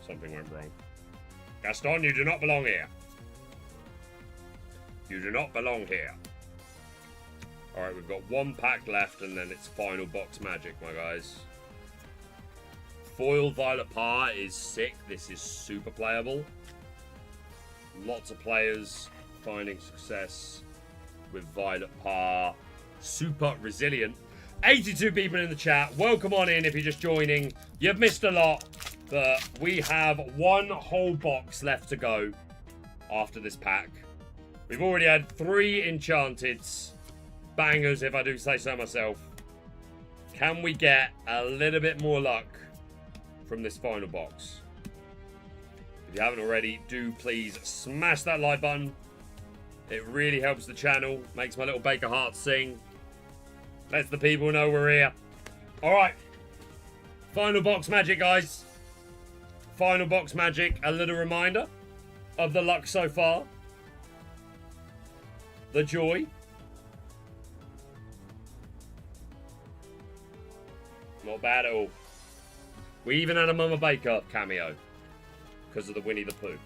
Something went wrong. Gaston, you do not belong here. You do not belong here. Alright, we've got one pack left and then it's final box magic, my guys. Foil Violet Par is sick. This is super playable. Lots of players finding success with Violet Par. Super resilient. 82 people in the chat. Welcome on in if you're just joining. You've missed a lot, but we have one whole box left to go after this pack. We've already had 3 Enchanteds. Bangers, if I do say so myself. Can we get a little bit more luck from this final box? If you haven't already, do please smash that like button. It really helps the channel. Makes my little baker heart sing. Lets the people know we're here. Alright. Final box magic, guys. Final box magic. A little reminder of the luck so far. The joy. Not bad at all. We even had a Mama Baker cameo because of the Winnie the Pooh.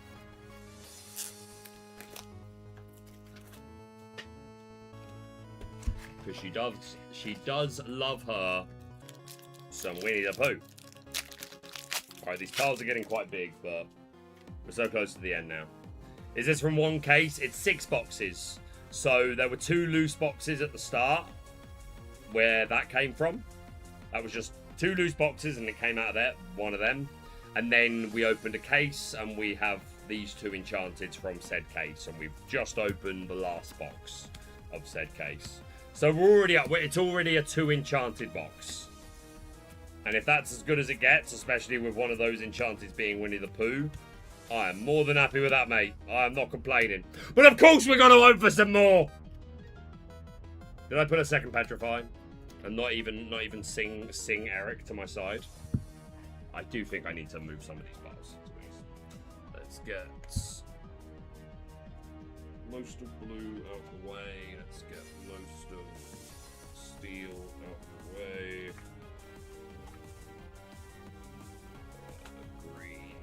Because she does love her some Winnie the Pooh. Alright, these piles are getting quite big, but we're so close to the end now. Is this from one case? It's 6 boxes. So there were 2 loose boxes at the start where that came from. That was just 2 loose boxes and it came out of there, one of them. And then we opened a case and we have these 2 Enchanteds from said case. And we've just opened the last box of said case. So we're already up. It's already a 2 Enchanted box. And if that's as good as it gets, especially with one of those Enchanteds being Winnie the Pooh, I am more than happy with that, mate. I am not complaining. But of course we're going to hope for some more. Did I put a second Petrify? And not even sing Eric to my side? I do think I need to move some of these piles. Let's get most of blue out of the way. Let's get most of steel out of the way. Green.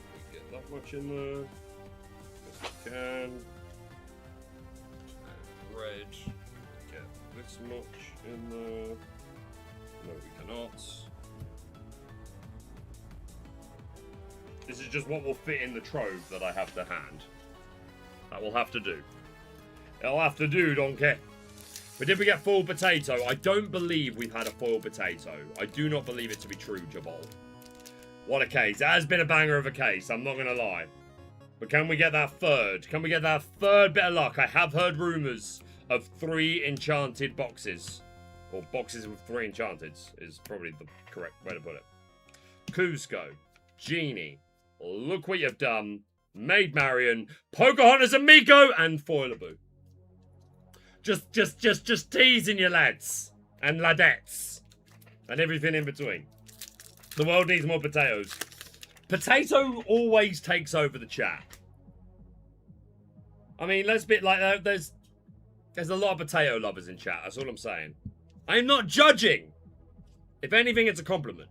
Can we get that much in there? Yes, we can. And red. Get this much in there. No, we cannot. This is just what will fit in the trove that I have to hand. That will have to do. It'll have to do, donkey. But did we get foil potato? I don't believe we've had a foil potato. I do not believe it to be true, Jabal. What a case. It has been a banger of a case, I'm not going to lie. But can we get that third? Can we get that third bit of luck? I have heard rumours of 3 enchanted boxes. Or boxes with 3 enchanteds is probably the correct way to put it. Cusco. Genie. Look what you've done. Maid Marian. Pocahontas and Miko. And Foilaboo. Just teasing you lads. And ladettes. And everything in between. The world needs more potatoes. Potato always takes over the chat. I mean, let's be like, there's a lot of potato lovers in chat. That's all I'm saying. I'm not judging. If anything, it's a compliment.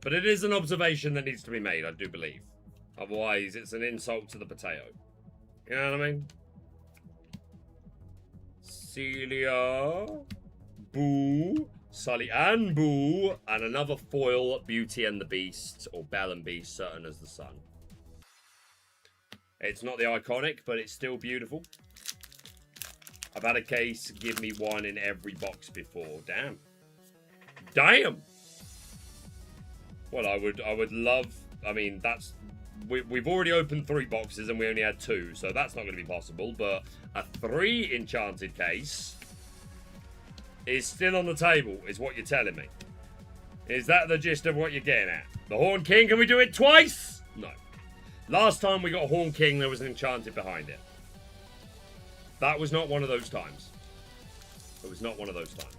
But it is an observation that needs to be made, I do believe. Otherwise, it's an insult to the potato. You know what I mean? Celia. Boo. Sully and Boo. And another foil, Beauty and the Beast. Or Belle and Beast, certain as the sun. It's not the iconic, but it's still beautiful. I've had a case give me one in every box before. Damn. Damn! Well, I would love... I mean, that's... We've already opened 3 boxes and we only had 2, so that's not going to be possible. But a 3 enchanted case is still on the table, is what you're telling me. Is that the gist of what you're getting at? The Horn King, can we do it twice? No. Last time we got Horn King, there was an Enchanted behind it. That was not one of those times. It was not one of those times.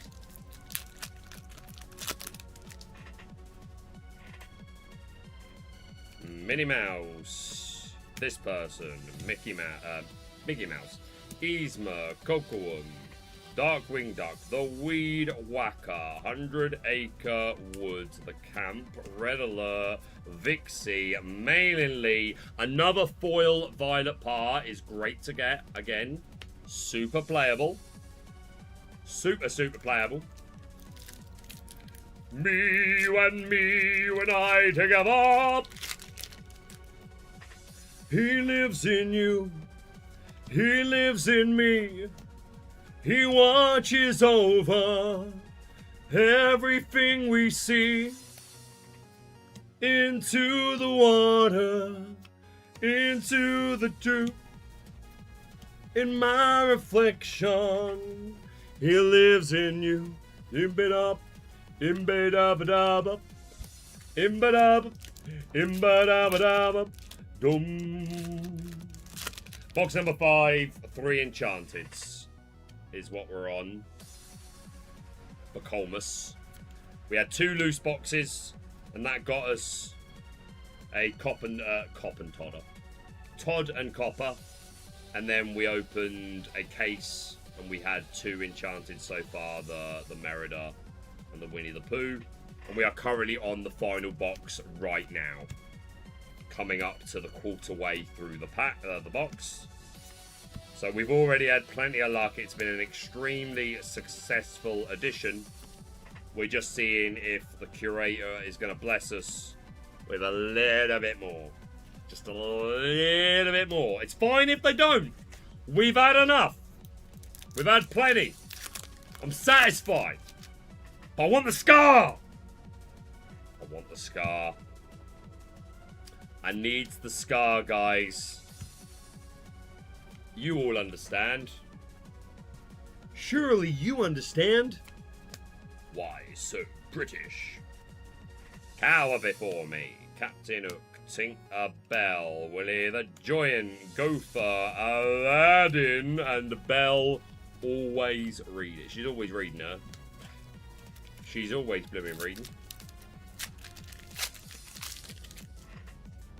Minnie Mouse. This person. Mickey Mouse. Yzma. Cocoon. Darkwing Duck. The Weed Whacker. 100 Acre Woods. The Camp. Red Alert. Vixie. Mailing Another foil Violet Par is great to get. Again, super playable. Super playable. Me and I together. He lives in you. He lives in me. He watches over everything we see. Into the water, into the dew. In my reflection, he lives in you. Imbidab, imbidabadab, imbidab, imbidabadab, dum. Box number 5, 3 Enchanteds is what we're on. Bacolmus. We had 2 loose boxes. And that got us a Todd and Copper. And then we opened a case and we had 2 Enchanted so far, the Merida and the Winnie the Pooh. And we are currently on the final box right now. Coming up to the quarter way through the box. So we've already had plenty of luck. It's been an extremely successful edition. We're just seeing if the curator is going to bless us with a little bit more. Just a little bit more. It's fine if they don't. We've had enough. We've had plenty. I'm satisfied. But I want the scar. I want the scar. I need the scar, guys. You all understand. Surely you understand. Why so British? Cower before me. Captain Hook, Tinker Bell, Willie the Giant, Gopher, Aladdin, and Belle always read it. She's always reading her. She's always blooming reading.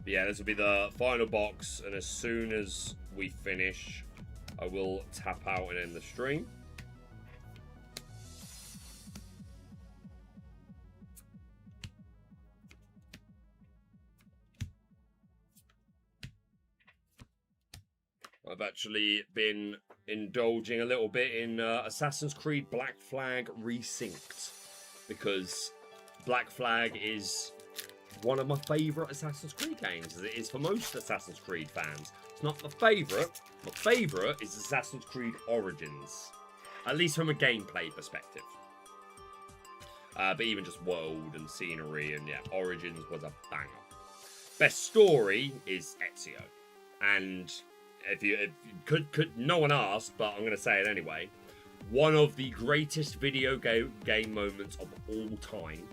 But yeah, this will be the final box, and as soon as we finish, I will tap out and end the stream. I've actually been indulging a little bit in Assassin's Creed Black Flag Resynced, because Black Flag is one of my favourite Assassin's Creed games, as it is for most Assassin's Creed fans. It's not my favourite. My favourite is Assassin's Creed Origins, at least from a gameplay perspective. But even just world and scenery, and yeah, Origins was a banger. Best story is Ezio, and if no one asked, but I'm going to say it anyway. One of the greatest video game moments of all time,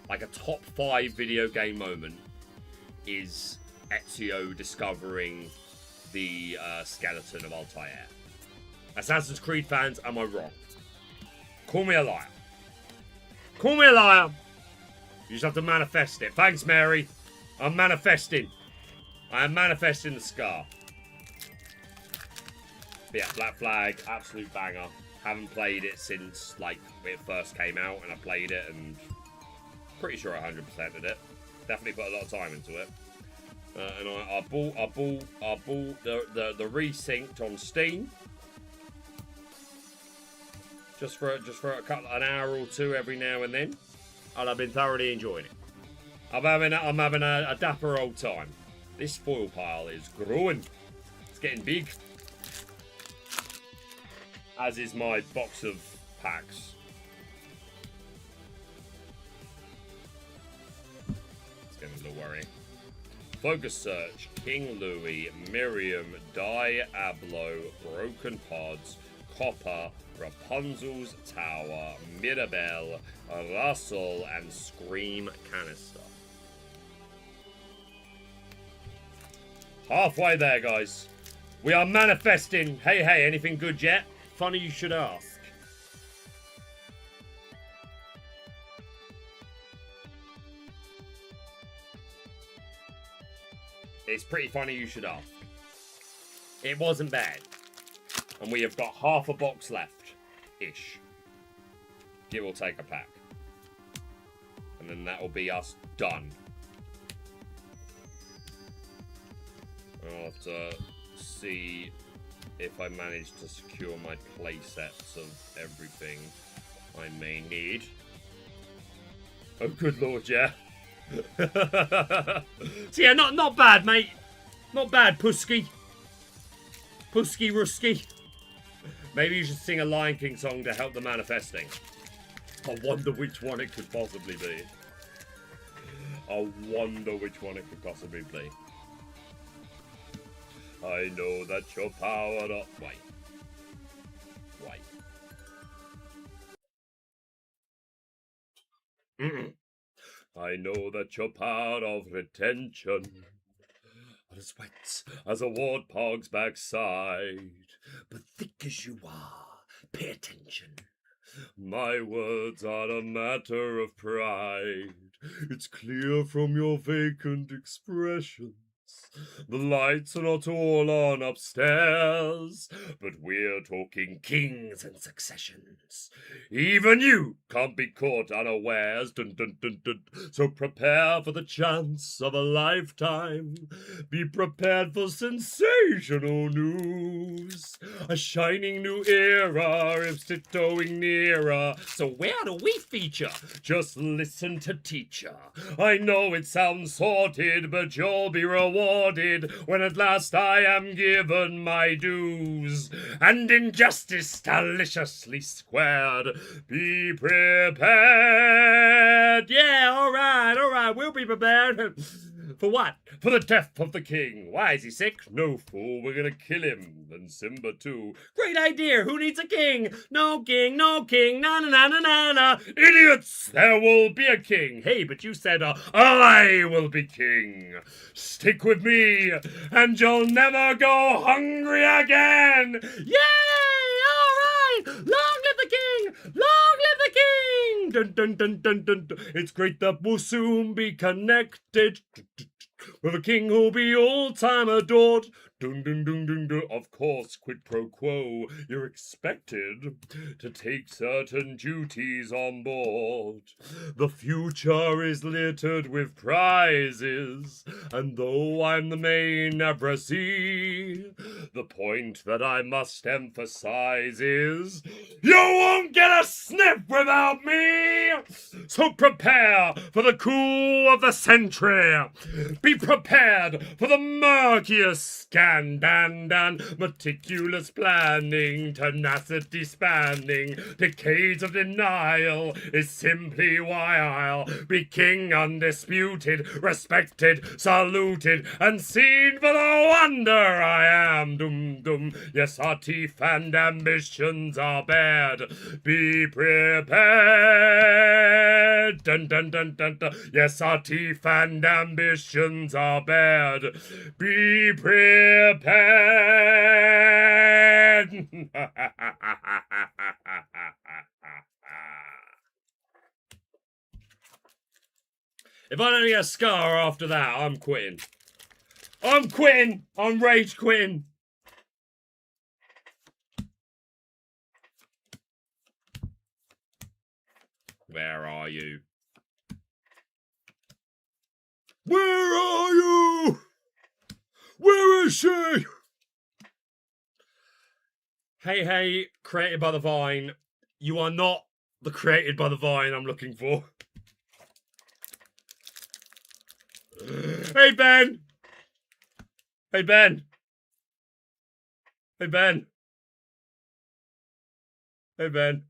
like a top 5 video game moment, is Ezio discovering the skeleton of Altair. Assassin's Creed fans, am I wrong? Call me a liar. Call me a liar. You just have to manifest it. Thanks, Mary. I'm manifesting. I am manifesting the scar. But yeah, Black Flag, absolute banger. Haven't played it since like it first came out, and I played it and pretty sure I 100%ed it. Definitely put a lot of time into it. And I bought the Resynced on Steam. Just for an hour or two every now and then, and I've been thoroughly enjoying it. I'm having a dapper old time. This foil pile is growing. It's getting big. As is my box of packs. It's getting a little worrying. Focus Search, King Louis, Miriam, Diablo, Broken Pods, Copper, Rapunzel's Tower, Mirabelle, Russell, and Scream Canister. Halfway there, guys. We are manifesting. Hey, hey, anything good yet? Funny you should ask. It's pretty funny you should ask. It wasn't bad. And we have got half a box left-ish. Give or take a pack. And then that'll be us done. I'll have to see if I manage to secure my play sets of everything I may need. Oh, good lord, yeah. So yeah, not bad, mate. Not bad, Pusky. Pusky Rusky. Maybe you should sing a Lion King song to help the manifesting. I wonder which one it could possibly be. I wonder which one it could possibly be. I know that you're powered up. Wait. I know that you're part of retention. As wet as a warthog's backside. But thick as you are, pay attention. My words are a matter of pride. It's clear from your vacant expressions. The lights are not all on upstairs, but we're talking kings and successions. Even you can't be caught unawares. Dun, dun, dun, dun. So prepare for the chance of a lifetime. Be prepared for sensational news. A shining new era is tiptoeing nearer. So where do we feature? Just listen to teacher. I know it sounds sordid, but you'll be rewarded when at last I am given my dues, and injustice deliciously squared. Be prepared. Yeah, all right, we'll be prepared. For what? For the death of the king. Why, is he sick? No, fool, we're gonna kill him. And Simba too. Great idea, who needs a king? No king, na na na na na. Idiots, there will be a king. Hey, but you said I will be king. Stick with me, and you'll never go hungry again. Yay, all right, long live the king, long live the king. Dun, dun, dun, dun, dun, dun. It's great that we'll soon be connected with a king who'll be all-time adored. Dun, dun, dun, dun, dun. Of course, quid pro quo, you're expected to take certain duties on board. The future is littered with prizes, and though I'm the main abrasee, the point that I must emphasize is you won't get a sniff without me! So prepare for the coup of the century! Be prepared for the murkiest scan-dan-dan, meticulous planning, tenacity spanning, decades of denial is simply why I'll be king undisputed, respected, saluted, and seen for the wonder I am. Dum dum, yes, our teeth and ambitions are bared. Be prepared. Dun dun dun dun dun. Yes, our teeth and ambitions are bared. Be prepared. If I don't get a scar after that, I'm quitting. I'm quitting. I'm rage quitting. Where are you? Where are you? Where is she? Hey, hey, created by the vine. You are not the created by the vine I'm looking for. Hey, Ben. Hey, Ben. Hey, Ben. Hey, Ben.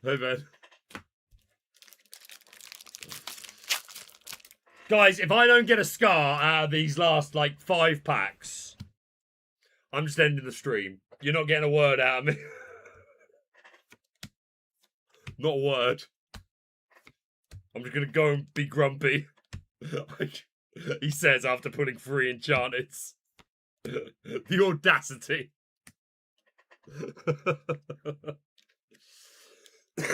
Hey, Ben. Guys, if I don't get a scar out of these last, 5 packs, I'm just ending the stream. You're not getting a word out of me. Not a word. I'm just going to go and be grumpy. He says after putting 3 Enchanted. The audacity.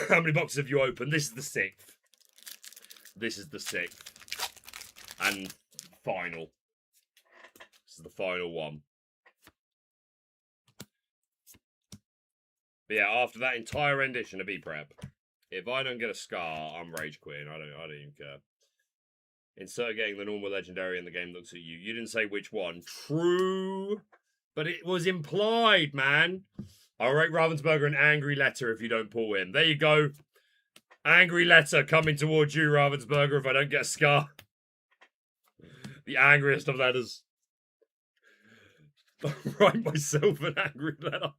How many boxes have you opened? This is the 6th. This is the 6th. And final. This is the final one. But yeah, after that entire rendition of B-Prep, if I don't get a scar, I'm rage quitting. I don't even care. Insert getting the normal legendary and the game looks at you. You didn't say which one. True. But it was implied, man. I'll rate Ravensburger an angry letter if you don't pull him. There you go. Angry letter coming towards you, Ravensburger, if I don't get a scar. The angriest of letters. I'll write myself an angry letter.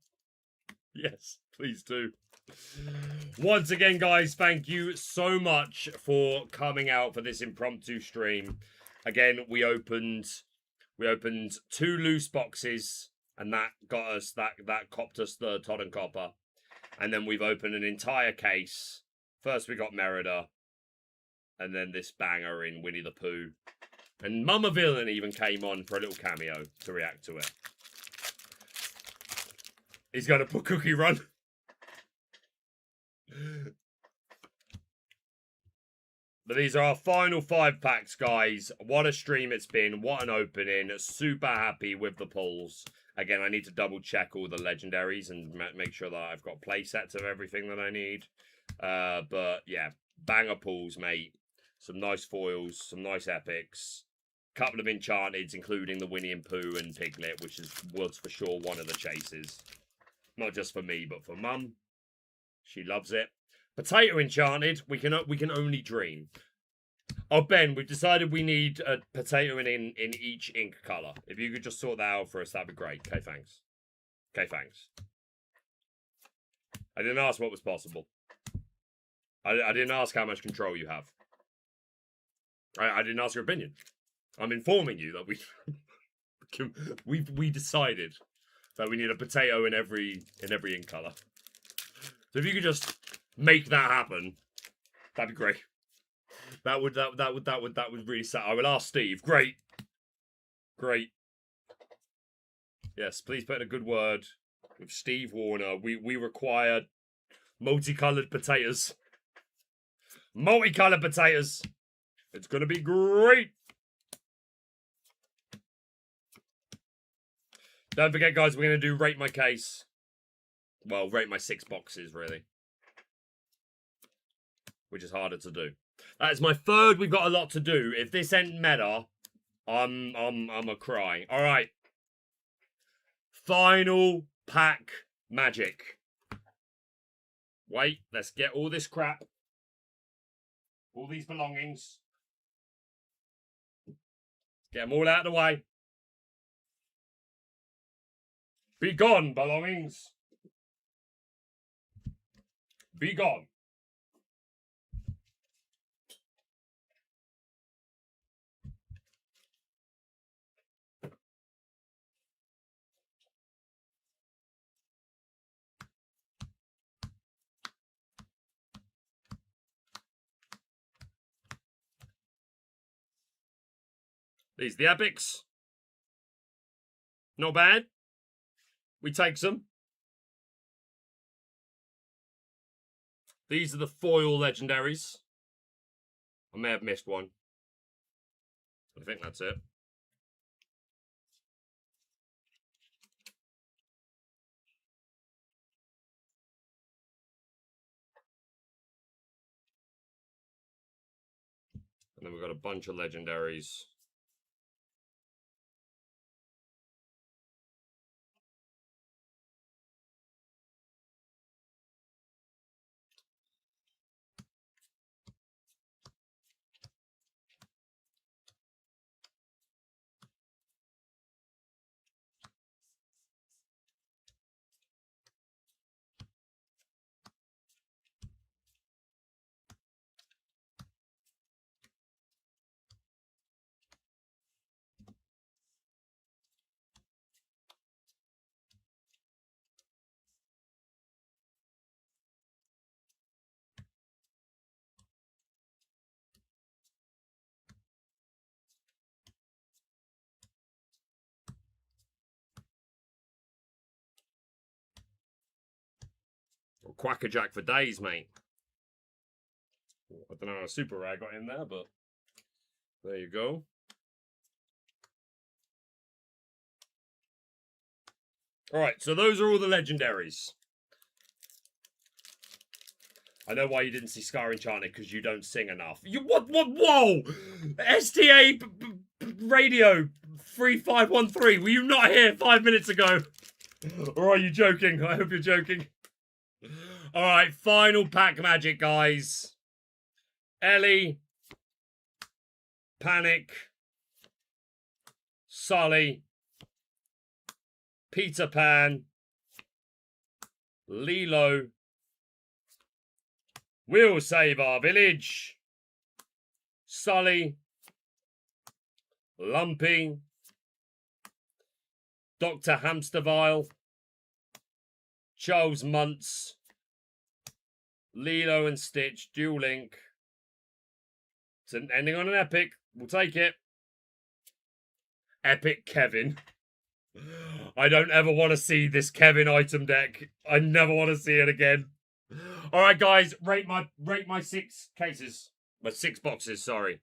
Yes, please do. Once again, guys, thank you so much for coming out for this impromptu stream. Again, we opened 2 loose boxes, and that got us that copped us the Todd and Copper. And then we've opened an entire case. First we got Merida, and then this banger in Winnie the Pooh. And Mama Villain even came on for a little cameo to react to it. He's going to put Cookie Run. But these are our final 5 packs, guys. What a stream it's been. What an opening. Super happy with the pulls. Again, I need to double check all the legendaries and make sure that I've got play sets of everything that I need. But yeah, banger pulls, mate. Some nice foils, some nice epics. Couple of Enchanteds, including the Winnie and Pooh and Piglet, which was for sure one of the chases. Not just for me, but for Mum. She loves it. Potato Enchanted, we can only dream. Oh, Ben, we've decided we need a potato in each ink colour. If you could just sort that out for us, that'd be great. Okay, thanks. Okay, thanks. I didn't ask what was possible. I didn't ask how much control you have. I didn't ask your opinion. I'm informing you that we decided that we need a potato in every ink colour. So if you could just make that happen, that'd be great. That would really sad. I will ask Steve. Great. Yes, please put in a good word with Steve Warner. We require multicolored potatoes. Multicolored potatoes. It's gonna be great. Don't forget, guys, we're gonna do rate my case. Well, rate my 6 boxes, really. Which is harder to do. That is my 3rd. We've got a lot to do. If this ain't meta, I'm a cry. All right. Final pack magic. Wait, let's get all this crap. All these belongings. Get them all out of the way. Be gone, belongings. Be gone. These the epics. Not bad. We take some. These are the foil legendaries. I may have missed one. I think that's it. And then we've got a bunch of legendaries. Quackerjack for days, mate. I don't know how super rare I got in there, but there you go. All right, so those are all the legendaries. I know why you didn't see Scar Enchanted, because you don't sing enough. You what? Whoa! STA Radio 3513. Were you not here 5 minutes ago? Or are you joking? I hope you're joking. All right, final pack magic, guys. Ellie, Panic, Sully, Peter Pan, Lilo. We'll save our village. Sully, Lumpy, Dr. Hamstervile, Charles Muntz, Lilo and Stitch, Dual Link. It's an ending on an epic. We'll take it. Epic Kevin. I don't ever want to see this Kevin item deck. I never want to see it again. All right, guys, rate my 6 cases. My 6 boxes, sorry.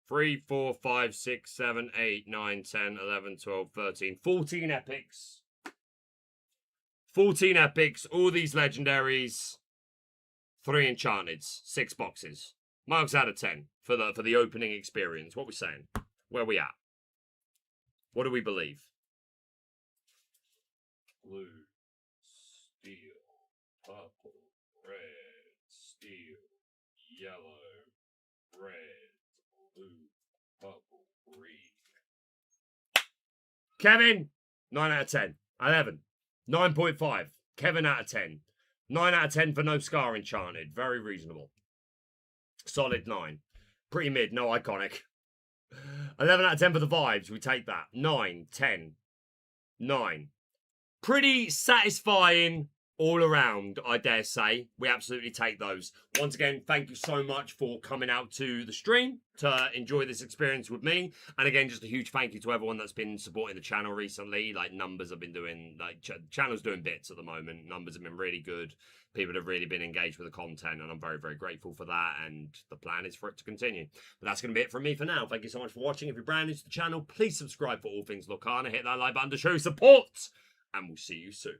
3, 4, 5, 6, 7, 8, 9, 10, 11, 12, 13, 14 epics. 14 epics, all these legendaries, 3 enchanteds, 6 boxes. Marks out of 10 for the opening experience. What we saying? Where we at? What do we believe? Blue, steel, purple, red, steel, yellow, red, blue, purple, green. Kevin, 9 out of 10. 11. 9.5. Kevin out of 10. 9 out of 10 for no Scar Enchanted. Very reasonable. Solid 9. Pretty mid, no iconic. 11 out of 10 for the vibes. We take that. 9, 10, 9. Pretty satisfying all around, I dare say. We absolutely take those. Once again, thank you so much for coming out to the stream to enjoy this experience with me. And again, just a huge thank you to everyone that's been supporting the channel recently. Like, numbers have been doing, like, channel's doing bits at the moment. Numbers have been really good. People have really been engaged with the content, and I'm very, very grateful for that. And the plan is for it to continue. But that's going to be it from me for now. Thank you so much for watching. If you're brand new to the channel, please subscribe for all things Lorcana. Hit that like button to show your support. And we'll see you soon.